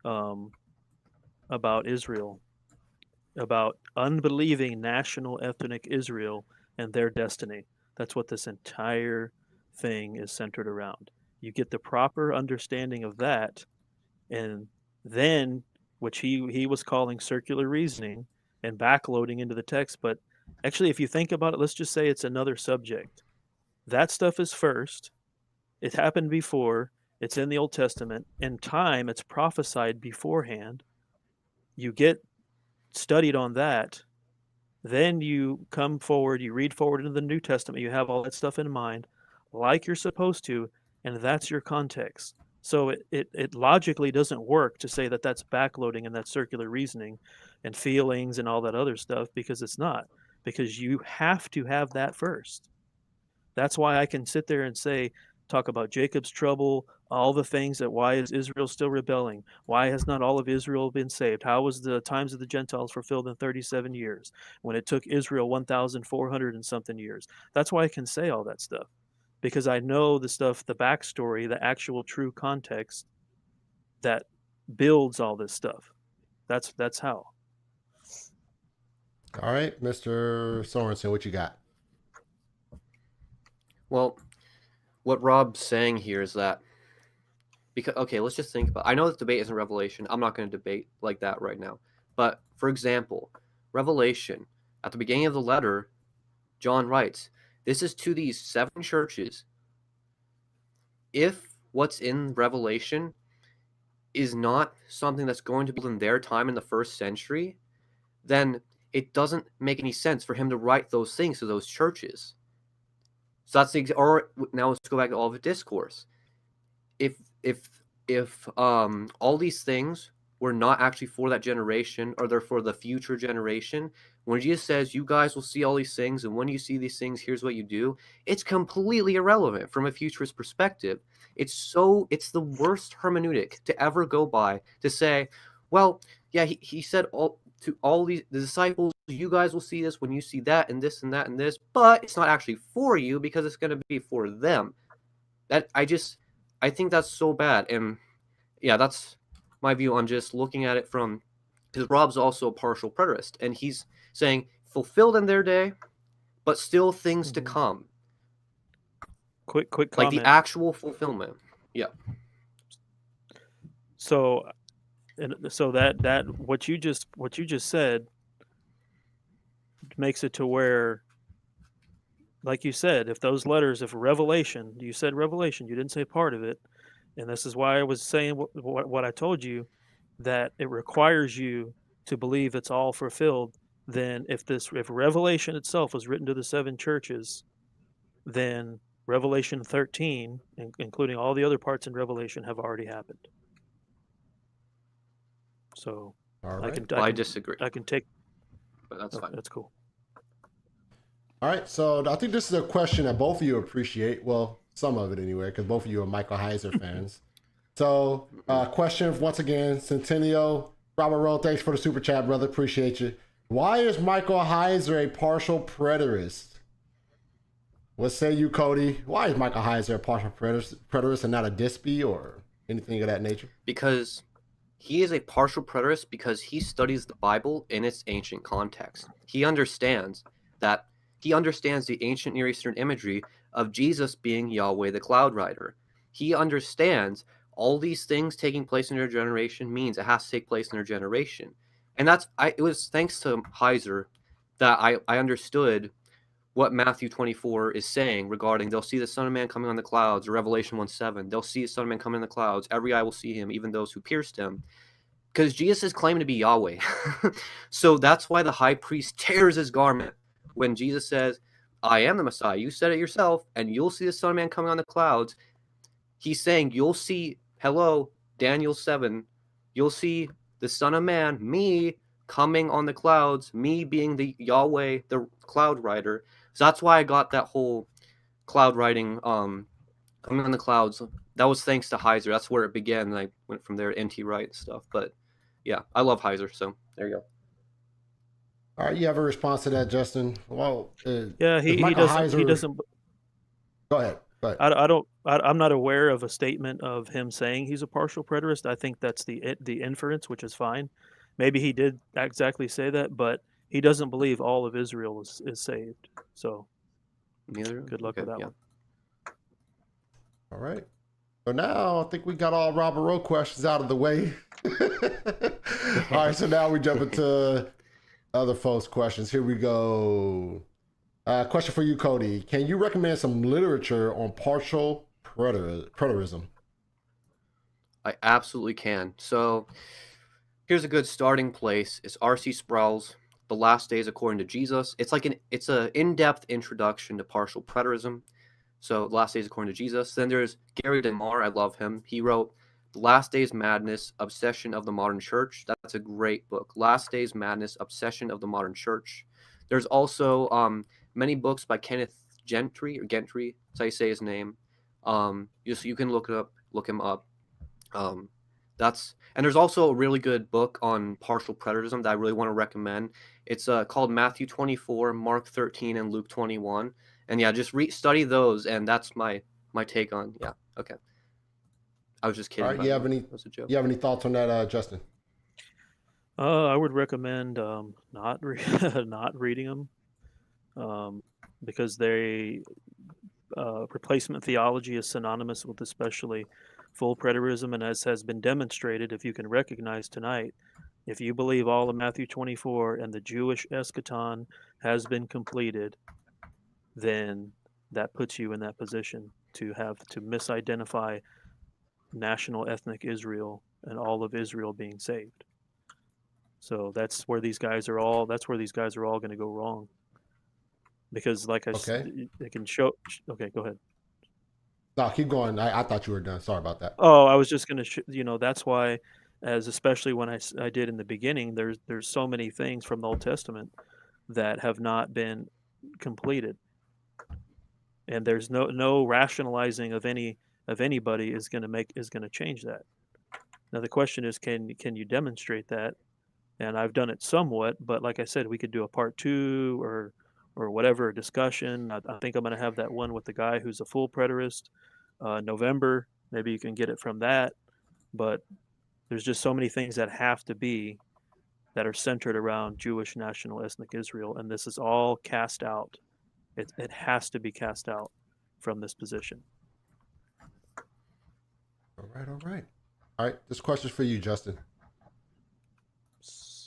about Israel, about unbelieving national ethnic Israel and their destiny. That's what this entire thing is centered around. You get the proper understanding of that, and then, which he was calling circular reasoning and backloading into the text. But actually, if you think about it, let's just say it's another subject. That stuff is first. It happened before. It's in the Old Testament. In time, it's prophesied beforehand. You get studied on that. Then you come forward, you read forward into the New Testament, you have all that stuff in mind, like you're supposed to, and that's your context. So it logically doesn't work to say that that's backloading and that's circular reasoning and feelings and all that other stuff, because it's not. Because you have to have that first. That's why I can sit there and say, talk about Jacob's trouble, all the things that why is Israel still rebelling? Why has not all of Israel been saved? How was the times of the Gentiles fulfilled in 37 years when it took Israel 1,400 and something years? That's why I can say all that stuff, because I know the stuff, the backstory, the actual true context that builds all this stuff. That's how. All right, Mr. Sorenson, what you got? Well, what Rob's saying here is that, because, okay, let's just think about, I know this debate isn't Revelation. I'm not going to debate like that right now. But, for example, Revelation, at the beginning of the letter, John writes, this is to these 7 churches. If what's in Revelation is not something that's going to be in their time in the first century, then it doesn't make any sense for him to write those things to those churches. So that's or now let's go back to Olivet Discourse. If all these things were not actually for that generation, or they're for the future generation, when Jesus says you guys will see all these things, and when you see these things, here's what you do, it's completely irrelevant from a futurist perspective. It's the worst hermeneutic to ever go by, to say, well, yeah, he said to all the disciples, you guys will see this when you see that and this and that and this, but it's not actually for you because it's going to be for them. That I think that's so bad. And yeah, that's my view on just looking at it from, because Rob's also a partial preterist, and he's saying fulfilled in their day, but still things to come. quick like comment. the actual fulfillment. Yeah. So that what you just said makes it to where, like you said, if those letters, if Revelation, you said Revelation, you didn't say part of it, and this is why I was saying what I told you, that it requires you to believe it's all fulfilled. Then if Revelation itself was written to the 7 churches, then Revelation 13, including all the other parts in Revelation, have already happened. So All I right. can I disagree, I can take. but that's Okay, fine. that's cool. All right. So I think this is a question that both of you appreciate. Well, some of it anyway, because both of you are Michael Heiser fans. So, question once again, Centennial, Robert Rowe, thanks for the super chat, brother. Appreciate you. Why is Michael Heiser a partial preterist? What say you, Cody? Why is Michael Heiser a partial preterist and not a dispy or anything of that nature? Because he is a partial preterist because he studies the Bible in its ancient context. He understands the ancient Near Eastern imagery of Jesus being Yahweh the Cloud Rider. He understands all these things taking place in their generation means it has to take place in their generation. And it was thanks to Heiser that I understood what Matthew 24 is saying regarding they'll see the Son of Man coming on the clouds, or Revelation 1:7. They'll see the Son of Man coming in the clouds. Every eye will see him, even those who pierced him. Because Jesus is claiming to be Yahweh. So that's why the high priest tears his garment when Jesus says, I am the Messiah. You said it yourself, and you'll see the Son of Man coming on the clouds. He's saying, you'll see, hello, Daniel 7, you'll see the Son of Man, me, coming on the clouds, me being the Yahweh, the cloud rider. So that's why I got that whole cloud riding, coming on the clouds. That was thanks to Heiser. That's where it began, and I went from there to NT Wright and stuff. But yeah, I love Heiser, so there you go. All right, you have a response to that, Justin? Well, Yeah, he doesn't. He doesn't. Go ahead. I'm not aware of a statement of him saying he's a partial preterist. I think that's the inference, which is fine. Maybe he did exactly say that, but he doesn't believe all of Israel is saved. So, Neither. Good luck with that one. All right. So now I think we got all Robert Rowe questions out of the way. All right, so now we jump into other folks' questions. Here we go. Question for you, Cody. Can you recommend some literature on partial preterism? I absolutely can. So here's a good starting place. It's R.C. Sproul's The Last Days According to Jesus. It's an in-depth introduction to partial preterism. So The Last Days According to Jesus. Then there's Gary DeMar. I love him. He wrote The Last Days Madness, Obsession of the Modern Church. That's a great book. Last Days Madness, Obsession of the Modern Church. There's also many books by Kenneth Gentry, that's how you say his name. You can look him up. And there's also a really good book on partial preterism that I really want to recommend. It's called Matthew 24, Mark 13, and Luke 21. And yeah, just study those, and that's my take on. Yeah, okay. I was just kidding. All right, you have any thoughts on that, Justin? I would recommend not reading them, because replacement theology is synonymous with especially full preterism, and as has been demonstrated, if you can recognize tonight, if you believe all of Matthew 24 and the Jewish eschaton has been completed, then that puts you in that position to misidentify national ethnic Israel and all of Israel being saved. So that's where these guys are all going to go wrong. Because they can show. Okay, go ahead. No, keep going. I thought you were done. Sorry about that. Oh, I was just going to, that's why, especially when I did in the beginning, there's so many things from the Old Testament that have not been completed, and there's no rationalizing of anybody is going to change that. Now the question is, can you demonstrate that? And I've done it somewhat, but like I said, we could do a part 2 or whatever discussion. I think I'm going to have that one with the guy who's a full preterist, November. Maybe you can get it from that. But there's just so many things that are centered around Jewish national ethnic Israel, and this is all cast out. It has to be cast out. from this position. All right. All right, this question's for you, Justin.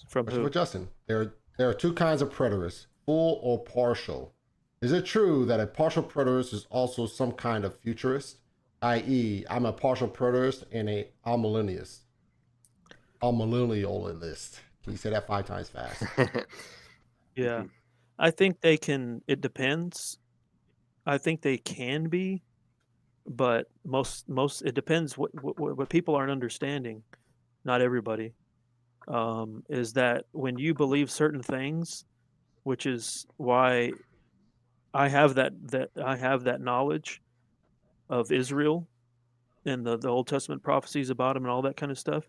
From Question who? for Justin. There are two kinds of preterists, full or partial. Is it true that a partial preterist is also some kind of futurist? I.e., I'm a partial preterist and a amillennialist. Amillennialist. Can you say that 5 times fast? Yeah. I think they can, it depends. I think they can be, but most it depends what people aren't understanding, not everybody, is that when you believe certain things, which is why I have that knowledge of Israel and the Old Testament prophecies about him and all that kind of stuff,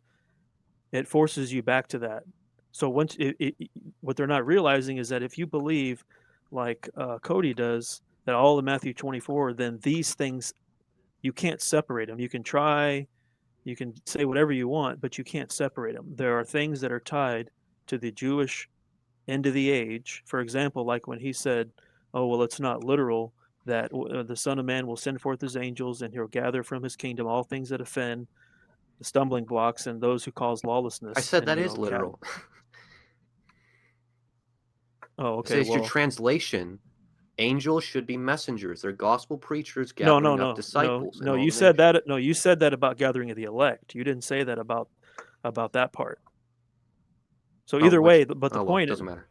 it forces you back to that. So once what they're not realizing is that if you believe, like Cody does, that all of Matthew 24, then these things, you can't separate them. You can try, you can say whatever you want, but you can't separate them. There are things that are tied to the Jewish end of the age. For example, like when he said, oh, well, it's not literal that the Son of Man will send forth his angels and he'll gather from his kingdom all things that offend, the stumbling blocks, and those who cause lawlessness. I said and, that is literal. Oh, It okay. says your Well, translation. Angels should be messengers. They're gospel preachers gathering up disciples. no. You said that. No, you said that about gathering of the elect. You didn't say that about that part. So either way, but the point doesn't matter.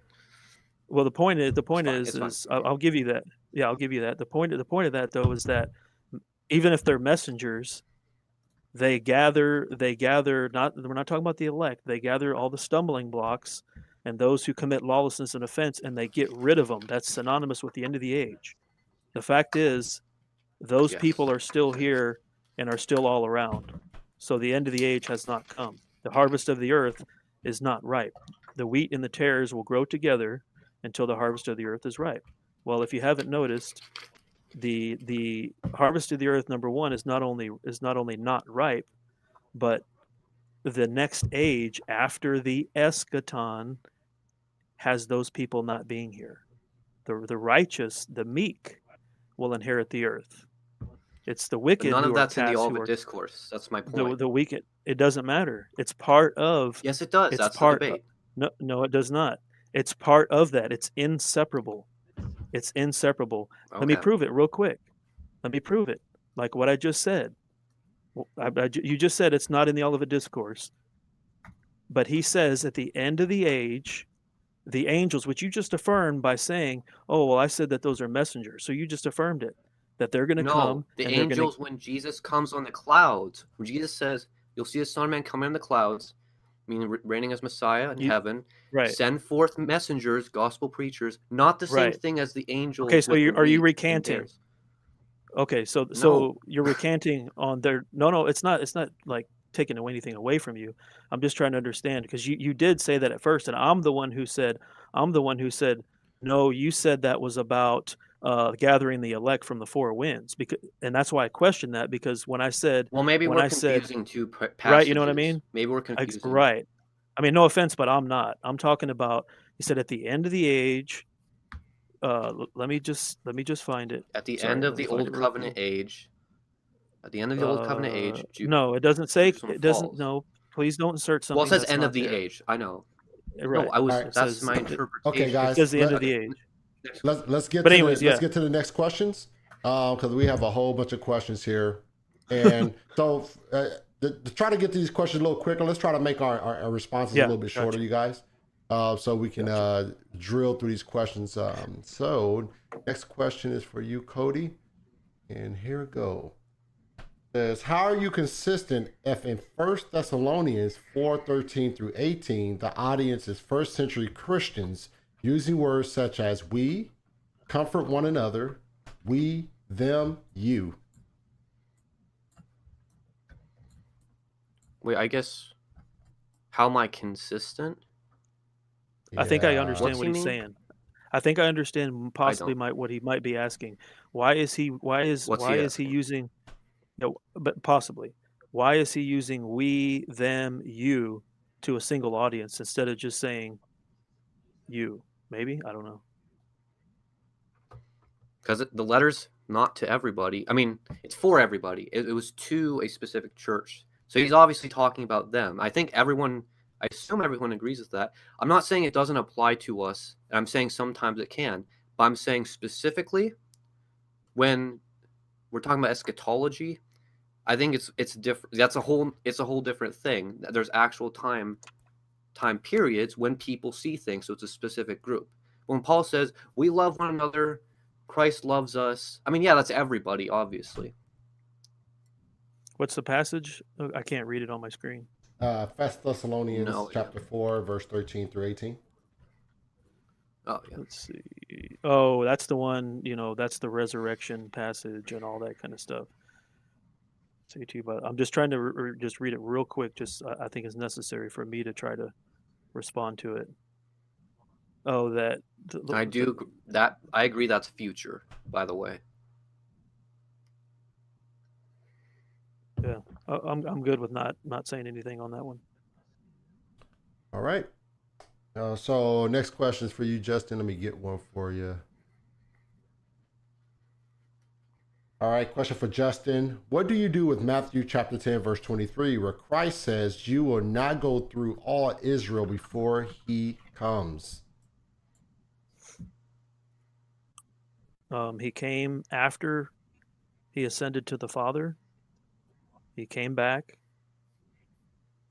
Well, the point is, It's fine. I'll give you that. Yeah, I'll give you that. The point of that though is that even if they're messengers, they gather. Not we're not talking about the elect. They gather all the stumbling blocks and those who commit lawlessness and offense, and they get rid of them. That's synonymous with the end of the age. The fact is, those people are still here and are still all around. So the end of the age has not come. The harvest of the earth is not ripe. The wheat and the tares will grow together until the harvest of the earth is ripe. Well, if you haven't noticed, the harvest of the earth, number one, is not only not ripe, but the next age after the eschaton has those people not being here. The righteous, the meek, will inherit the earth. It's the wicked. But none who of are that's in the cast, Olivet Discourse. That's my point. The wicked. It doesn't matter. It's part of. Yes, it does. It's That's part. the debate. No, it does not. It's part of that. It's inseparable. It's inseparable. Okay. Let me prove it real quick. Let me prove it. Like what I just said. You just said it's not in the Olivet Discourse. But he says at the end of the age, the angels, which you just affirmed by saying, oh, well, I said that those are messengers. So you just affirmed it, that they're going to come. The angels, when Jesus comes on the clouds, when Jesus says, you'll see the Son of Man coming in the clouds, meaning reigning as Messiah in heaven, right? Send forth messengers, gospel preachers, not the same thing as the angels. Okay, so are you recanting? Okay, so you're recanting on their. No, it's not like taking anything away from you. I'm just trying to understand, because you did say that at first, and I'm the one who said no, you said that was about gathering the elect from the four winds, and that's why I questioned that, because when I said, well, maybe we're confusing two passages. Right, you know what I mean? Maybe we're confusing. Right. I mean, no offense, but I'm not. I'm talking about, he said at the end of the age. Let me just find it. At the end of the Old Covenant age. At the end of the Old Covenant age. No, it doesn't say. It doesn't. No, please don't insert something. Well, it says end of the age. I know. Right. No, that's my interpretation. Okay, guys. It says the end of the age. Let's get. Let's get to the next questions, because we have a whole bunch of questions here, and so to try to get these questions a little quicker, let's try to make our responses a little bit shorter, you guys. So we can drill through these questions. So next question is for you, Cody, and here we go. It says, how are you consistent if in 1 Thessalonians 4:13 through 18 the audience is first century Christians using words such as we, comfort one another, we, them, you? Wait, I guess, how am I consistent? I think I understand what he's saying. I think I understand possibly what he might be asking. Why is he using, but possibly, why is he using we, them, you to a single audience instead of just saying you? Maybe, I don't know. Because the letters not to everybody. I mean, it's for everybody. It was to a specific church. So he's obviously talking about them. I assume everyone agrees with that. I'm not saying it doesn't apply to us. I'm saying sometimes it can. But I'm saying specifically when we're talking about eschatology, I think it's different. It's a whole different thing. There's actual time periods when people see things, so it's a specific group. When Paul says we love one another, Christ loves us, I mean, yeah, that's everybody, obviously. What's the passage? I can't read it on my screen. 1 Thessalonians chapter 4, verse 13 through 18. Oh, yeah. Let's see. Oh, that's the one, that's the resurrection passage and all that kind of stuff. Say to you, but I'm just trying to just read it real quick. I think it's necessary for me to try to respond to it. Oh, I agree that's future, by the way. Yeah, I'm good with not saying anything on that one. All right. So next question is for you, Justin. Let me get one for you. All right, question for Justin. What do you do with Matthew chapter 10, verse 23, where Christ says you will not go through all Israel before he comes? He came after he ascended to the Father. He came back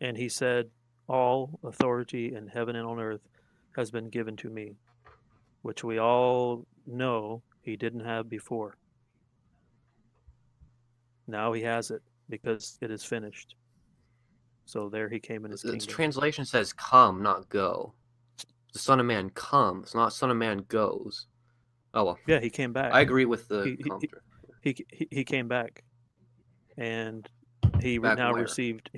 and he said, all authority in heaven and on earth has been given to me, which we all know he didn't have before. Now he has it because it is finished. So there he came in his kingdom. The translation says come, not go. The Son of Man comes, not Son of Man goes. Oh, well. Yeah, he came back. I agree with the commenter. He came back, and he Back now where? received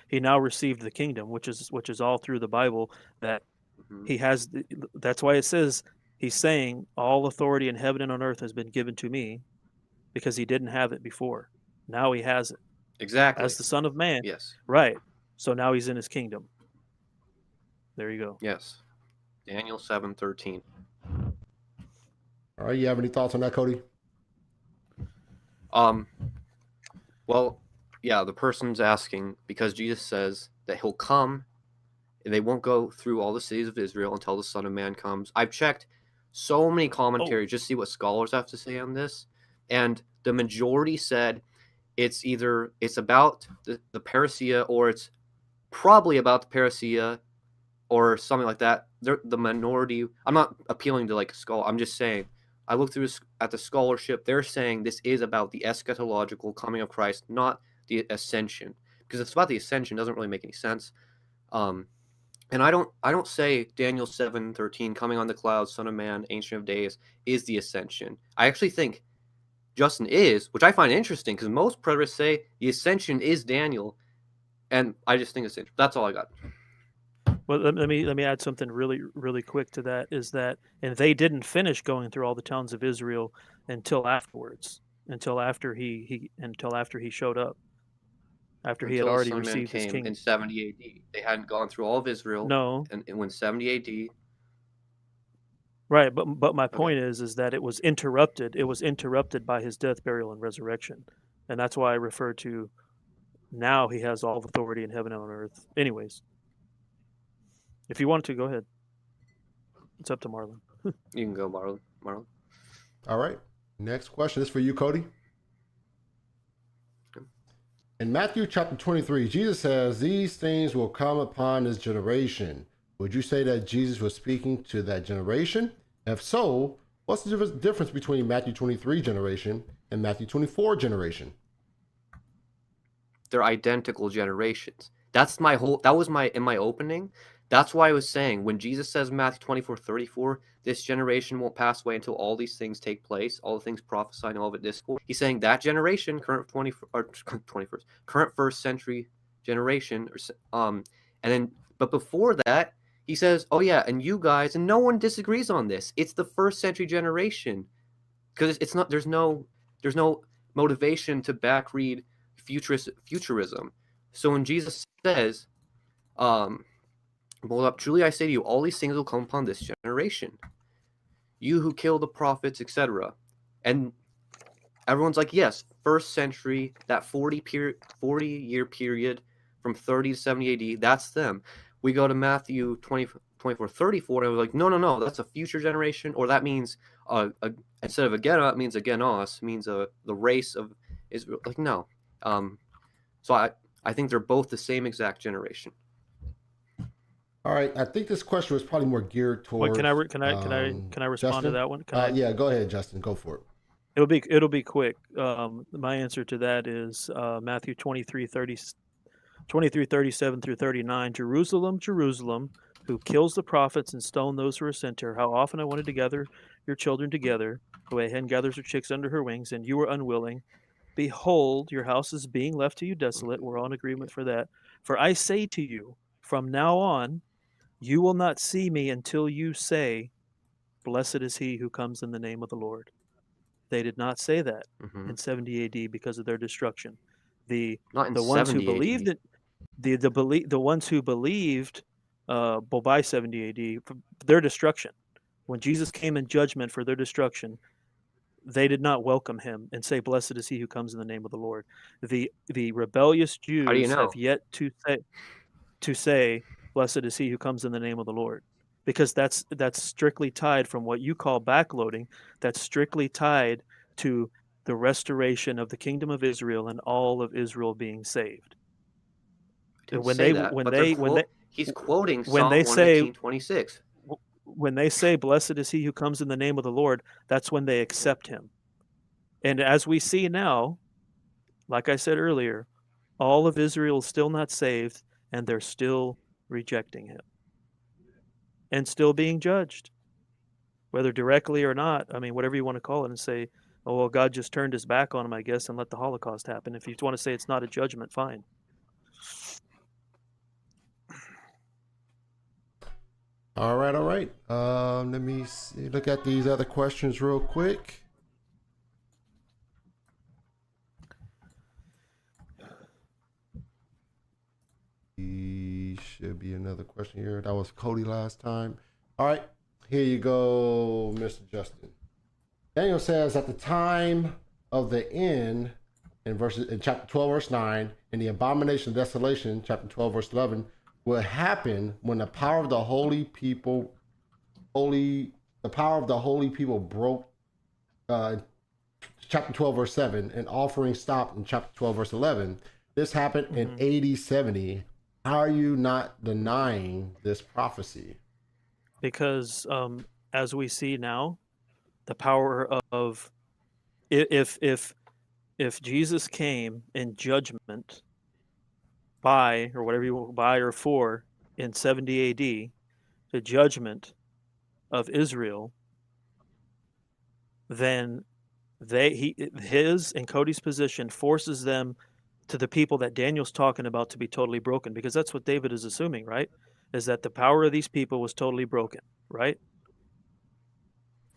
he now received the kingdom, which is all through the Bible that he has. That's why it says he's saying all authority in heaven and on earth has been given to me, because he didn't have it before. Now he has it. Exactly. As the Son of Man. Yes. Right. So now he's in his kingdom. There you go. Yes. Daniel 7:13. All right, you have any thoughts on that, Cody? Well, yeah, the person's asking because Jesus says that he'll come and they won't go through all the cities of Israel until the Son of Man comes. I've checked so many commentaries just to see what scholars have to say on this, and the majority said it's about the Parousia, or it's probably about the Parousia or something like that. The minority, I'm not appealing to like a scholar, I'm just saying I looked through at the scholarship. They're saying this is about the eschatological coming of Christ, not the ascension. Because if it's about the ascension, it doesn't really make any sense. And I don't say Daniel 7:13, coming on the clouds, Son of Man, Ancient of Days, is the ascension. I actually think Justen is, which I find interesting because most preterists say the ascension is Daniel, and I just think it's interesting. That's all I got. Well, let me add something really, really quick to that. Is that, and they didn't finish going through all the towns of Israel until afterwards, until after he showed up, after he had already received his kingdom in 70 AD. They hadn't gone through all of Israel. No, and when 70 AD. Right, but my point is that it was interrupted. It was interrupted by his death, burial, and resurrection, and that's why I refer to now he has all authority in heaven and on earth. Anyways. If you want to, go ahead. It's up to Marlon. You can go, Marlon. All right. Next question is for you, Cody. In Matthew chapter 23, Jesus says, these things will come upon this generation. Would you say that Jesus was speaking to that generation? If so, what's the difference between Matthew 23 generation and Matthew 24 generation? They're identical generations. That was in my opening. That's why I was saying when Jesus says Matthew 24:34, this generation won't pass away until all these things take place, all the things prophesied in Olivet Discourse. He's saying that generation, current first century generation, but before that, he says, oh yeah, and you guys, and no one disagrees on this. It's the first century generation, because it's not. There's no motivation to backread futurism. So when Jesus says, well, truly I say to you, all these things will come upon this generation. You who kill the prophets, etc. And Everyone's like, yes, first century, that 40-year period from 30 to 70 AD, that's them. We go to Matthew 24, 34, and we're like, no, that's a future generation, or that means instead of Agena, it means Agenos, means the race of Israel. Like, no. So I think they're both the same exact generation. All right, I think this question was probably more geared towards. Can I respond Justen? to that one? Yeah, go ahead, Justen. Go for it. It'll be quick. My answer to that is Matthew 23:37 through 39. Jerusalem, Jerusalem, who kills the prophets and stone those who are sent to her. How often I wanted to gather your children together, the way a hen gathers her chicks under her wings, and you were unwilling. Behold, your house is being left to you desolate. We're all in agreement for that. For I say to you, from now on, you will not see me until you say, blessed is he who comes in the name of the Lord. They did not say that in 70 AD because of their destruction. The ones who believed it, the ones who believed by 70 AD, their destruction. When Jesus came in judgment for their destruction, they did not welcome him and say, blessed is he who comes in the name of the Lord. The rebellious Jews have yet to say, blessed is he who comes in the name of the Lord. Because that's strictly tied from what you call backloading. That's strictly tied to the restoration of the kingdom of Israel and all of Israel being saved. He's quoting Psalm 118:26. When they say, blessed is he who comes in the name of the Lord, that's when they accept him. And as we see now, like I said earlier, all of Israel is still not saved, and they're still rejecting him and still being judged, whether directly or not. I mean, whatever you want to call it, and say, oh, well, God just turned his back on him, I guess, and let the Holocaust happen. If you want to say it's not a judgment, fine. All right. Let me see. Look at these other questions real quick. Should be another question here. That was Cody last time. All right, here you go, Mr. Justen. Daniel says at the time of the end, in chapter 12, verse 9, and the abomination of desolation, chapter 12, verse 11, will happen when the power of the holy people broke. Chapter 12, verse 7, and offering stopped in chapter 12, verse 11. This happened in AD 70. How are you not denying this prophecy? Because as we see now, the power of if Jesus came in judgment by, or whatever you by or for, in 70 AD, the judgment of Israel, then his and Cody's position forces them to the people that Daniel's talking about to be totally broken, because that's what David is assuming, right? Is that the power of these people was totally broken, right?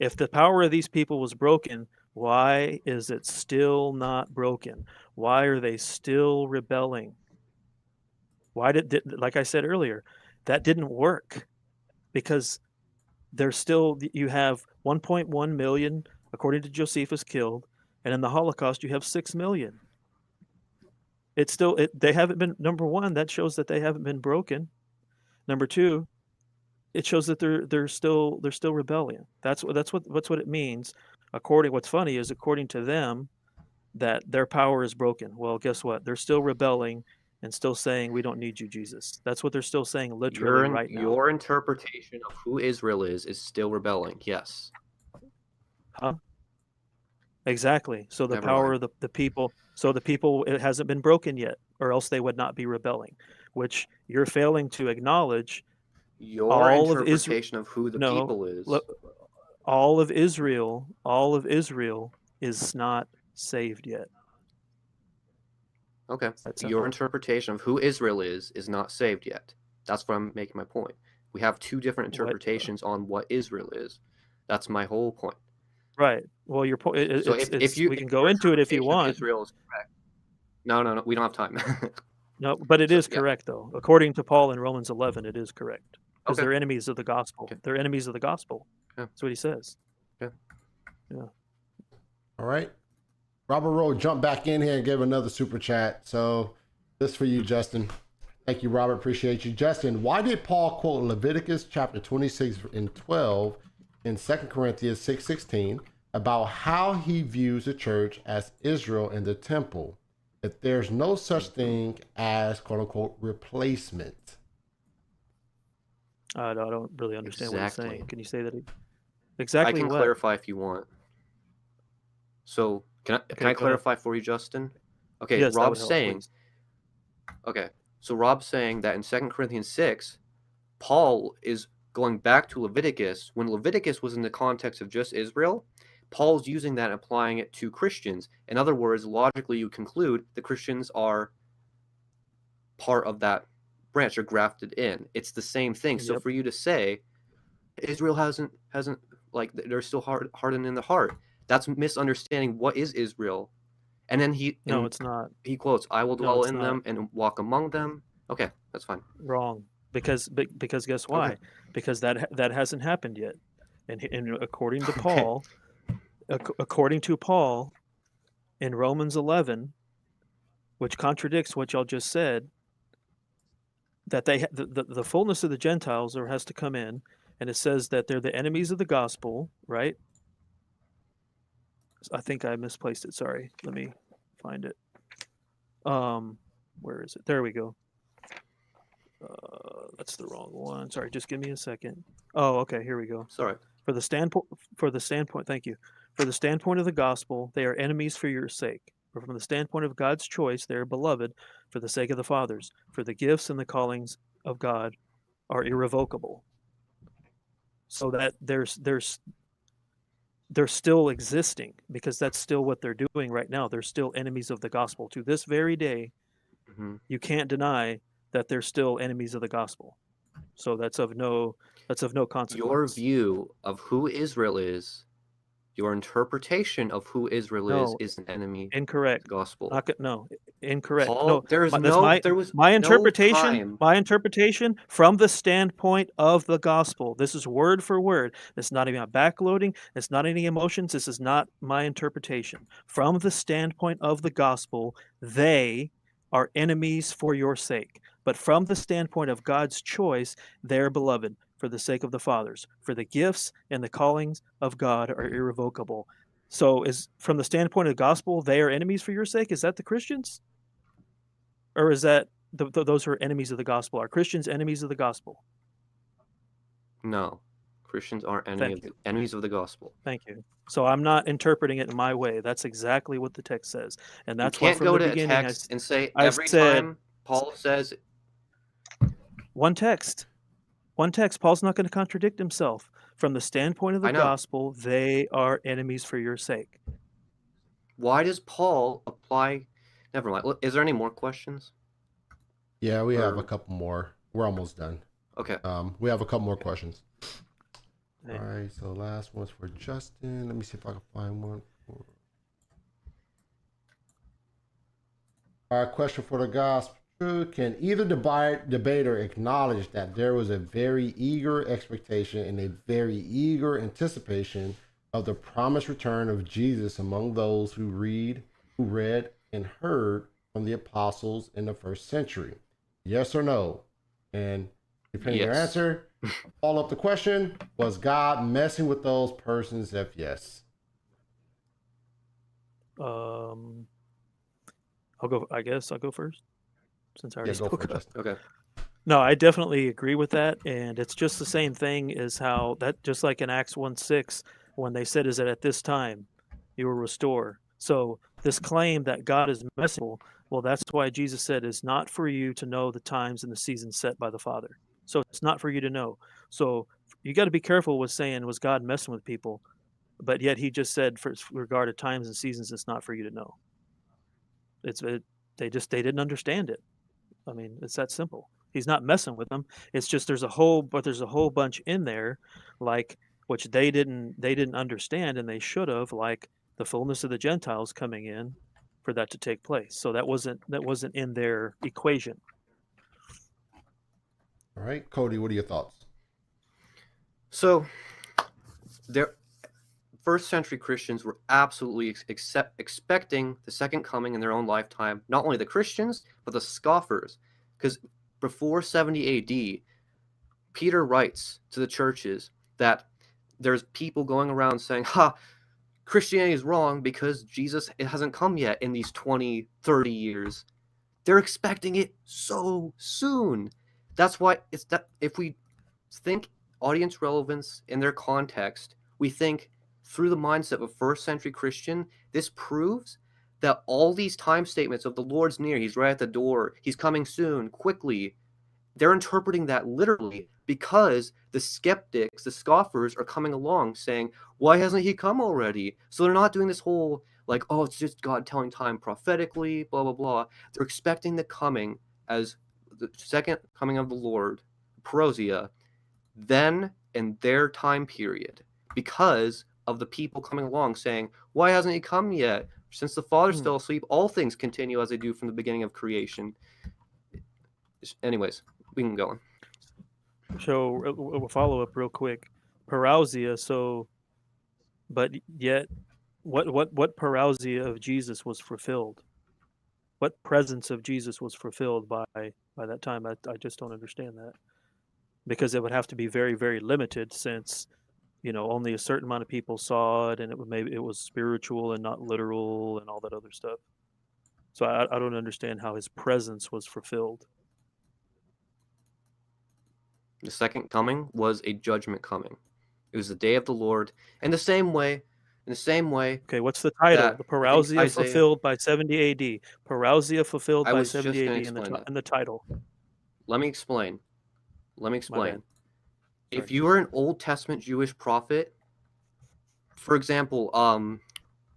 If the power of these people was broken, why is it still not broken? Why are they still rebelling? Why like I said earlier, that didn't work, because you have 1.1 million, according to Josephus, killed, and in the Holocaust you have 6 million. They haven't been, number one, that shows that they haven't been broken. Number two, it shows that they're still rebellion. That's what it means. What's funny is, according to them, that their power is broken. Well, guess what? They're still rebelling and still saying, we don't need you, Jesus. That's what they're still saying literally right now. Your interpretation of who Israel is still rebelling, yes. Huh? Exactly. So the power of the people, it hasn't been broken yet, or else they would not be rebelling, which you're failing to acknowledge. Your interpretation of who the people is. All of Israel is not saved yet. Okay. Your interpretation of who Israel is not saved yet. That's what I'm making my point. We have two different interpretations on what Israel is. That's my whole point. Right. Well, your point. We can go into it if you want. Israel is correct. No. We don't have time. No, but it is correct, though. According to Paul in Romans 11, it is correct, because they're enemies of the gospel. Okay. They're enemies of the gospel. Yeah. That's what he says. Yeah. All right. Robert Rowe jumped back in here and gave another super chat. So this for you, Justin. Thank you, Robert. Appreciate you. Justin, why did Paul quote Leviticus chapter 26 and 12 in 2 Corinthians 6:16 about how he views the church as Israel and the temple, if there's no such thing as quote unquote replacement? I don't really understand what he's Exactly. saying. Can you say that? I Exactly can what? clarify if you want. So can I Okay, go ahead. clarify for you, Justin? Okay, Yes, that would Rob's help, saying. please. Okay, so Rob's saying that in 2 Corinthians 6, Paul is going back to Leviticus when Leviticus was in the context of just Israel. Paul's using that and applying it to Christians. In other words, logically, you conclude the Christians are part of that branch, are grafted in. It's the same thing. So Yep. for you to say Israel hasn't like they're still hardened in the heart, that's misunderstanding what is Israel. And then No, it's not. he quotes, "I will No, dwell it's in not. them and walk among them." Okay, that's fine. Wrong. Because guess why? Okay. Because that hasn't happened yet. And according to Okay. Paul, according to Paul, in Romans 11, which contradicts what y'all just said, that the fullness of the Gentiles has to come in, and it says that they're the enemies of the gospel, right? I think I misplaced it. Sorry, let me find it. Where is it? There we go. That's the wrong one. Sorry, just give me a second. Oh, okay, here we go. Sorry. Thank you. For the standpoint of the gospel, they are enemies for your sake. But from the standpoint of God's choice, they are beloved for the sake of the fathers. For the gifts and the callings of God are irrevocable. So that they're still existing, because that's still what they're doing right now. They're still enemies of the gospel. To this very day, you can't deny that they're still enemies of the gospel. So that's of no consequence. Your view of who Israel is, your interpretation of who Israel is an enemy Incorrect. of the gospel. No, incorrect. Paul, No, there was my interpretation. no time. My interpretation from the standpoint of the gospel. This is word for word. It's not even a backloading. It's not any emotions. This is not my interpretation. From the standpoint of the gospel, they are enemies for your sake. But from the standpoint of God's choice, they're beloved for the sake of the fathers. For the gifts and the callings of God are irrevocable. So, is from the standpoint of the gospel, they are enemies for your sake? Is that the Christians, or is that those who are enemies of the gospel? Are Christians enemies of the gospel? No, Christians aren't enemies of the gospel. Thank you. So I'm not interpreting it in my way. That's exactly what the text says, and that's you why can't from go the to beginning a text and say I every said, time Paul says one text. Paul's not going to contradict himself. From the standpoint of the gospel, they are enemies for your sake. Why does Paul apply? Never mind. Is there any more questions? Yeah, we have a couple more. We're almost done. Okay. We have a couple more questions. All right, so last one's for Justin. Let me see if I can find one. All right, question for the gospel. Can either debater acknowledge that there was a very eager expectation and a very eager anticipation of the promised return of Jesus among those who read and heard from the apostles in the first century? Yes or no? And depending on your answer, follow up the question: was God messing with those persons? If yes, I'll go. I guess I'll go first, since I already spoke up. Okay. No, I definitely agree with that, and it's just the same thing as how that, just like in Acts 1:6, when they said, "Is that at this time you will restore?" So this claim that God is merciful, well, that's why Jesus said, "It's not for you to know the times and the seasons set by the Father." So it's not for you to know. So you got to be careful with saying, "Was God messing with people?" But yet He just said, for regard to times and seasons, it's not for you to know. They didn't understand it. I mean, it's that simple. He's not messing with them. It's just there's a whole bunch in there, like, which they didn't understand, and they should have, like the fullness of the Gentiles coming in for that to take place. So that wasn't in their equation. all right, Cody, what are your thoughts? So first century Christians were absolutely expecting the second coming in their own lifetime. Not only the Christians, but the scoffers. Because before 70 AD, Peter writes to the churches that there's people going around saying, Christianity is wrong because Jesus hasn't come yet in these 20, 30 years. They're expecting it so soon. That's why it's that if we think audience relevance in their context, we think through the mindset of a first century Christian, this proves that all these time statements of the Lord's near, he's right at the door, he's coming soon, quickly, they're interpreting that literally because the skeptics, the scoffers are coming along saying, why hasn't he come already? So they're not doing this whole like, oh, it's just God telling time prophetically, blah, blah, blah. They're expecting the coming as the second coming of the Lord, Parousia, then in their time period, because of the people coming along saying, why hasn't he come yet? Since the Father's still asleep, all things continue as they do from the beginning of creation. Anyways, we can go on. So we'll follow up real quick. Parousia. So, but yet, what parousia of Jesus was fulfilled? What presence of Jesus was fulfilled by that time? I just don't understand that, because it would have to be very, very limited, since only a certain amount of people saw it, and maybe it was spiritual and not literal and all that other stuff. So I don't understand how his presence was fulfilled. The second coming was a judgment coming. It was the day of the Lord. In the same way. Okay, what's the title? The Parousia fulfilled by 70 AD. Parousia fulfilled by 70 AD in the title. Let me explain. If you were an Old Testament Jewish prophet, for example,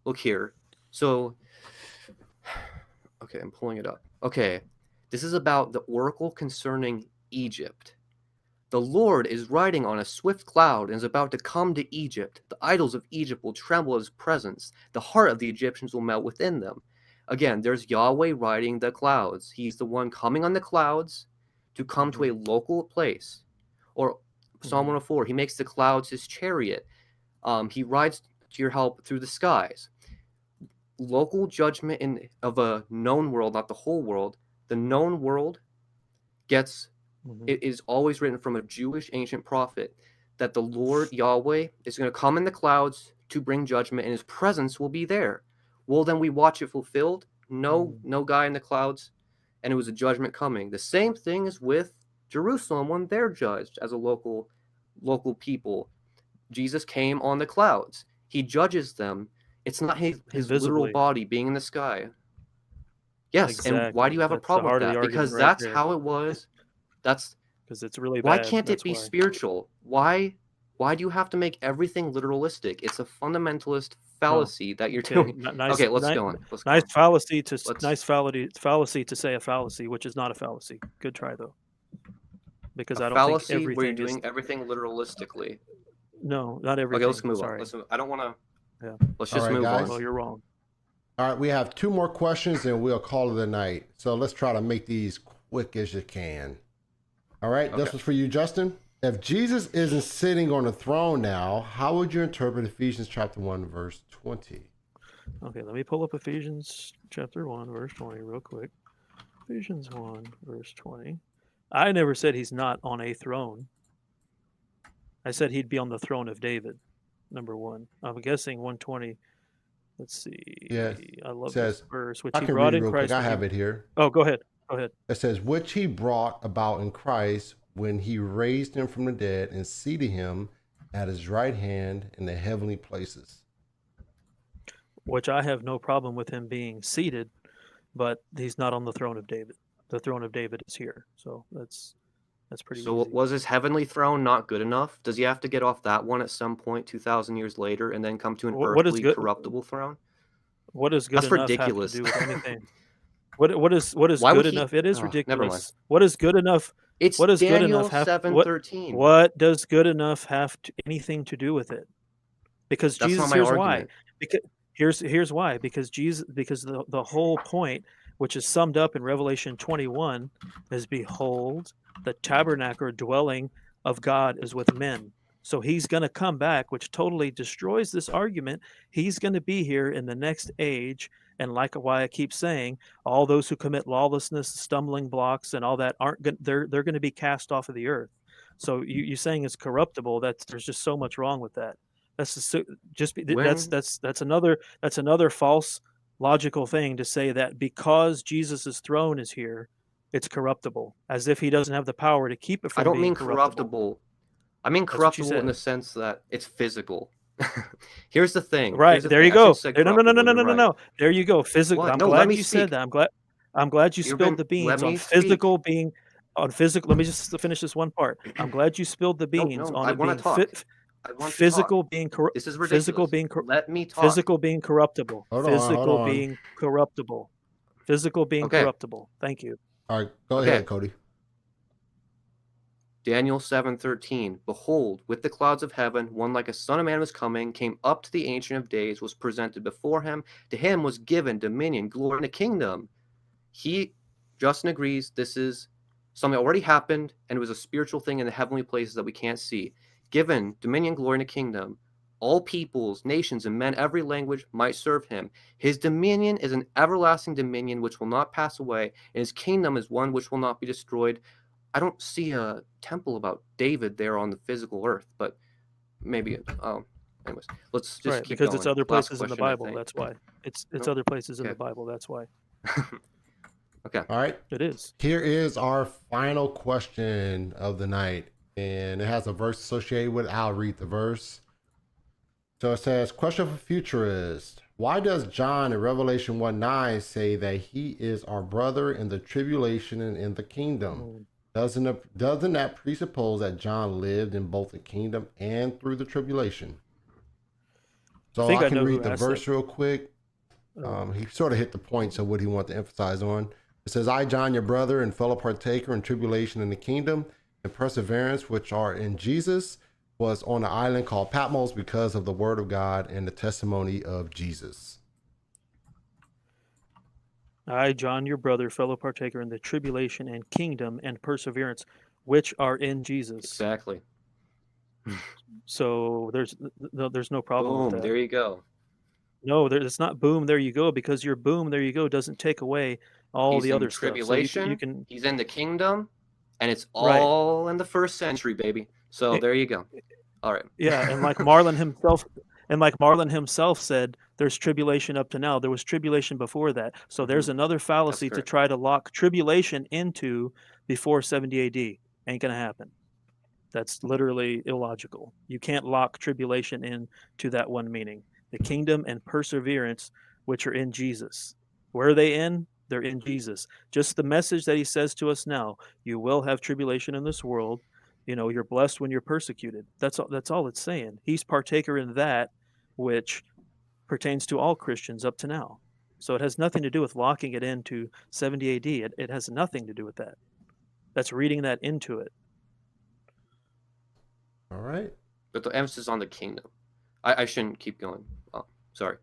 look here. So, okay, I'm pulling it up. Okay, this is about the oracle concerning Egypt. The Lord is riding on a swift cloud and is about to come to Egypt. The idols of Egypt will tremble at his presence. The heart of the Egyptians will melt within them. Again, there's Yahweh riding the clouds. He's the one coming on the clouds to come to a local place. Or Psalm 104, he makes the clouds his chariot. He rides to your help through the skies. Local judgment of a known world, not the whole world. The known world gets... It is always written from a Jewish ancient prophet that the Lord Yahweh is going to come in the clouds to bring judgment, and his presence will be there. Well, then we watch it fulfilled. No guy in the clouds, and it was a judgment coming. The same thing is with Jerusalem when they're judged as a local people. Jesus came on the clouds. He judges them. It's not his literal body being in the sky. Yes, exactly. And why do you have a problem with that? Because that's how it was. That's because it's really bad. Why can't it be spiritual? Why do you have to make everything literalistic? It's a fundamentalist fallacy that you're doing. Okay, let's go on. Nice fallacy to say a fallacy, which is not a fallacy. Good try though. Because I don't think everything where you're doing everything literalistically. No, not everything. Okay, let's move on. I don't want to. Yeah. Let's just move on. Oh, you're wrong. All right, we have 2 more questions and we'll call it a night. So let's try to make these quick as you can. All right, okay. This was for you, Justen. If Jesus isn't sitting on the throne now, how would you interpret Ephesians chapter 1, verse 20? Okay, let me pull up Ephesians chapter 1, verse 20 real quick. Ephesians 1, verse 20. I never said he's not on a throne. I said he'd be on the throne of David, number 1. I'm guessing 120. Let's see. Yeah, I love this verse, which he brought in Christ. I have it here. Oh, go ahead. Go ahead. It says, which he brought about in Christ when he raised him from the dead and seated him at his right hand in the heavenly places. Which I have no problem with him being seated, but he's not on the throne of David. The throne of David is here. So that's pretty So easy. Was his heavenly throne not good enough? Does he have to get off that one at some point 2,000 years later and then come to an earthly corruptible throne? What is good That's enough ridiculous. Have to do with anything? What is good enough? It is ridiculous. What is good enough? It's what is Daniel good enough 7:13. What does good enough have anything to do with it? Because that's Jesus, not my here's argument. why. Because here's why. Because the whole point, which is summed up in Revelation 21, is behold, the tabernacle or dwelling of God is with men. So he's going to come back, which totally destroys this argument. He's going to be here in the next age. And like why I keep saying, all those who commit lawlessness, stumbling blocks, and all that aren't going. They're going to be cast off of the earth. So you saying it's corruptible? There's just so much wrong with that. That's another false logical thing to say that because Jesus' throne is here, it's corruptible, as if he doesn't have the power to keep it from I don't being mean corruptible. corruptible. I mean That's what you corruptible in the said. sense that it's physical. Here's the thing. Right. Here's the There thing. you I should've go. said No, no, no, no, corruptible. no, You're no, right. no. There you go. Physical. What? I'm No, let glad me you speak. said that. I'm glad you spilled the Let beans on me physical speak. being on physical. Let me just finish this one part. I'm glad you spilled the No, beans no, on I it want being to talk. I want to talk. physical being This is physical ridiculous. being Let me talk. physical being corruptible. Hold Physical on. being corruptible. Physical being Okay. corruptible. Thank you. All right, go Okay. ahead, Cody. Daniel 7:13. Behold, with the clouds of heaven, one like a son of man was coming, came up to the Ancient of Days, was presented before him. To him was given dominion, glory, and a kingdom. Justen agrees this is something that already happened, and it was a spiritual thing in the heavenly places that we can't see. Given dominion, glory, and a kingdom, all peoples, nations, and men, every language might serve him. His dominion is an everlasting dominion which will not pass away, and his kingdom is one which will not be destroyed. I don't see a temple about David there on the physical earth, but maybe. Anyways, let's just Right, keep because going. it's other Last places in the question, I Bible. think. That's why. It's No? other places in Okay. the Bible. That's why. Okay. All right. It is. Here is our final question of the night, and it has a verse associated with it. I'll read the verse. So it says, question for futurist. Why does John in Revelation 1:9 say that he is our brother in the tribulation and in the kingdom? Doesn't that presuppose that John lived in both the kingdom and through the tribulation? So I can read the verse real quick. He sort of hit the points of what he wanted to emphasize on. It says, I, John, your brother and fellow partaker in tribulation in the kingdom and perseverance, which are in Jesus, was on an island called Patmos because of the word of God and the testimony of Jesus. I, John, your brother, fellow partaker in the tribulation and kingdom and perseverance, which are in Jesus. Exactly. So there's no problem with Boom. that. There you go. No, it's not boom, there you go, because your boom, there you go, doesn't take away all He's the in other stuff. So tribulation. you can. He's in the kingdom, and it's Right. all in the first century, baby. So there you go. All right. Yeah, and like Marlon himself said, there's tribulation up to now. There was tribulation before that. So there's another fallacy to correct. try to lock tribulation into before 70 AD. Ain't gonna happen. That's literally illogical. You can't lock tribulation into that one meaning. The kingdom and perseverance, which are in Jesus. Where are they in? They're in Jesus. Just the message that he says to us now, you will have tribulation in this world. You know, you're blessed when you're persecuted. That's all it's saying. He's partaker in that which pertains to all Christians up to now. So it has nothing to do with locking it into 70 AD. It has nothing to do with that. That's reading that into it. All right. But the emphasis on the kingdom. I shouldn't keep going. Oh, sorry.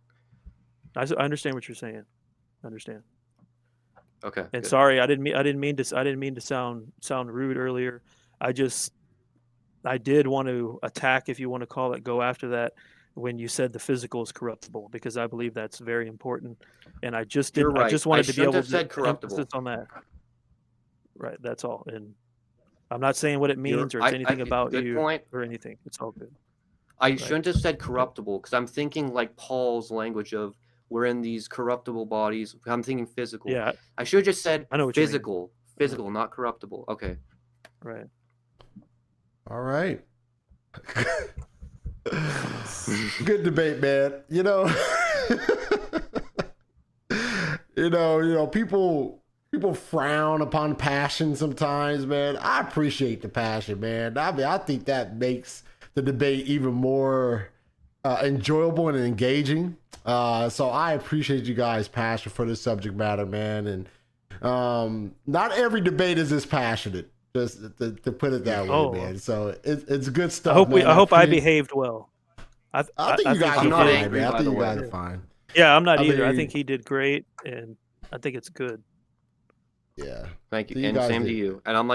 I understand what you're saying. I understand. Okay. And good. sorry, I didn't mean to sound rude earlier. I did want to attack, if you want to call it, go after that when you said the physical is corruptible, because I believe that's very important. And I just didn't. You're right. I just wanted to be able to said corruptible. emphasis on that. Right. That's all. And I'm not saying what it means or it's anything about good you point. or anything. It's all good. I shouldn't have said corruptible because I'm thinking like Paul's language of we're in these corruptible bodies. I'm thinking physical. Yeah. I should have just said I know what you mean. physical, not corruptible. Okay. Right. All right. Good debate, man. You know, people frown upon passion sometimes, man. I appreciate the passion, man. I mean, I think that makes the debate even more enjoyable and engaging. So I appreciate you guys' passion for this subject matter, man. And not every debate is this passionate, just to put it that way, man. So it's good stuff. I hope I behaved well. I think you guys are fine, man. I think you guys are fine. Yeah, I'm not either. I think he did great, and I think it's good. Yeah. Thank you. And same to you. And I'm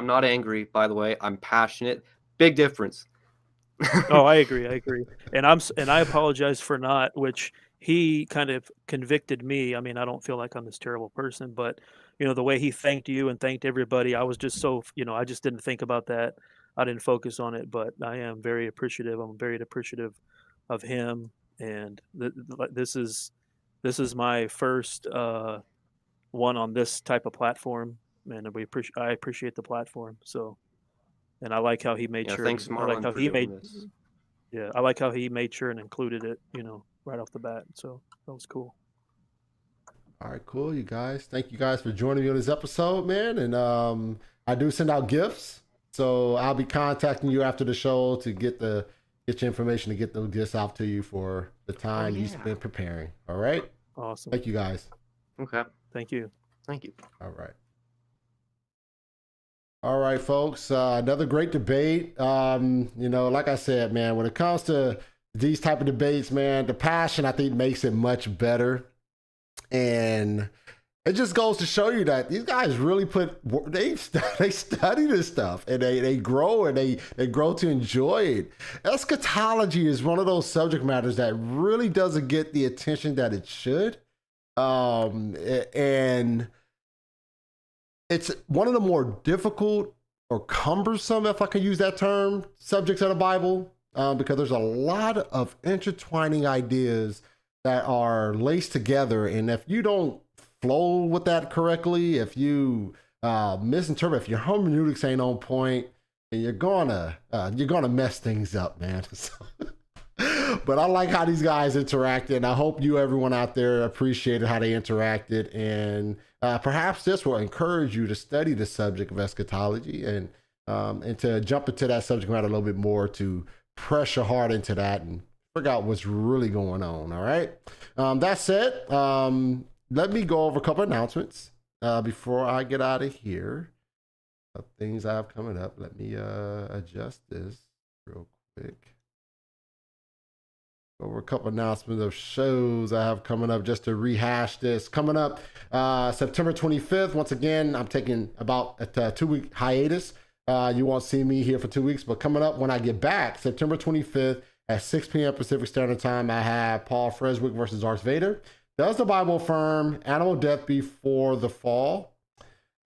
not angry, by the way. I'm passionate. Big difference. Oh, I agree. And I apologize for not, which he kind of convicted me. I mean, I don't feel like I'm this terrible person, but the way he thanked you and thanked everybody, I was just so, I just didn't think about that. I didn't focus on it, but I am very appreciative. I'm very appreciative of him, and this is my first one on this type of platform, and I appreciate the platform. So, and I like how he made Yeah, sure. thanks, I like Marlon, how for he doing made. this. Yeah, I like how he made sure and included it, right off the bat. So that was cool. All right, cool, you guys. Thank you guys for joining me on this episode, man. And I do send out gifts, so I'll be contacting you after the show to get your information to get those gifts out to you for the time you spent preparing. All right. Awesome. Thank you, guys. Okay. Thank you. Thank you. All right. All right, folks. Another great debate. Like I said, man, when it comes to these type of debates, man, the passion, I think, makes it much better. And it just goes to show you that these guys really they study this stuff, and they grow, and they grow to enjoy it. Eschatology is one of those subject matters that really doesn't get the attention that it should. And it's one of the more difficult or cumbersome, if I can use that term, subjects of the Bible, because there's a lot of intertwining ideas that are laced together. And if you don't flow with that correctly, if you misinterpret, if your hermeneutics ain't on point, then you're gonna mess things up, man. But I like how these guys interacted, and I hope everyone out there appreciated how they interacted, and perhaps this will encourage you to study the subject of eschatology and to jump into that subject matter a little bit more, to press your heart into that and figure out what's really going on. All right. That said, let me go over a couple announcements before I get out of here. Things I have coming up. Let me adjust this real quick. Over a couple announcements of shows I have coming up, just to rehash this. Coming up September 25th. Once again, I'm taking about a 2-week hiatus. You won't see me here for 2 weeks, but coming up when I get back, September 25th at 6 p.m. Pacific Standard Time, I have Paul Freswick versus Darth Vader. Does the Bible affirm animal death before the fall?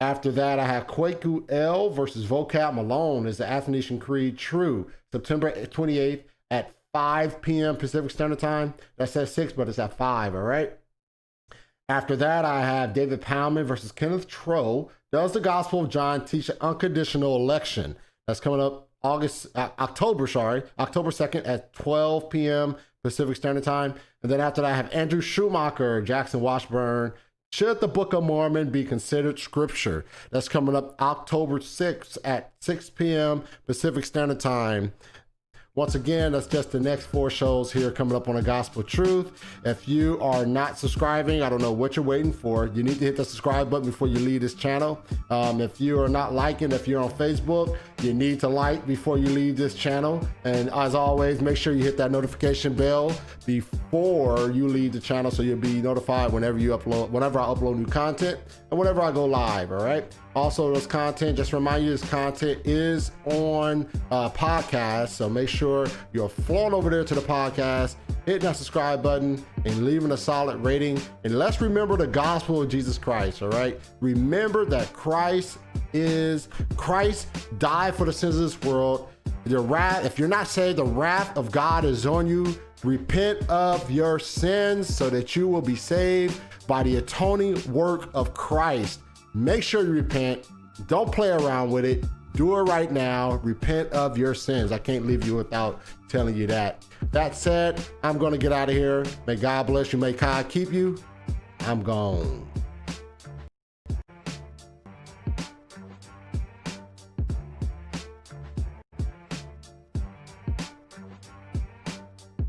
After that, I have Kwaku L versus Vocab Malone. Is the Athanasian Creed true? September 28th at 5 p.m. Pacific Standard Time. That's at 6, but it's at 5, all right? After that, I have David Powman versus Kenneth Troe. Does the Gospel of John teach an unconditional election? That's coming up October 2nd at 12 p.m. Pacific Standard Time. And then after that, I have Andrew Schumacher, Jackson Washburn. Should the Book of Mormon be considered scripture? That's coming up October 6th at 6 p.m. Pacific Standard Time. Once again, that's just the next 4 shows here coming up on The Gospel Truth. If you are not subscribing, I don't know what you're waiting for. You need to hit the subscribe button before you leave this channel. If you are not liking, if you're on Facebook, you need to like before you leave this channel. And as always, make sure you hit that notification bell before you leave the channel, so you'll be notified whenever I upload new content and whenever I go live, all right? Also, this content, just remind you, this content is on podcast, so make sure you're flowing over there to the podcast, hitting that subscribe button, and leaving a solid rating. And let's remember the gospel of Jesus Christ, all right? Remember that Christ died for the sins of this world. If you're not saved, the wrath of God is on you. Repent of your sins so that you will be saved by the atoning work of Christ. Make sure you repent. Don't play around with it. Do it right now. Repent of your sins. I can't leave you without telling you that. That said, I'm going to get out of here. May God bless you. May God keep you. I'm gone.